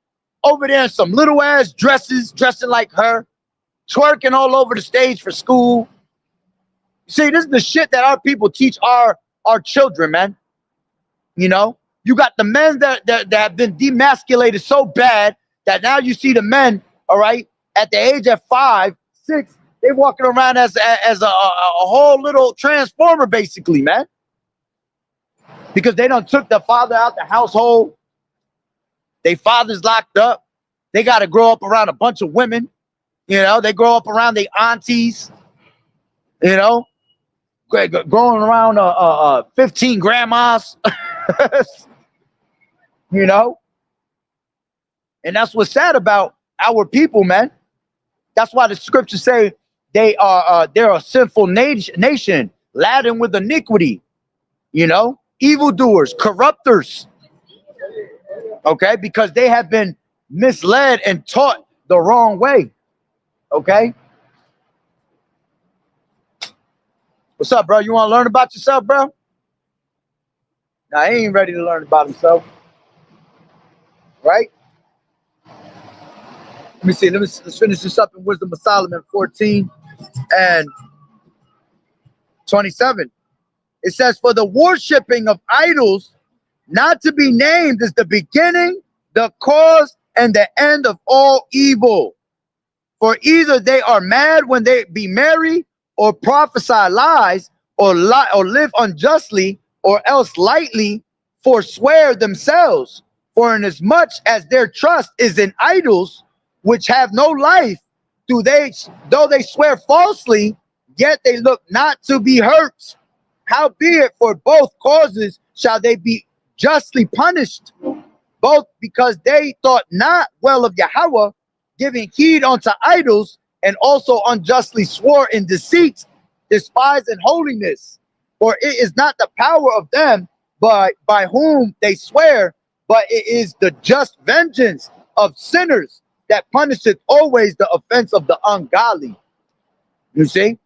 over there in some little ass dresses, dressing like her, twerking all over the stage for school. See, this is the shit that our people teach our children, man. You know, you got the men that have been demasculated so bad that now you see the men, all right, at the age of 5, 6, they walking around as a whole little transformer, basically, man. Because they done took the father out the household. They father's locked up. They got to grow up around a bunch of women. You know, they grow up around their aunties. You know, growing around 15 grandmas. You know, and that's what's sad about our people, man. That's why the scriptures say they're a sinful nation, laden with iniquity. You know, evildoers, corrupters. Okay, because they have been misled and taught the wrong way. Okay. What's up, bro? You want to learn about yourself, bro? Nah, he ain't ready to learn about himself. Right? Let me see. Let's finish this up in Wisdom of Solomon 14 and 27. It says, for the worshipping of idols not to be named is the beginning, the cause, and the end of all evil. For either they are mad when they be merry, or prophesy lies, or live unjustly, or else lightly forswear themselves. For inasmuch as their trust is in idols, which have no life, though they swear falsely, yet they look not to be hurt. Howbeit, for both causes shall they be justly punished, both because they thought not well of Yahweh, giving heed unto idols, and also unjustly swore in deceit, despising holiness. For it is not the power of them, but by whom they swear, but it is the just vengeance of sinners that punisheth always the offense of the ungodly. You see?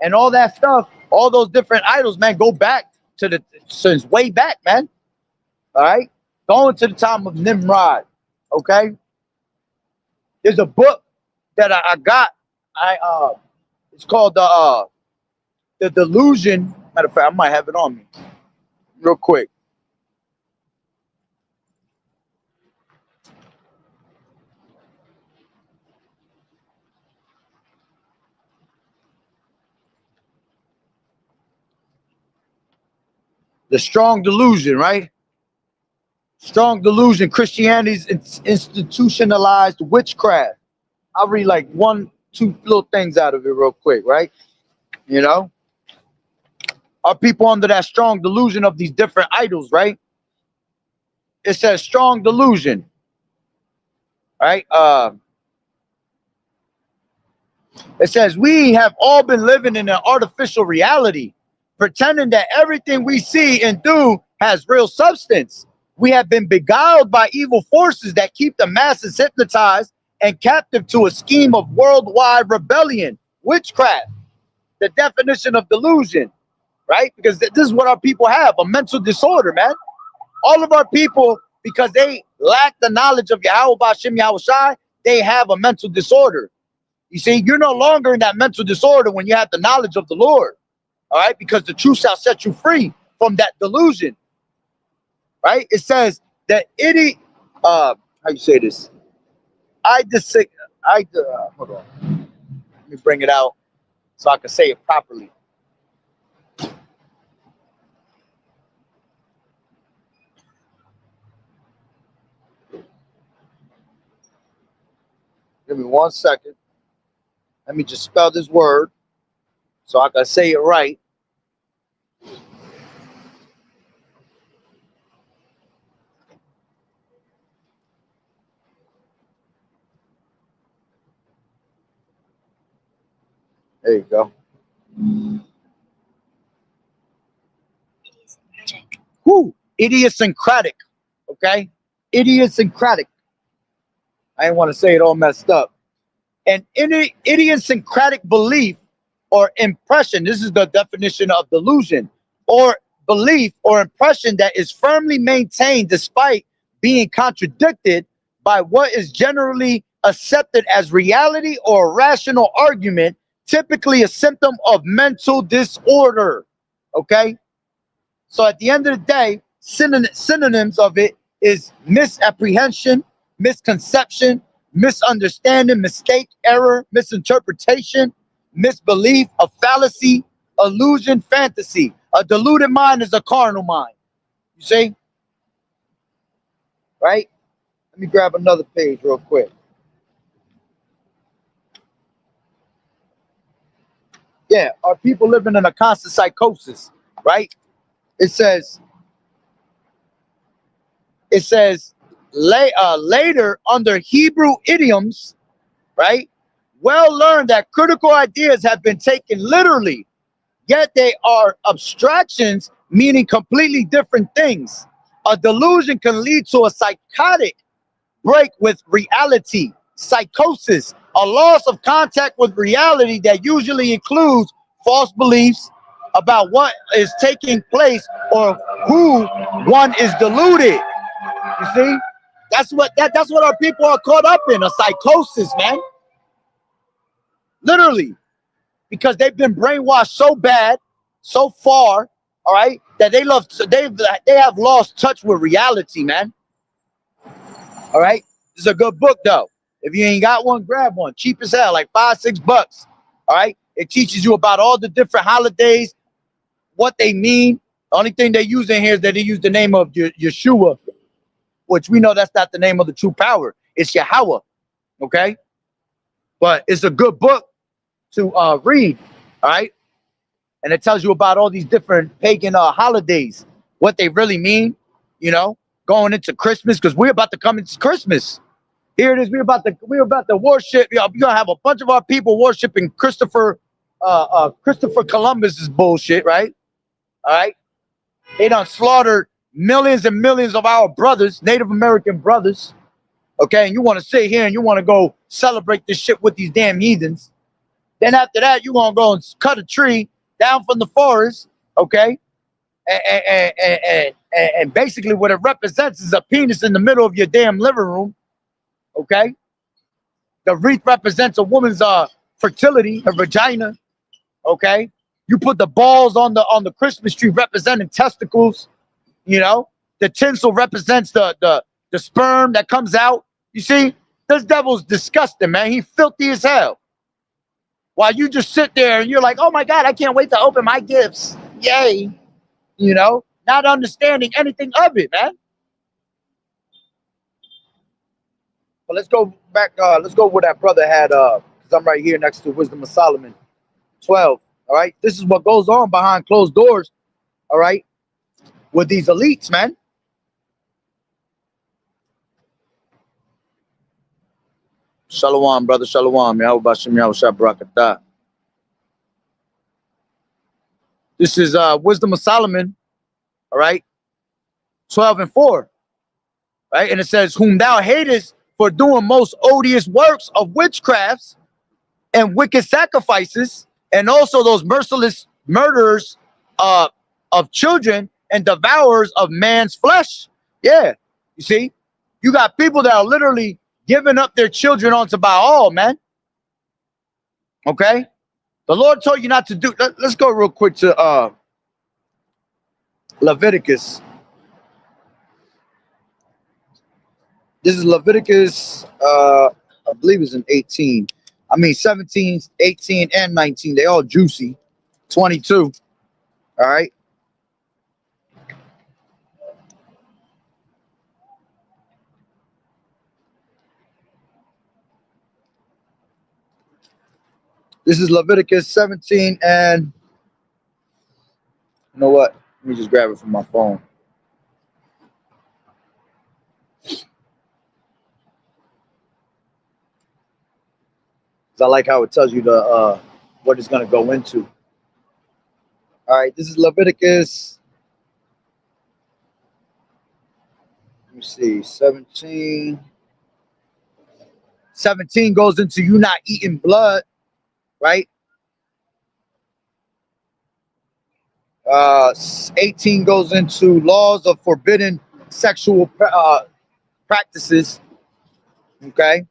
And all that stuff, all those different idols, man, go back to since way back, man. All right? Going to the time of Nimrod. Okay? There's a book that I got. It's called The Delusion. Matter of fact, I might have it on me real quick. The Strong Delusion, right? Strong Delusion, Christianity's institutionalized witchcraft. I'll read like 1, 2 little things out of it real quick, right? You know? Are people under that strong delusion of these different idols, right? It says strong delusion, right? It says we have all been living in an artificial reality, pretending that everything we see and do has real substance. We have been beguiled by evil forces that keep the masses hypnotized and captive to a scheme of worldwide rebellion, witchcraft, the definition of delusion, right? Because this is what our people have, a mental disorder, man. All of our people, because they lack the knowledge of Yahweh Bashim Yahweh Shai, they have a mental disorder. You see, you're no longer in that mental disorder when you have the knowledge of the Lord, all right? Because the truth shall set you free from that delusion, right? It says that how you say this? Hold on. Let me bring it out so I can say it properly. Give me 1 second. Let me just spell this word so I can say it right. There you go. Whoo! Idiosyncratic. Okay? Idiosyncratic. I didn't want to say it all messed up. An idiosyncratic belief or impression, this is the definition of delusion, or belief or impression that is firmly maintained despite being contradicted by what is generally accepted as reality or a rational argument, typically a symptom of mental disorder. Okay? So at the end of the day, synonyms of it is misapprehension, misconception, misunderstanding, mistake, error, misinterpretation, misbelief, a fallacy, illusion, fantasy. A deluded mind is a carnal mind. You see? Right? Let me grab another page real quick. Yeah, are people living in a constant psychosis, right? It says later under Hebrew idioms, right? Well learned that critical ideas have been taken literally, yet they are abstractions meaning completely different things. A delusion can lead to a psychotic break with reality, psychosis, a loss of contact with reality that usually includes false beliefs about what is taking place or who one is deluded. You see? That's what our people are caught up in, a psychosis, man. Literally. Because they've been brainwashed so bad, so far, all right, that they have lost touch with reality, man. All right. This is a good book though. If you ain't got one, grab one. Cheap as hell, like $5-6. All right. It teaches you about all the different holidays, what they mean. The only thing they use in here is that they use the name of Yeshua, which we know that's not the name of the true power. It's Yahweh. Okay. But it's a good book to read. All right. And it tells you about all these different pagan holidays, what they really mean, you know, going into Christmas, because we're about to come into Christmas. Here it is. We're about to worship. We're gonna have a bunch of our people worshiping Christopher Columbus's bullshit, right? All right. They done slaughtered millions and millions of our brothers, Native American brothers. Okay, and you want to sit here and you want to go celebrate this shit with these damn heathens. Then after that, you gonna go and cut a tree down from the forest, okay? And basically what it represents is a penis in the middle of your damn living room, okay? The wreath represents a woman's fertility, her vagina, okay? You put the balls on the Christmas tree representing testicles, you know? The tinsel represents the sperm that comes out. You see, this devil's disgusting, man. He's filthy as hell. While you just sit there and you're like, oh my God, I can't wait to open my gifts. Yay. You know, not understanding anything of it, man. But let's go back. Let's go where that brother had, because I'm right here next to Wisdom of Solomon 12. All right. This is what goes on behind closed doors all right, with these elites, man. Shalom, brother, shalom. Yahweh Shem Yahweh Shah Barakatah. This is Wisdom of Solomon, all right, 12 and 4, right? And it says, whom thou hatest for doing most odious works of witchcrafts and wicked sacrifices, and also those merciless murderers of children and devourers of man's flesh. Yeah, you see, you got people that are literally giving up their children onto Baal, man. Okay, the Lord told you not to do. Let's go real quick to Leviticus. This is Leviticus, I believe it's in 18. I mean 17, 18, and 19. They all juicy. 22. All right. This is Leviticus 17, and you know what? Let me just grab it from my phone. I like how it tells you the what it's going to go into. All right, this is Leviticus. Let me see, 17. 17 goes into you not eating blood, right? 18 goes into laws of forbidden sexual practices. Okay.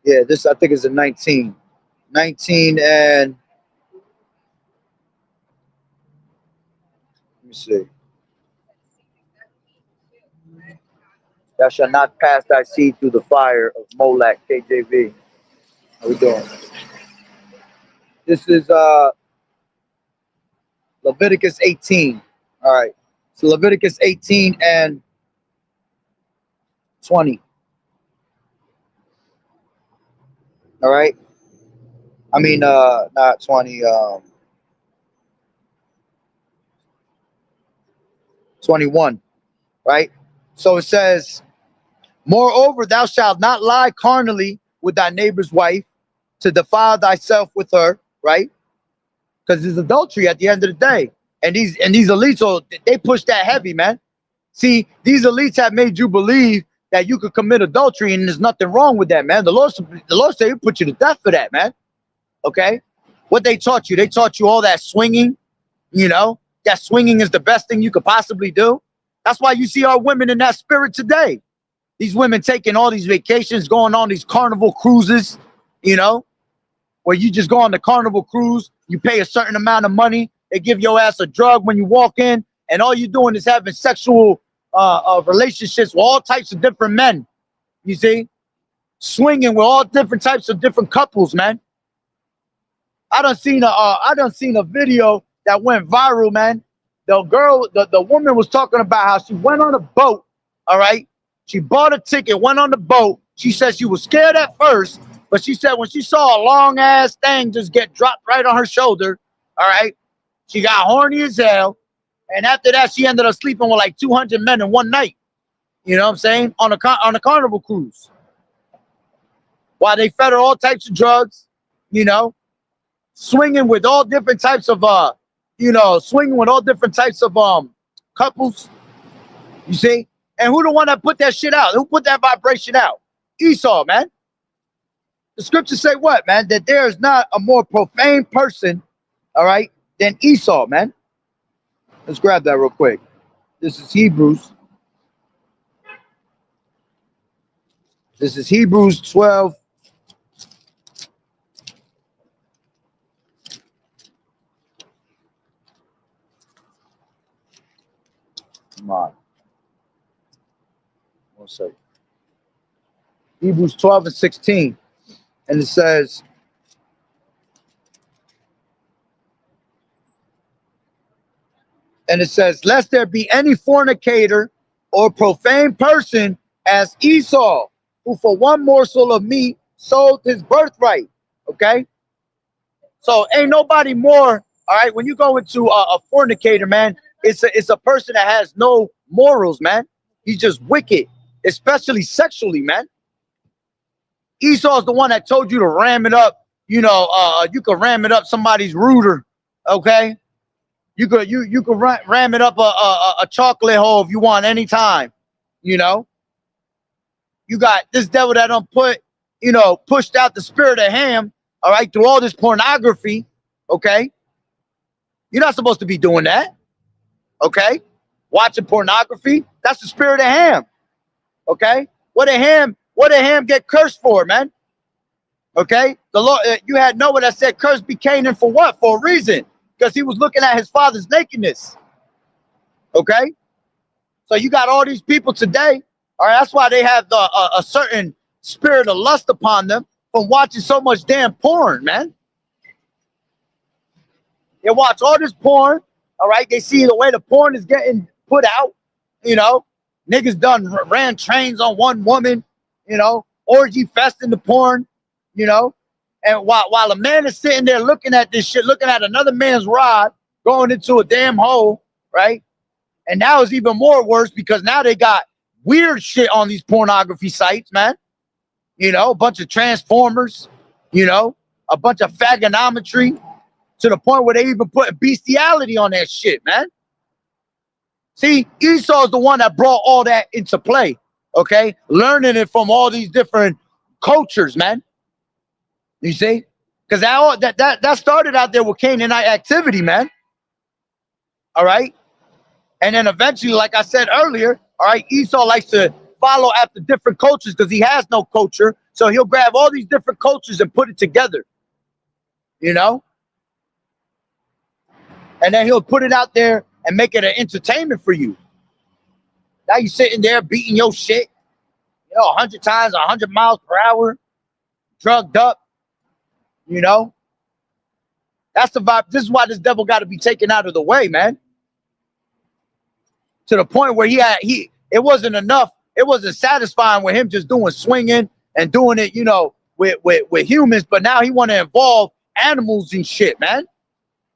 Yeah, this I think is a 19. 19 and let me see. Thou shalt not pass thy seed through the fire of Molech, KJV. How we doing? This is Leviticus 18. All right. So Leviticus 18 and 20. All right. I mean not 20, 21. Right? So it says, moreover, thou shalt not lie carnally with thy neighbor's wife to defile thyself with her, right? Because it's adultery at the end of the day. And these elites, they push that heavy, man. See, these elites have made you believe that you could commit adultery, and there's nothing wrong with that, man. The Lord said He'll put you to death for that, man. Okay, what they taught you? They taught you all that swinging. You know, that swinging is the best thing you could possibly do. That's why you see our women in that spirit today. These women taking all these vacations, going on these carnival cruises. You know, where you just go on the carnival cruise, you pay a certain amount of money, they give your ass a drug when you walk in, and all you're doing is having sexual relationships with all types of different men. You see, swinging with all different types of different couples, man. I done seen a video that went viral, man. The woman was talking about how she went on a boat. All right, she bought a ticket, went on the boat. She said she was scared at first, but she said when she saw a long ass thing just get dropped right on her shoulder, all right, she got horny as hell. And after that, she ended up sleeping with like 200 men in one night. You know what I'm saying? On a carnival cruise. While they fed her all types of drugs, you know, swinging with all different types of swinging with all different types of couples. You see? And who the one that put that shit out? Who put that vibration out? Esau, man. The scriptures say what, man? That there is not a more profane person, all right, than Esau, man. Let's grab that real quick. This is Hebrews. This is Hebrews 12. Come on. 1 second. Hebrews 12 and 16. And it says, lest there be any fornicator or profane person as Esau, who for one morsel of meat sold his birthright. Okay, so ain't nobody more. All right, when you go into a fornicator, man, it's a person that has no morals, man. He's just wicked, especially sexually, man. Esau's the one that told you to ram it up. You know, you could ram it up somebody's rooter. Okay, you could ram it up a chocolate hole if you want anytime. You know, you got this devil that don't pushed out the spirit of Ham. All right, through all this pornography. Okay, you're not supposed to be doing that. Okay, watching pornography. That's the spirit of Ham. Okay, what did Ham get cursed for, man? Okay, the Lord, you had Noah that said, "Cursed be Canaan for what? For a reason, because he was looking at his father's nakedness." Okay, so you got all these people today. All right, that's why they have a certain spirit of lust upon them from watching so much damn porn, man. They watch all this porn. All right, they see the way the porn is getting put out. You know, niggas done ran trains on one woman. You know, orgy fest in the porn. You know, and while a man is sitting there looking at this shit, looking at another man's rod going into a damn hole, right? And now it's even more worse because now they got weird shit on these pornography sites, man. You know, a bunch of transformers, you know, a bunch of fagonometry to the point where they even put bestiality on that shit, man. See, Esau's the one that brought all that into play, okay? Learning it from all these different cultures, man. You see? Because that started out there with Canaanite activity, man. All right? And then eventually, like I said earlier, all right, Esau likes to follow after different cultures because he has no culture. So he'll grab all these different cultures and put it together, you know? And then he'll put it out there and make it an entertainment for you. Now you're sitting there beating your shit, 100 times, 100 miles per hour, drugged up, you know? That's the vibe. This is why this devil got to be taken out of the way, man. To the point where it wasn't enough. It wasn't satisfying with him just doing swinging and doing it, with humans. But now he want to involve animals and shit, man.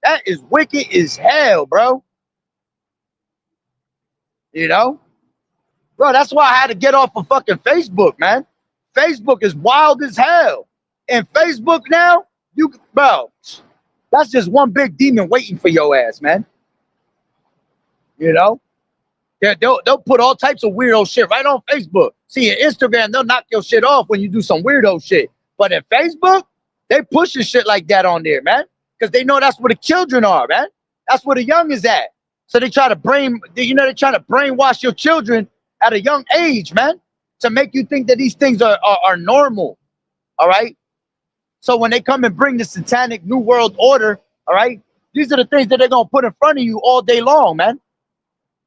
That is wicked as hell, bro. You know, bro. That's why I had to get off of fucking Facebook, man. Facebook is wild as hell. And Facebook now, bro, that's just one big demon waiting for your ass, man. You know? They'll put all types of weirdo shit right on Facebook. See, in Instagram, they'll knock your shit off when you do some weirdo shit. But in Facebook, they pushing shit like that on there, man. Because they know that's where the children are, man. That's where the young is at. So they try to they're trying to brainwash your children at a young age, man, to make you think that these things are normal. All right. So when they come and bring the satanic new world order, all right, these are the things that they're gonna put in front of you all day long, man.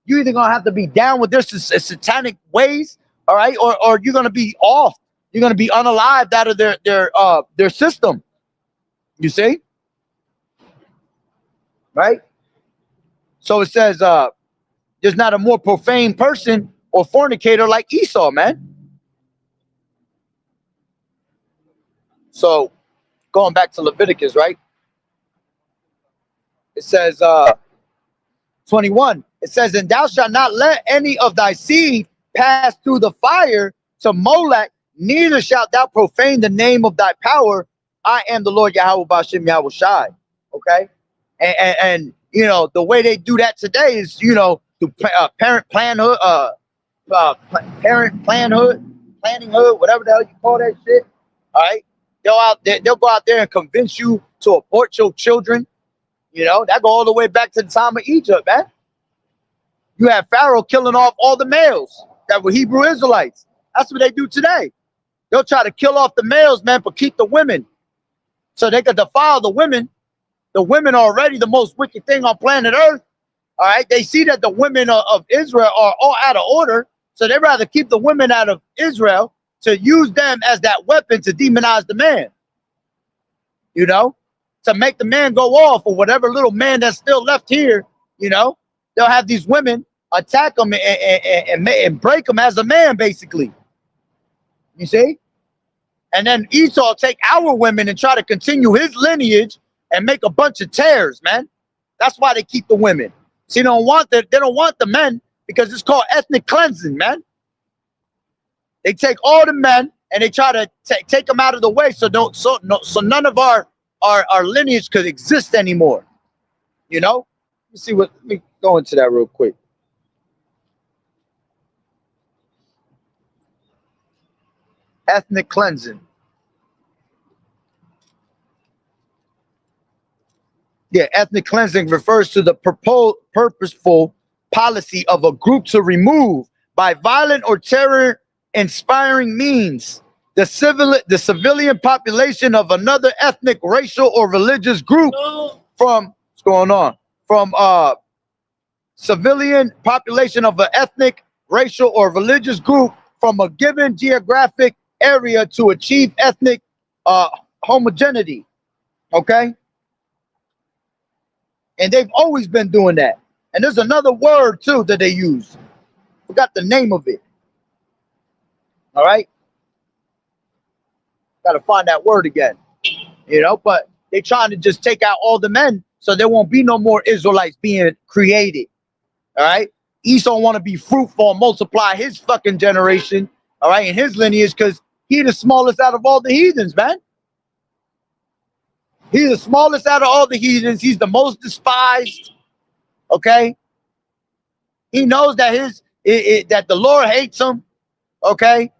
You either gonna have to be down with their satanic ways, all right, or you're gonna be off. You're gonna be unalived out of their system. You see, right? So it says, there's not a more profane person or fornicator like Esau, man. So going back to Leviticus, right? It says, 21. It says, and thou shalt not let any of thy seed pass through the fire to Molech, neither shalt thou profane the name of thy power. I am the Lord Yahweh Bashem Yahweh Shai. Okay? And the way they do that today is, through parent planhood, planning hood, whatever the hell you call that shit. All right? They'll go out there and convince you to abort your children. That go all the way back to the time of Egypt, man. You have Pharaoh killing off all the males that were Hebrew Israelites. That's what they do today. They'll try to kill off the males, man, but keep the women. So they could defile the women. The women are already the most wicked thing on planet Earth. All right. They see that the women of Israel are all out of order. So they'd rather keep the women out of Israel to use them as that weapon to demonize the man. To make the man go off, or whatever little man that's still left here, they'll have these women attack him and break him as a man, basically. You see? And then Esau take our women and try to continue his lineage and make a bunch of tares, man. That's why they keep the women. See, they don't want the men because it's called ethnic cleansing, man. They take all the men and they try to take them out of the way so none of our lineage could exist anymore. You know? Let me go into that real quick. Ethnic cleansing. Yeah, ethnic cleansing refers to the purposeful policy of a group to remove by violent or terror inspiring means the civilian population of another ethnic, racial, or religious group from what's going on? From civilian population of an ethnic, racial, or religious group from a given geographic area to achieve ethnic homogeneity. Okay? And they've always been doing that. And there's another word too that they use. Forgot the name of it. All right. Got to find that word again. You know, but they're trying to just take out all the men so there won't be no more Israelites being created. All right. Esau want to be fruitful and multiply his fucking generation. All right. And his lineage because he's the smallest out of all the heathens, man. He's the smallest out of all the heathens. He's the most despised. Okay. He knows that that the Lord hates him. Okay.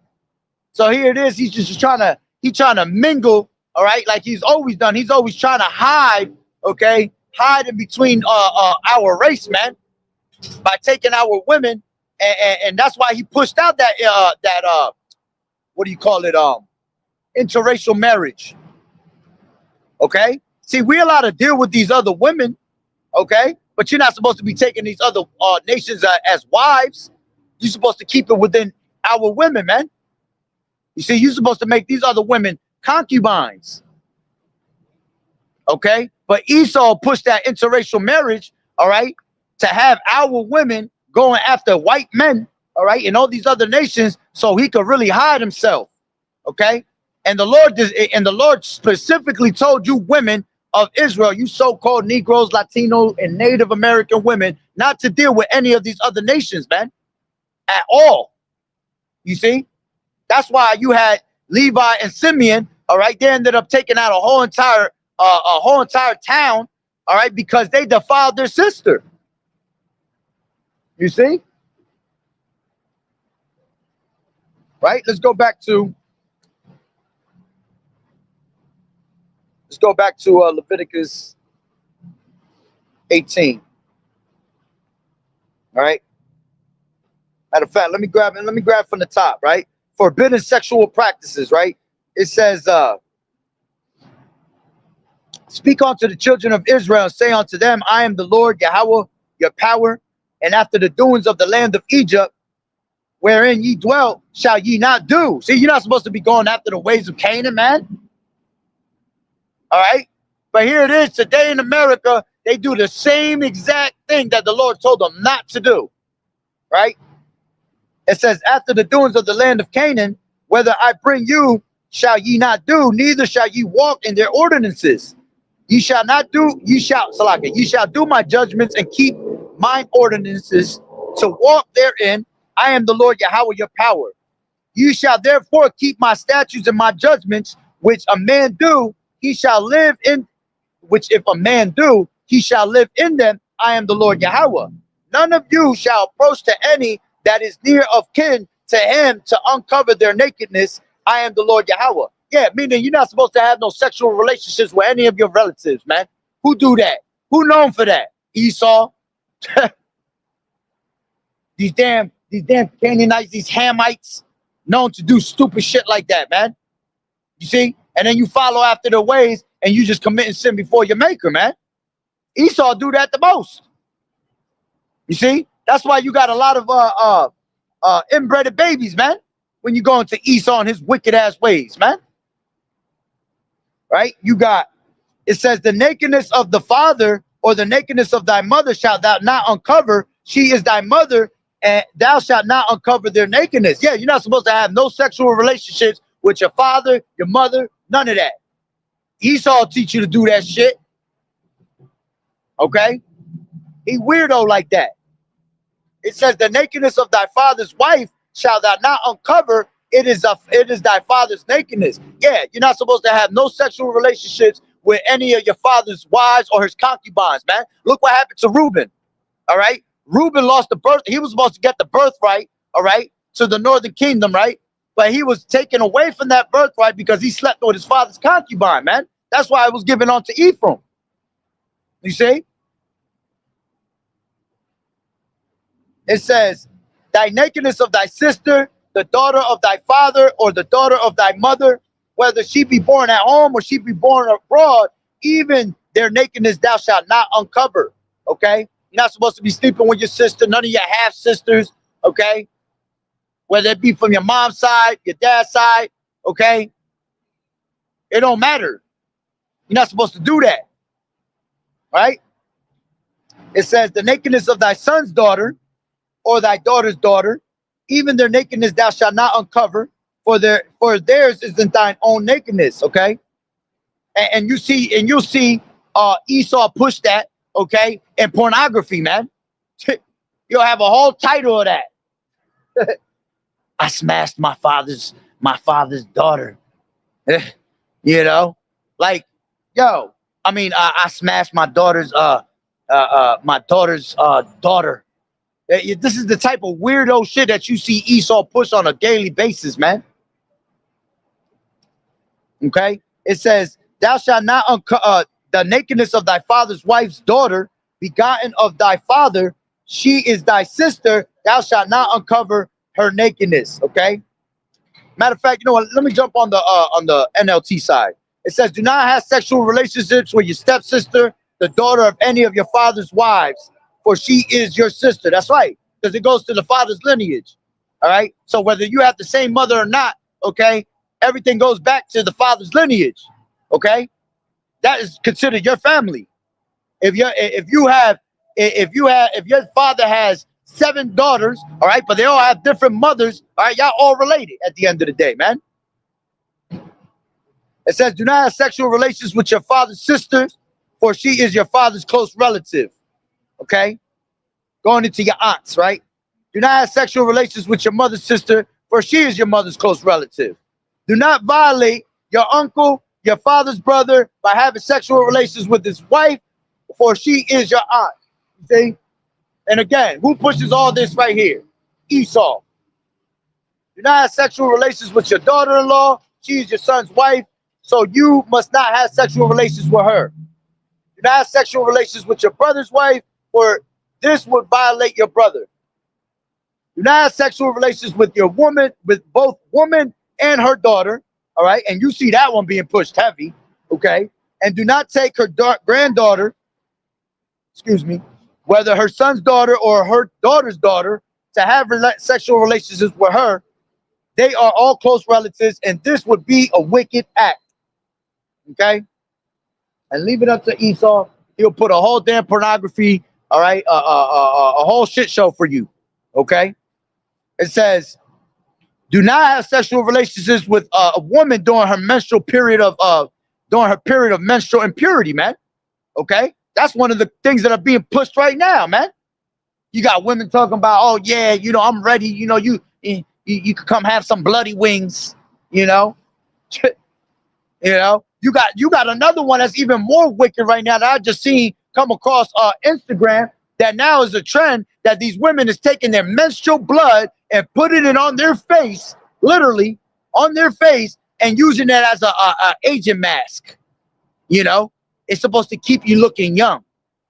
So here it is. He's just trying to mingle. All right. Like he's always done. He's always trying to hide. Okay. Hide in between our race, man, by taking our women. And that's why he pushed out that what do you call it? Interracial marriage. Okay. See, we're allowed to deal with these other women. Okay. But you're not supposed to be taking these other nations as wives. You're supposed to keep it within our women, man. You see, you're supposed to make these other women concubines. Okay. But Esau pushed that interracial marriage, all right, to have our women going after white men, all right, in all these other nations so he could really hide himself. Okay. And the Lord specifically told you women of Israel, you so-called Negroes, Latino, and Native American women, not to deal with any of these other nations, man, at all. You see? That's why you had Levi and Simeon, all right? They ended up taking out a whole entire town, all right, because they defiled their sister. You see? Right? Let's go back to Leviticus 18. All right. Matter of fact, let me grab from the top, right? Forbidden sexual practices, right? It says, speak unto the children of Israel, say unto them, I am the Lord Yahweh, your power, and after the doings of the land of Egypt, wherein ye dwell, shall ye not do. See, you're not supposed to be going after the ways of Canaan, man. All right. But here it is today in America, they do the same exact thing that the Lord told them not to do. Right. It says, after the doings of the land of Canaan, whether I bring you, shall ye not do, neither shall ye walk in their ordinances. Ye shall not do, ye shall do my judgments and keep mine ordinances to walk therein. I am the Lord Yahweh, your power. You shall therefore keep my statutes and my judgments, which a man do, he shall live in, which if a man do, he shall live in them. I am the Lord Yahweh. None of you shall approach to any that is near of kin to him to uncover their nakedness. I am the Lord Yahweh. Yeah, meaning you're not supposed to have no sexual relationships with any of your relatives, man. Who do that? Who known for that? Esau. These damn Canaanites, these Hamites, known to do stupid shit like that, man. You see? And then you follow after their ways and you just committing sin before your maker, man. Esau do that the most. You see? That's why you got a lot of inbred babies, man, when you go into Esau and his wicked ass ways, man. Right? You got, it says, the nakedness of the father or the nakedness of thy mother shalt thou not uncover. She is thy mother, and thou shalt not uncover their nakedness. Yeah, you're not supposed to have no sexual relationships with your father, your mother, none of that. Esau will teach you to do that shit. Okay? He weirdo like that. It says the nakedness of thy father's wife shall thou not uncover. It is thy father's nakedness. Yeah, you're not supposed to have no sexual relationships with any of your father's wives or his concubines, man. Look what happened to Reuben. All right. Reuben lost the birth. He was supposed to get the birthright, all right, to the northern kingdom, right? But he was taken away from that birthright because he slept with his father's concubine, man. That's why it was given on to Ephraim. You see? It says, thy nakedness of thy sister, the daughter of thy father, or the daughter of thy mother, whether she be born at home or she be born abroad, even their nakedness thou shalt not uncover. Okay? You're not supposed to be sleeping with your sister, none of your half sisters, okay? Whether it be from your mom's side, your dad's side, okay? It don't matter. You're not supposed to do that, right? It says, the nakedness of thy son's daughter or thy daughter's daughter, even their nakedness thou shalt not uncover, for theirs is in thine own nakedness, okay? And you'll see Esau push that, okay, in pornography, man. You'll have a whole title of that. I smashed my father's daughter. You know, like, yo, I mean, I smashed my daughter's daughter. This is the type of weirdo shit that you see Esau push on a daily basis, man. Okay, it says, "Thou shalt not the nakedness of thy father's wife's daughter, begotten of thy father. She is thy sister. Thou shalt not uncover her nakedness." Okay. Matter of fact, you know what? Let me jump on the NLT side. It says, "Do not have sexual relationships with your stepsister, the daughter of any of your father's wives, for she is your sister." That's right, because it goes to the father's lineage. All right. So whether you have the same mother or not, okay, everything goes back to the father's lineage. Okay, that is considered your family. If your father has 7 daughters, all right, but they all have different mothers, all right, y'all all related at the end of the day, man. It says, do not have sexual relations with your father's sisters, for she is your father's close relative. Okay? Going into your aunts, right? Do not have sexual relations with your mother's sister, for she is your mother's close relative. Do not violate your uncle, your father's brother, by having sexual relations with his wife, for she is your aunt. You see? And again, who pushes all this right here? Esau. Do not have sexual relations with your daughter-in-law. She is your son's wife, so you must not have sexual relations with her. Do not have sexual relations with your brother's wife, for this would violate your brother. Do not have sexual relations with your woman, with both woman and her daughter. All right, and you see that one being pushed heavy. Okay, and do not take her granddaughter, excuse me, whether her son's daughter or her daughter's daughter, to have sexual relationships with her. They are all close relatives, and this would be a wicked act. Okay, and leave it up to Esau. He'll put a whole damn pornography, all right, a whole shit show for you. Okay, it says, do not have sexual relationships with a woman during her menstrual period during her period of menstrual impurity, man. Okay, that's one of the things that are being pushed right now, man. You got women talking about, oh yeah, you know, I'm ready. You know, you could come have some bloody wings. You know, you got another one that's even more wicked right now that I just seen come across Instagram. That now is a trend that these women is taking their menstrual blood and putting it on their face, literally on their face, and using that as a agent mask. You know, it's supposed to keep you looking young.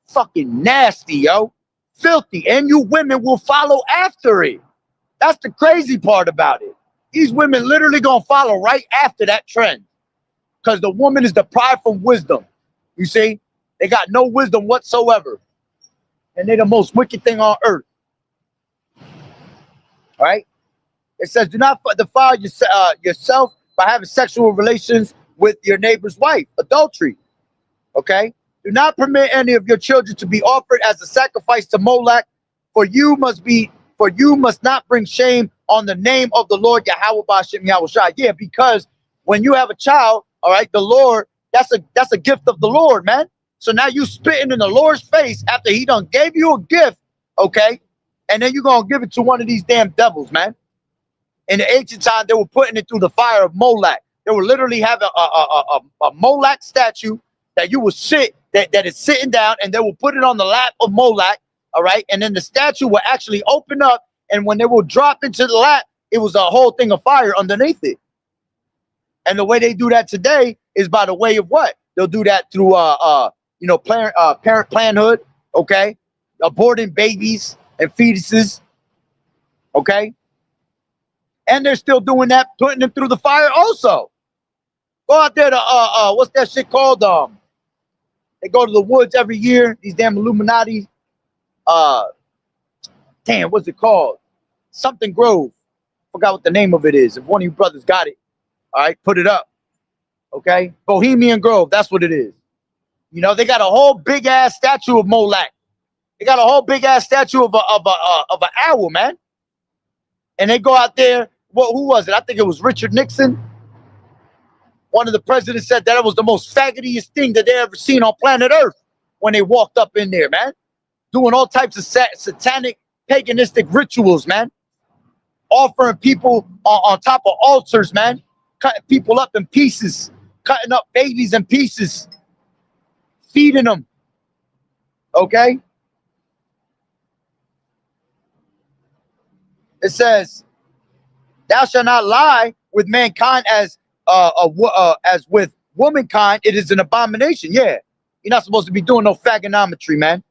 Fucking nasty, yo. Filthy. And you women will follow after it. That's the crazy part about it. These women literally gonna follow right after that trend. Because the woman is deprived from wisdom. You see? They got no wisdom whatsoever. And they're the most wicked thing on earth. All right? It says, do not defile yourself by having sexual relations with your neighbor's wife. Adultery. Okay? Do not permit any of your children to be offered as a sacrifice to Molech, for you must be For you must not bring shame on the name of the Lord Yahweh Ba'ashem Yahushua. Yeah, because when you have a child, all right, the Lord, that's a gift of the Lord, man. So now you spitting in the Lord's face after he done gave you a gift, okay? And then you're gonna give it to one of these damn devils, man. In the ancient time, they were putting it through the fire of Moloch. They were literally having a Moloch statue that you would sit, that is sitting down, and they will put it on the lap of Moloch, all right? And then the statue will actually open up, and when they will drop into the lap, it was a whole thing of fire underneath it. And the way they do that today is by the way of what? They'll do that through parent planhood, okay? Aborting babies and fetuses, okay? And they're still doing that, putting them through the fire also. Go out there to what's that shit called? They go to the woods every year, these damn Illuminati. Damn, what's it called? Something Grove. Forgot what the name of it is. If one of you brothers got it, all right, put it up. Okay? Bohemian Grove, that's what it is. You know, they got a whole big ass statue of Moloch. They got a whole big ass statue of an owl, man. And they go out there. Well, who was it? I think it was Richard Nixon. One of the presidents said that it was the most faggotiest thing that they ever seen on planet Earth when they walked up in there, man. Doing all types of satanic, paganistic rituals, man. Offering people on top of altars, man. Cutting people up in pieces. Cutting up babies in pieces. Feeding them. Okay? It says, thou shalt not lie with mankind as with womankind. It is an abomination. Yeah, you're not supposed to be doing no fagonometry, man.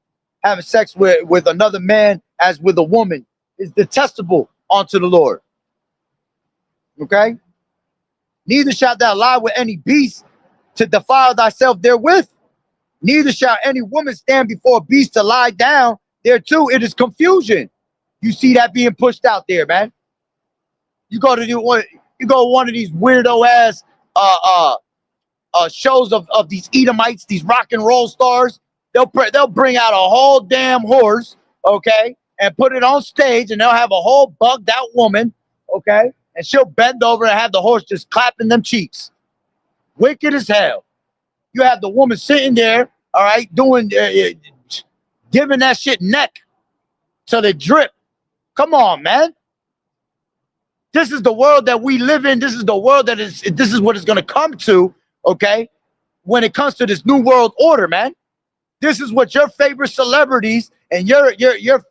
Having sex with another man as with a woman is detestable unto the Lord. Okay. Neither shalt thou lie with any beast to defile thyself therewith. Neither shall any woman stand before a beast to lie down there too. It is confusion. You see that being pushed out there, man. You go to one of these weirdo ass shows of these Edomites, these rock and roll stars. They'll bring out a whole damn horse, okay, and put it on stage, and they'll have a whole bugged out woman, okay, and she'll bend over and have the horse just clapping them cheeks. Wicked as hell. You have the woman sitting there, all right, doing giving that shit neck till they drip. Come on, man. This is the world that we live in. This is the world this is what it's going to come to, okay? When it comes to this new world order, man. This is what your favorite celebrities and your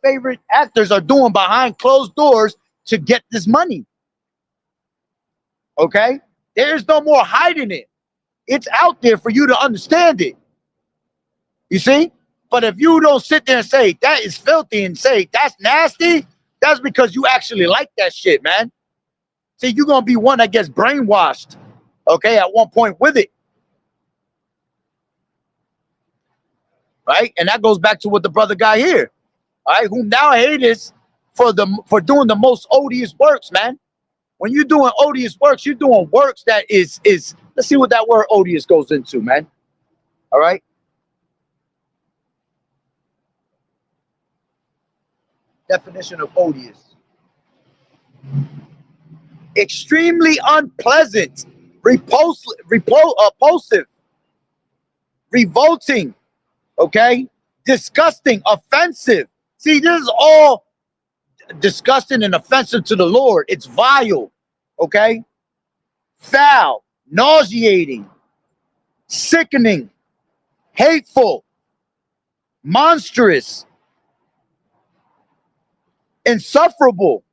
favorite actors are doing behind closed doors to get this money. Okay? There's no more hiding it. It's out there for you to understand it. You see? But if you don't sit there and say that is filthy and say that's nasty, that's because you actually like that shit, man. See, you're going to be one that gets brainwashed, okay, at one point with it. Right? And that goes back to what the brother got here. All right, whom thou hatest for doing the most odious works, man. When you're doing odious works, you're doing works that is let's see what that word odious goes into, man. All right. Definition of odious. Extremely unpleasant, repulsive, revolting, okay, disgusting, offensive. See, this is all disgusting and offensive to the Lord. It's vile, okay, foul, nauseating, sickening, hateful, monstrous, insufferable,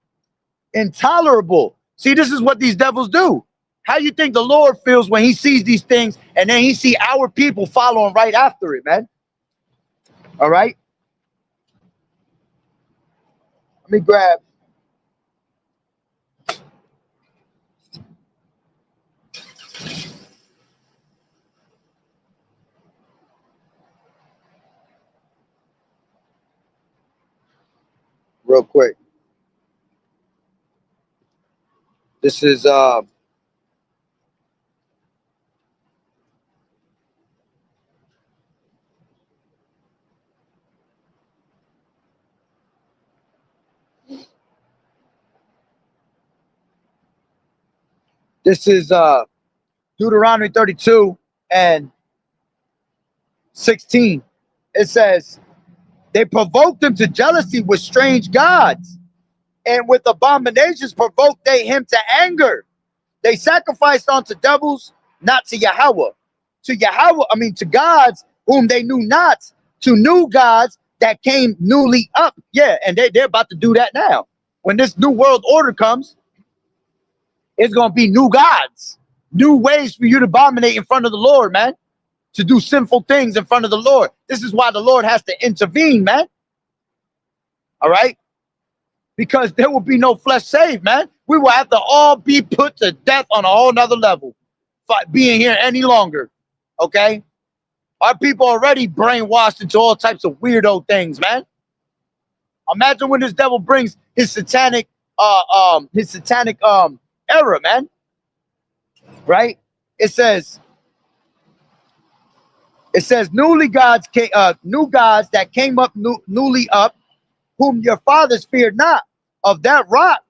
intolerable. See, this is what these devils do. How you think the Lord feels when he sees these things and then he see our people following right after it, man? All right. Let me grab. Real quick. This is This is Deuteronomy 32 and 16. It says, they provoked him to jealousy with strange gods, and with abominations provoked they him to anger. They sacrificed unto devils, not to Yahweh. To Yahweh, I mean to gods whom they knew not, to new gods that came newly up. Yeah, and they're about to do that now. When this new world order comes, it's going to be new gods, new ways for you to abominate in front of the Lord, man, to do sinful things in front of the Lord. This is why the Lord has to intervene, man. All right? Because there will be no flesh saved, man. We will have to all be put to death on a whole nother level for being here any longer. Okay? Our people already brainwashed into all types of weirdo things, man. Imagine when this devil brings his satanic error, man. Right? It says new gods that came up newly up, whom your fathers feared not. Of that rock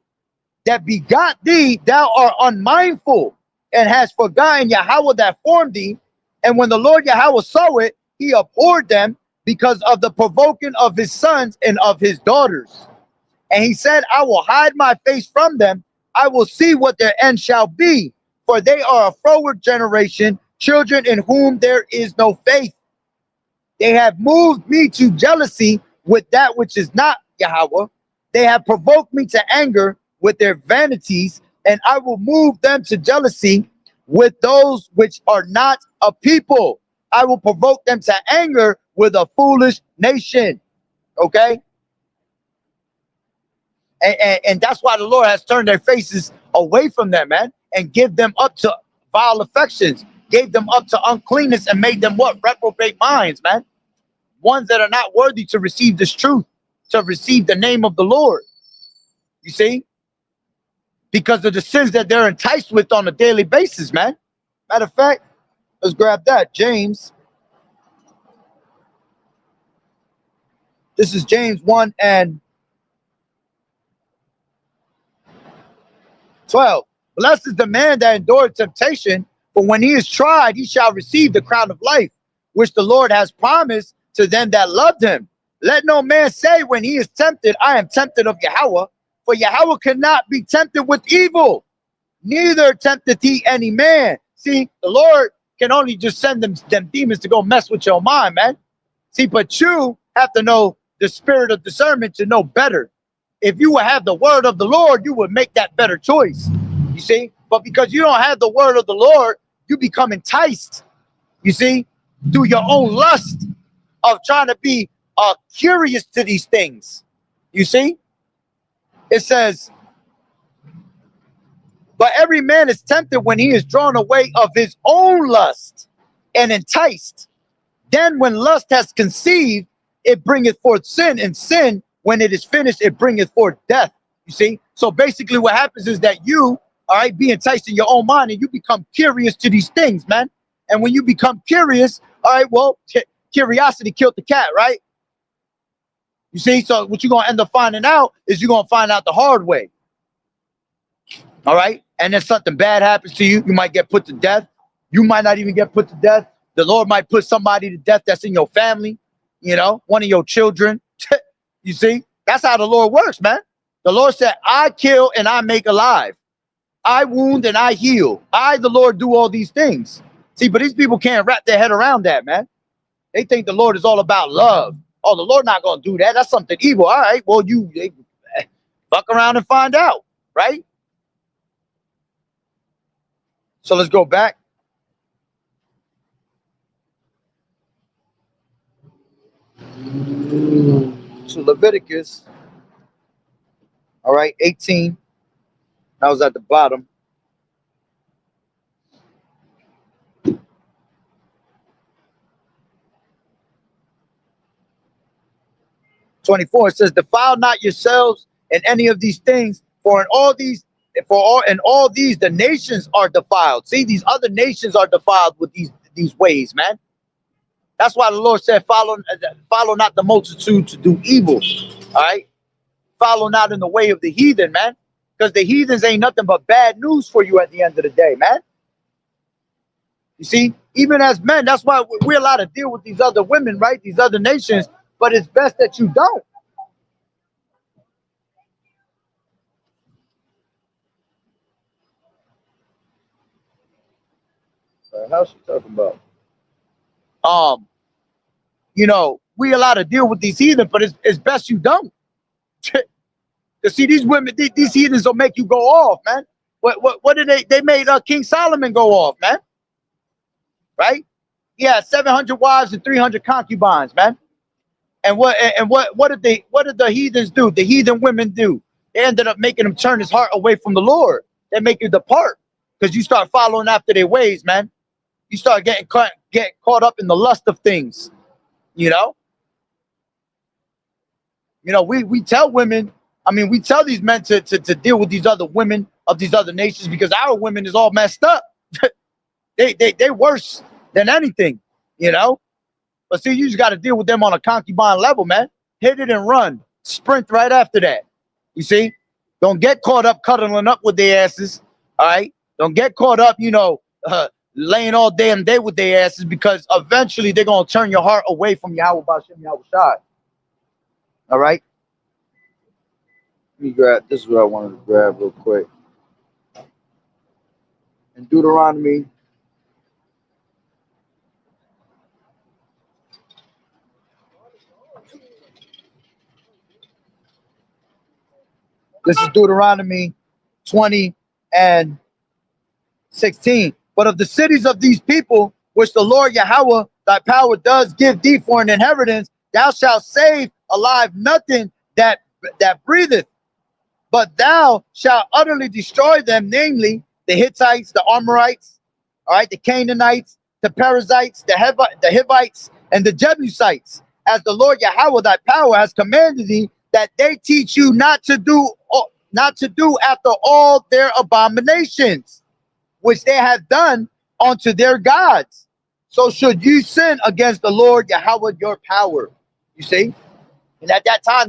that begot thee, thou art unmindful, and hast forgotten Yahweh that formed thee. And when the Lord Yahweh saw it, he abhorred them because of the provoking of his sons and of his daughters. And he said, I will hide my face from them. I will see what their end shall be, for they are a froward generation, children in whom there is no faith. They have moved me to jealousy with that which is not Yahweh. They have provoked me to anger with their vanities, and I will move them to jealousy with those which are not a people. I will provoke them to anger with a foolish nation. Okay? And that's why the Lord has turned their faces away from them, man, and give them up to vile affections, gave them up to uncleanness, and made them what? Reprobate minds, man. Ones that are not worthy to receive this truth, to receive the name of the Lord. You see? Because of the sins that they're enticed with on a daily basis, man. Matter of fact, let's grab that. James. This is James 1 and 12. Blessed is the man that endured temptation, for when he is tried, he shall receive the crown of life, which the Lord has promised to them that loved him. Let no man say when he is tempted, I am tempted of Yahweh, for Yahweh cannot be tempted with evil, neither tempteth he any man. See, the Lord can only just send them demons to go mess with your mind, man. See, but you have to know the spirit of discernment to know better. If you would have the word of the Lord, you would make that better choice. You see? But because you don't have the word of the Lord, you become enticed, you see, through your own lust of trying to be curious to these things. You see? It says, but every man is tempted when he is drawn away of his own lust and enticed. Then when lust has conceived, it bringeth forth sin, and sin, when it is finished, it bringeth forth death. You see? So basically what happens is that you, all right, be enticed in your own mind, and you become curious to these things, man. And when you become curious, all right, well, curiosity killed the cat, right? You see? So what you're going to end up finding out is you're going to find out the hard way. All right? And then something bad happens to you. You might get put to death. You might not even get put to death. The Lord might put somebody to death that's in your family, you know, one of your children. You see? That's how the Lord works, man. The Lord said, I kill and I make alive. I wound and I heal. I, the Lord, do all these things. See, but these people can't wrap their head around that, man. They think the Lord is all about love. Oh, the Lord not going to do that. That's something evil. All right, well, you fuck around and find out, right? So let's go back. To Leviticus. All right, 18. That was at the bottom. 24, it says, defile not yourselves in any of these things, for in all these the nations are defiled. See, these other nations are defiled with these ways, man. That's why the Lord said, follow not the multitude to do evil. All right, follow not in the way of the heathen, man, Because the heathens ain't nothing but bad news for you at the end of the day, man. You see, even as men, that's why we're allowed to deal with these other women, right? These other nations, but it's best that you don't. How's she talking about? You know, we allowed to deal with these heathen, but it's best you don't. To see these women, these heathens will make you go off, man. What did they made King Solomon go off, man? Right? Yeah, 700 wives and 300 concubines, man. And what did the heathens do? The heathen women do? They ended up making him turn his heart away from the Lord. They make you depart because you start following after their ways, man. You start getting caught up in the lust of things, you know. You know, we tell women, I mean, we tell these men to deal with these other women of these other nations because our women is all messed up. they worse than anything, you know. But see, you just got to deal with them on a concubine level, man. Hit it and run. Sprint right after that. You see? Don't get caught up cuddling up with their asses, all right? Don't get caught up, you know, laying all damn day with their asses because eventually they're going to turn your heart away from Yahweh Bashem Yahweh Shai. All right? Let me grab, this is what I wanted to grab real quick. In Deuteronomy, this is Deuteronomy 20 and 16. But of the cities of these people, which the Lord Yahweh, thy power does give thee for an inheritance, thou shalt save alive nothing that breatheth, but thou shalt utterly destroy them, namely the Hittites, the Amorites, all right, the Canaanites, the Perizzites, the Hivites, and the Jebusites, as the Lord Yahweh thy power has commanded thee, that they teach you not to do after all their abominations, which they have done unto their gods. So should you sin against the Lord Yahweh your power. You see? And at that time,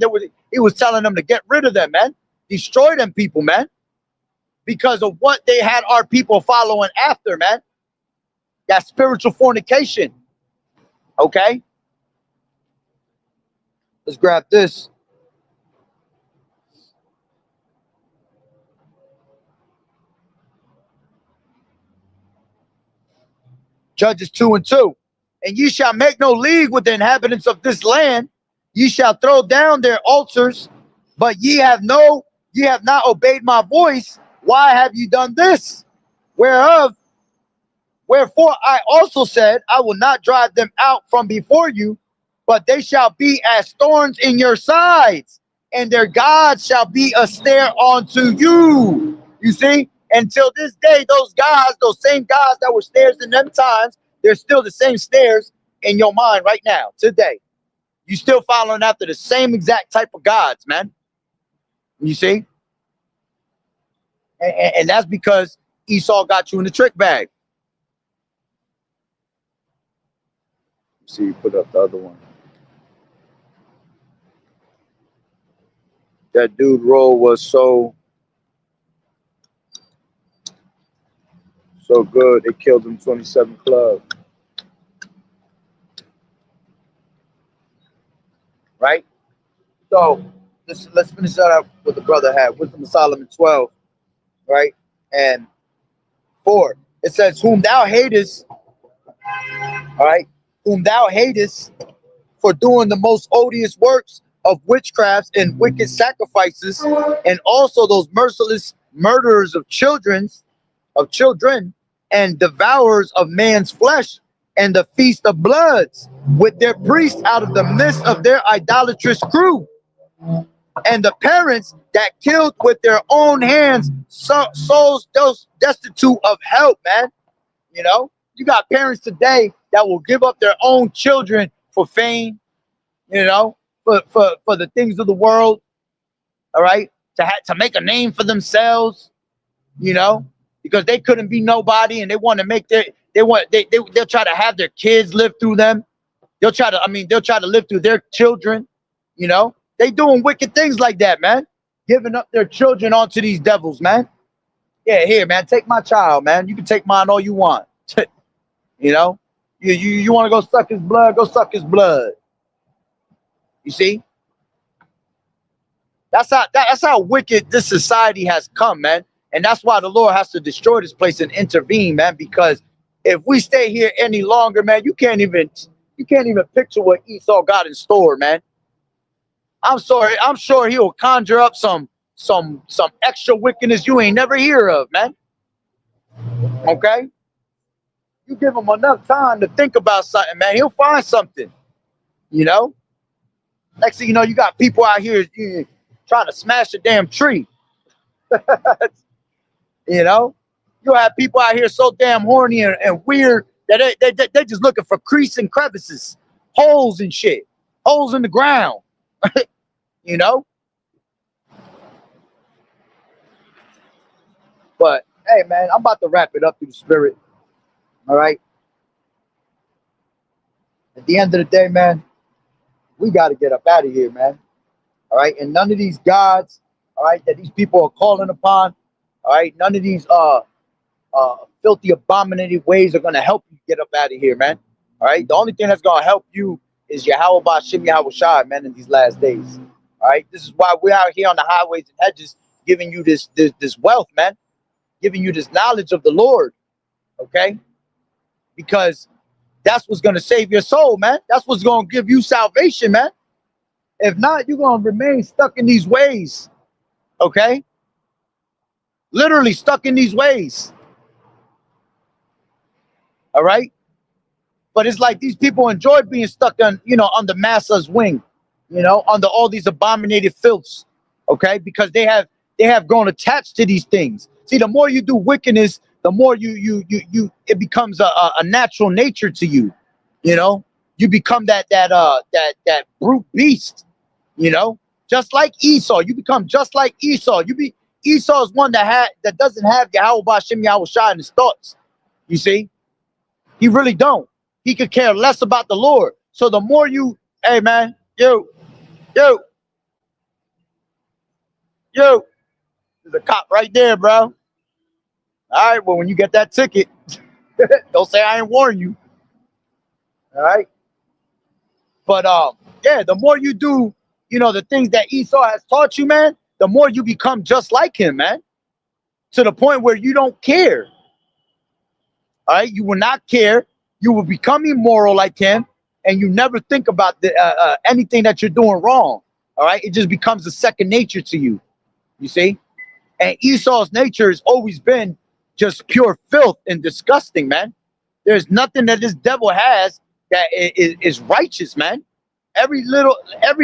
he was telling them to get rid of them, man. Destroy them people, man. Because of what they had our people following after, man. That spiritual fornication. Okay? Let's grab this. Judges 2 and 2. And ye shall make no league with the inhabitants of this land. Ye shall throw down their altars, but ye have not obeyed my voice. Why have you done this? Wherefore I also said, I will not drive them out from before you, but they shall be as thorns in your sides, and their gods shall be a snare unto you. You see? Until this day, those gods, those same gods that were snares in them times, they're still the same snares in your mind right now, today. You still following after the same exact type of gods, man. You see? And that's because Esau got you in the trick bag. See, you put up the other one. That dude role was so good. They killed him 27 Club. Right? So let's finish that up with the brother had. Wisdom of Solomon 12, right? And 4. It says, whom thou hatest, all right, whom thou hatest for doing the most odious works of witchcrafts and wicked sacrifices, and also those merciless murderers of children, and devourers of man's flesh, and the feast of bloods, with their priests out of the midst of their idolatrous crew, and the parents that killed with their own hands souls those destitute of help, man. You know, you got parents today that will give up their own children for fame, you know, for the things of the world, all right, to make a name for themselves, you know, because they couldn't be nobody and they want to make they'll try to have their kids live through them. They'll try to live through their children, you know. They doing wicked things like that, man. giving up their children onto these devils, man. Yeah, here, man, take my child, man. You can take mine all you want. You know, you want to go suck his blood, go suck his blood. You see, that's how wicked this society has come, man. And that's why the Lord has to destroy this place and intervene, man. Because if we stay here any longer, man, you can't even picture what Esau got in store, man. I'm sorry, I'm sure he'll conjure up some extra wickedness you ain't never hear of, man. Okay, you give him enough time to think about something, man, he'll find something. You know, next thing you know, you got people out here trying to smash a damn tree. You know, you have people out here so damn horny and weird that they just looking for creases and crevices, holes and shit, holes in the ground. You know, but hey, man, I'm about to wrap it up through the spirit. All right. At the end of the day, man, we got to get up out of here, man. All right. And none of these gods, all right, that these people are calling upon, all right, none of these filthy, abominated ways are going to help you get up out of here, man. All right. The only thing that's going to help you is Yahweh Bashim Yahweh Shai, man, in these last days. All right. This is why we're out here on the highways and hedges giving you this wealth, man, giving you this knowledge of the Lord. Okay. Because that's what's going to save your soul, man. That's what's going to give you salvation, man. If not, you're going to remain stuck in these ways. Okay. Literally stuck in these ways. All right. But it's like these people enjoy being stuck on, under Massa's wing, under all these abominated filths. Okay. Because they have grown attached to these things. See, the more you do wickedness, the more it becomes a natural nature to you. You become that brute beast, just like Esau. You become just like Esau. Esau is one that doesn't have Yahweh Bashim Yahweh Shai in his thoughts. You see, he really don't. He could care less about the Lord. So the more hey man, yo, there's a cop right there, bro. All right, well, when you get that ticket, don't say I ain't warn you. All right. But yeah, the more you do, the things that Esau has taught you, man, the more you become just like him, man. To the point where you don't care. All right, you will not care. You will become immoral like him, and you never think about anything that you're doing wrong. All right, it just becomes a second nature to you. You see, and Esau's nature has always been just pure filth and disgusting, man. There's nothing that this devil has that is righteous, man. Every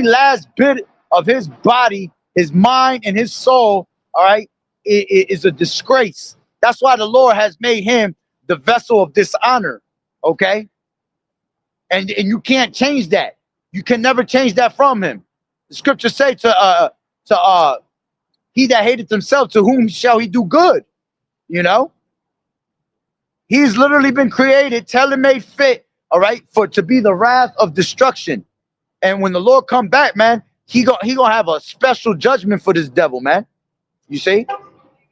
last bit of his body, his mind, and his soul, all right, is a disgrace. That's why the Lord has made him the vessel of dishonor, okay? And you can't change that. You can never change that from him. The scriptures say to he that hateth himself, to whom shall he do good? He's literally been created, tailor-made fit, all right, to be the wrath of destruction. And when the Lord come back, man, he gonna have a special judgment for this devil, man. You see,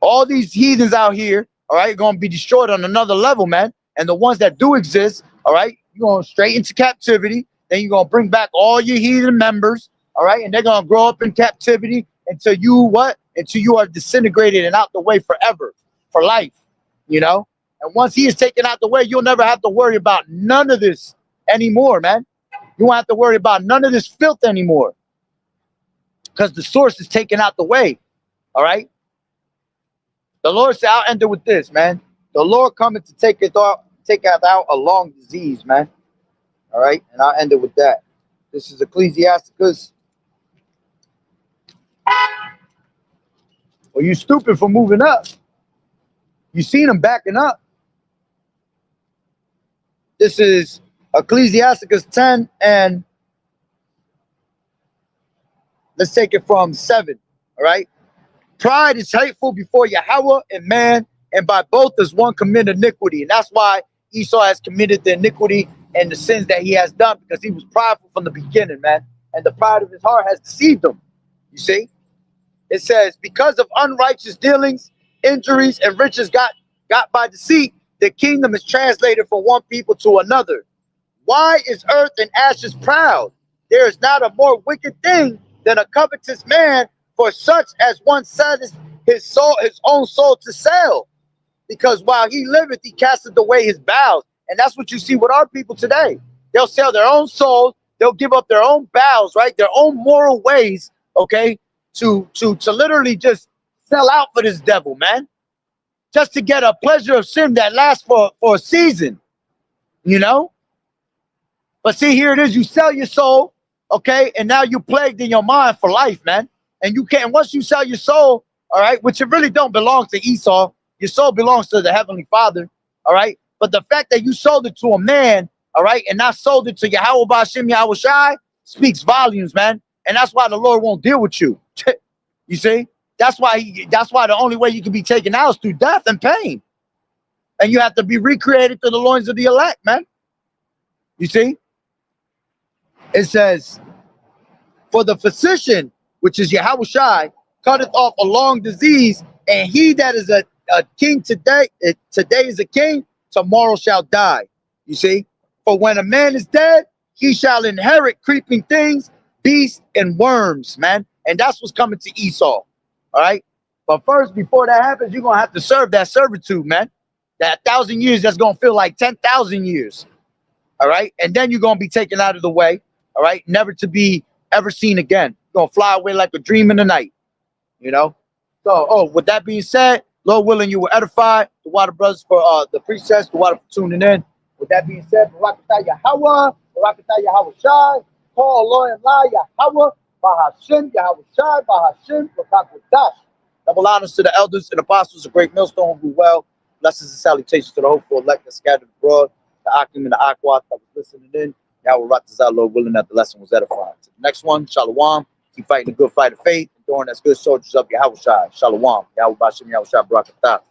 all these heathens out here, all right, gonna be destroyed on another level, man. And the ones that do exist, all right, you're going straight into captivity. Then you're gonna bring back all your heathen members, all right, and they're gonna grow up in captivity until you are disintegrated and out the way forever, for life, And once he is taken out the way, you'll never have to worry about none of this anymore, man. You won't have to worry about none of this filth anymore, because the source is taken out the way. All right. The Lord said, I'll end it with this, man. The Lord coming to take out a long disease, man. All right. And I'll end it with that. This is Ecclesiasticus. Well, you stupid for moving up. You seen him backing up. This is Ecclesiasticus 10, and let's take it from 7. All right. Pride is hateful before Yahweh and man, and by both does one commit iniquity. And that's why Esau has committed the iniquity and the sins that he has done, because he was prideful from the beginning, man. And the pride of his heart has deceived him. You see? It says, because of unrighteous dealings, injuries, and riches got by deceit, the kingdom is translated from one people to another. Why is earth and ashes proud? There is not a more wicked thing than a covetous man, for such as one setteth his own soul to sell. Because while he liveth, he casteth away his bowels. And that's what you see with our people today. They'll sell their own souls, they'll give up their own bowels, right? Their own moral ways, okay, to literally just sell out for this devil, man. Just to get a pleasure of sin that lasts for a season, you know? But see, here it is, you sell your soul, okay, and now you plagued in your mind for life, man. And you can't, once you sell your soul, all right, which it really don't belong to Esau, your soul belongs to the Heavenly Father, all right? But the fact that you sold it to a man, all right, and not sold it to Yahweh Bashim Yahweh Shai speaks volumes, man. And that's why the Lord won't deal with you. You see? That's why the only way you can be taken out is through death and pain. And you have to be recreated to the loins of the elect, man. You see? It says, for the physician, which is Yahweh Shai, cutteth off a long disease, and he that is a king today is a king, tomorrow shall die. You see? For when a man is dead, he shall inherit creeping things, beasts, and worms, man. And that's what's coming to Esau. All right? But first, before that happens, you're going to have to serve that servitude, man. That 1,000 years, that's going to feel like 10,000 years. All right? And then you're going to be taken out of the way. All right, never to be ever seen again. You're gonna fly away like a dream in the night, you know. So, with that being said, Lord willing, you were edified. The Water Brothers for the precepts, the Water for tuning in. With that being said, Barakatah Yahweh, Barakatah Yahweh Shai, Paul, Lord, and La Yahweh, Bahashim, Yahweh Shai, Bahashim, Qadash. Double honors to the elders and apostles of Great Millstone who well. Blessings and salutations to the hopeful elect that scattered abroad, the Akim and the Aquat that was listening in. Yahweh Ratazah, Lord willing, that the lesson was edifying. To the next one, Shalom. Keep fighting the good fight of faith, enduring as good soldiers of Yahweh Shai. Shalom. Yahweh Bashim, Yahweh Shai, Barakatah.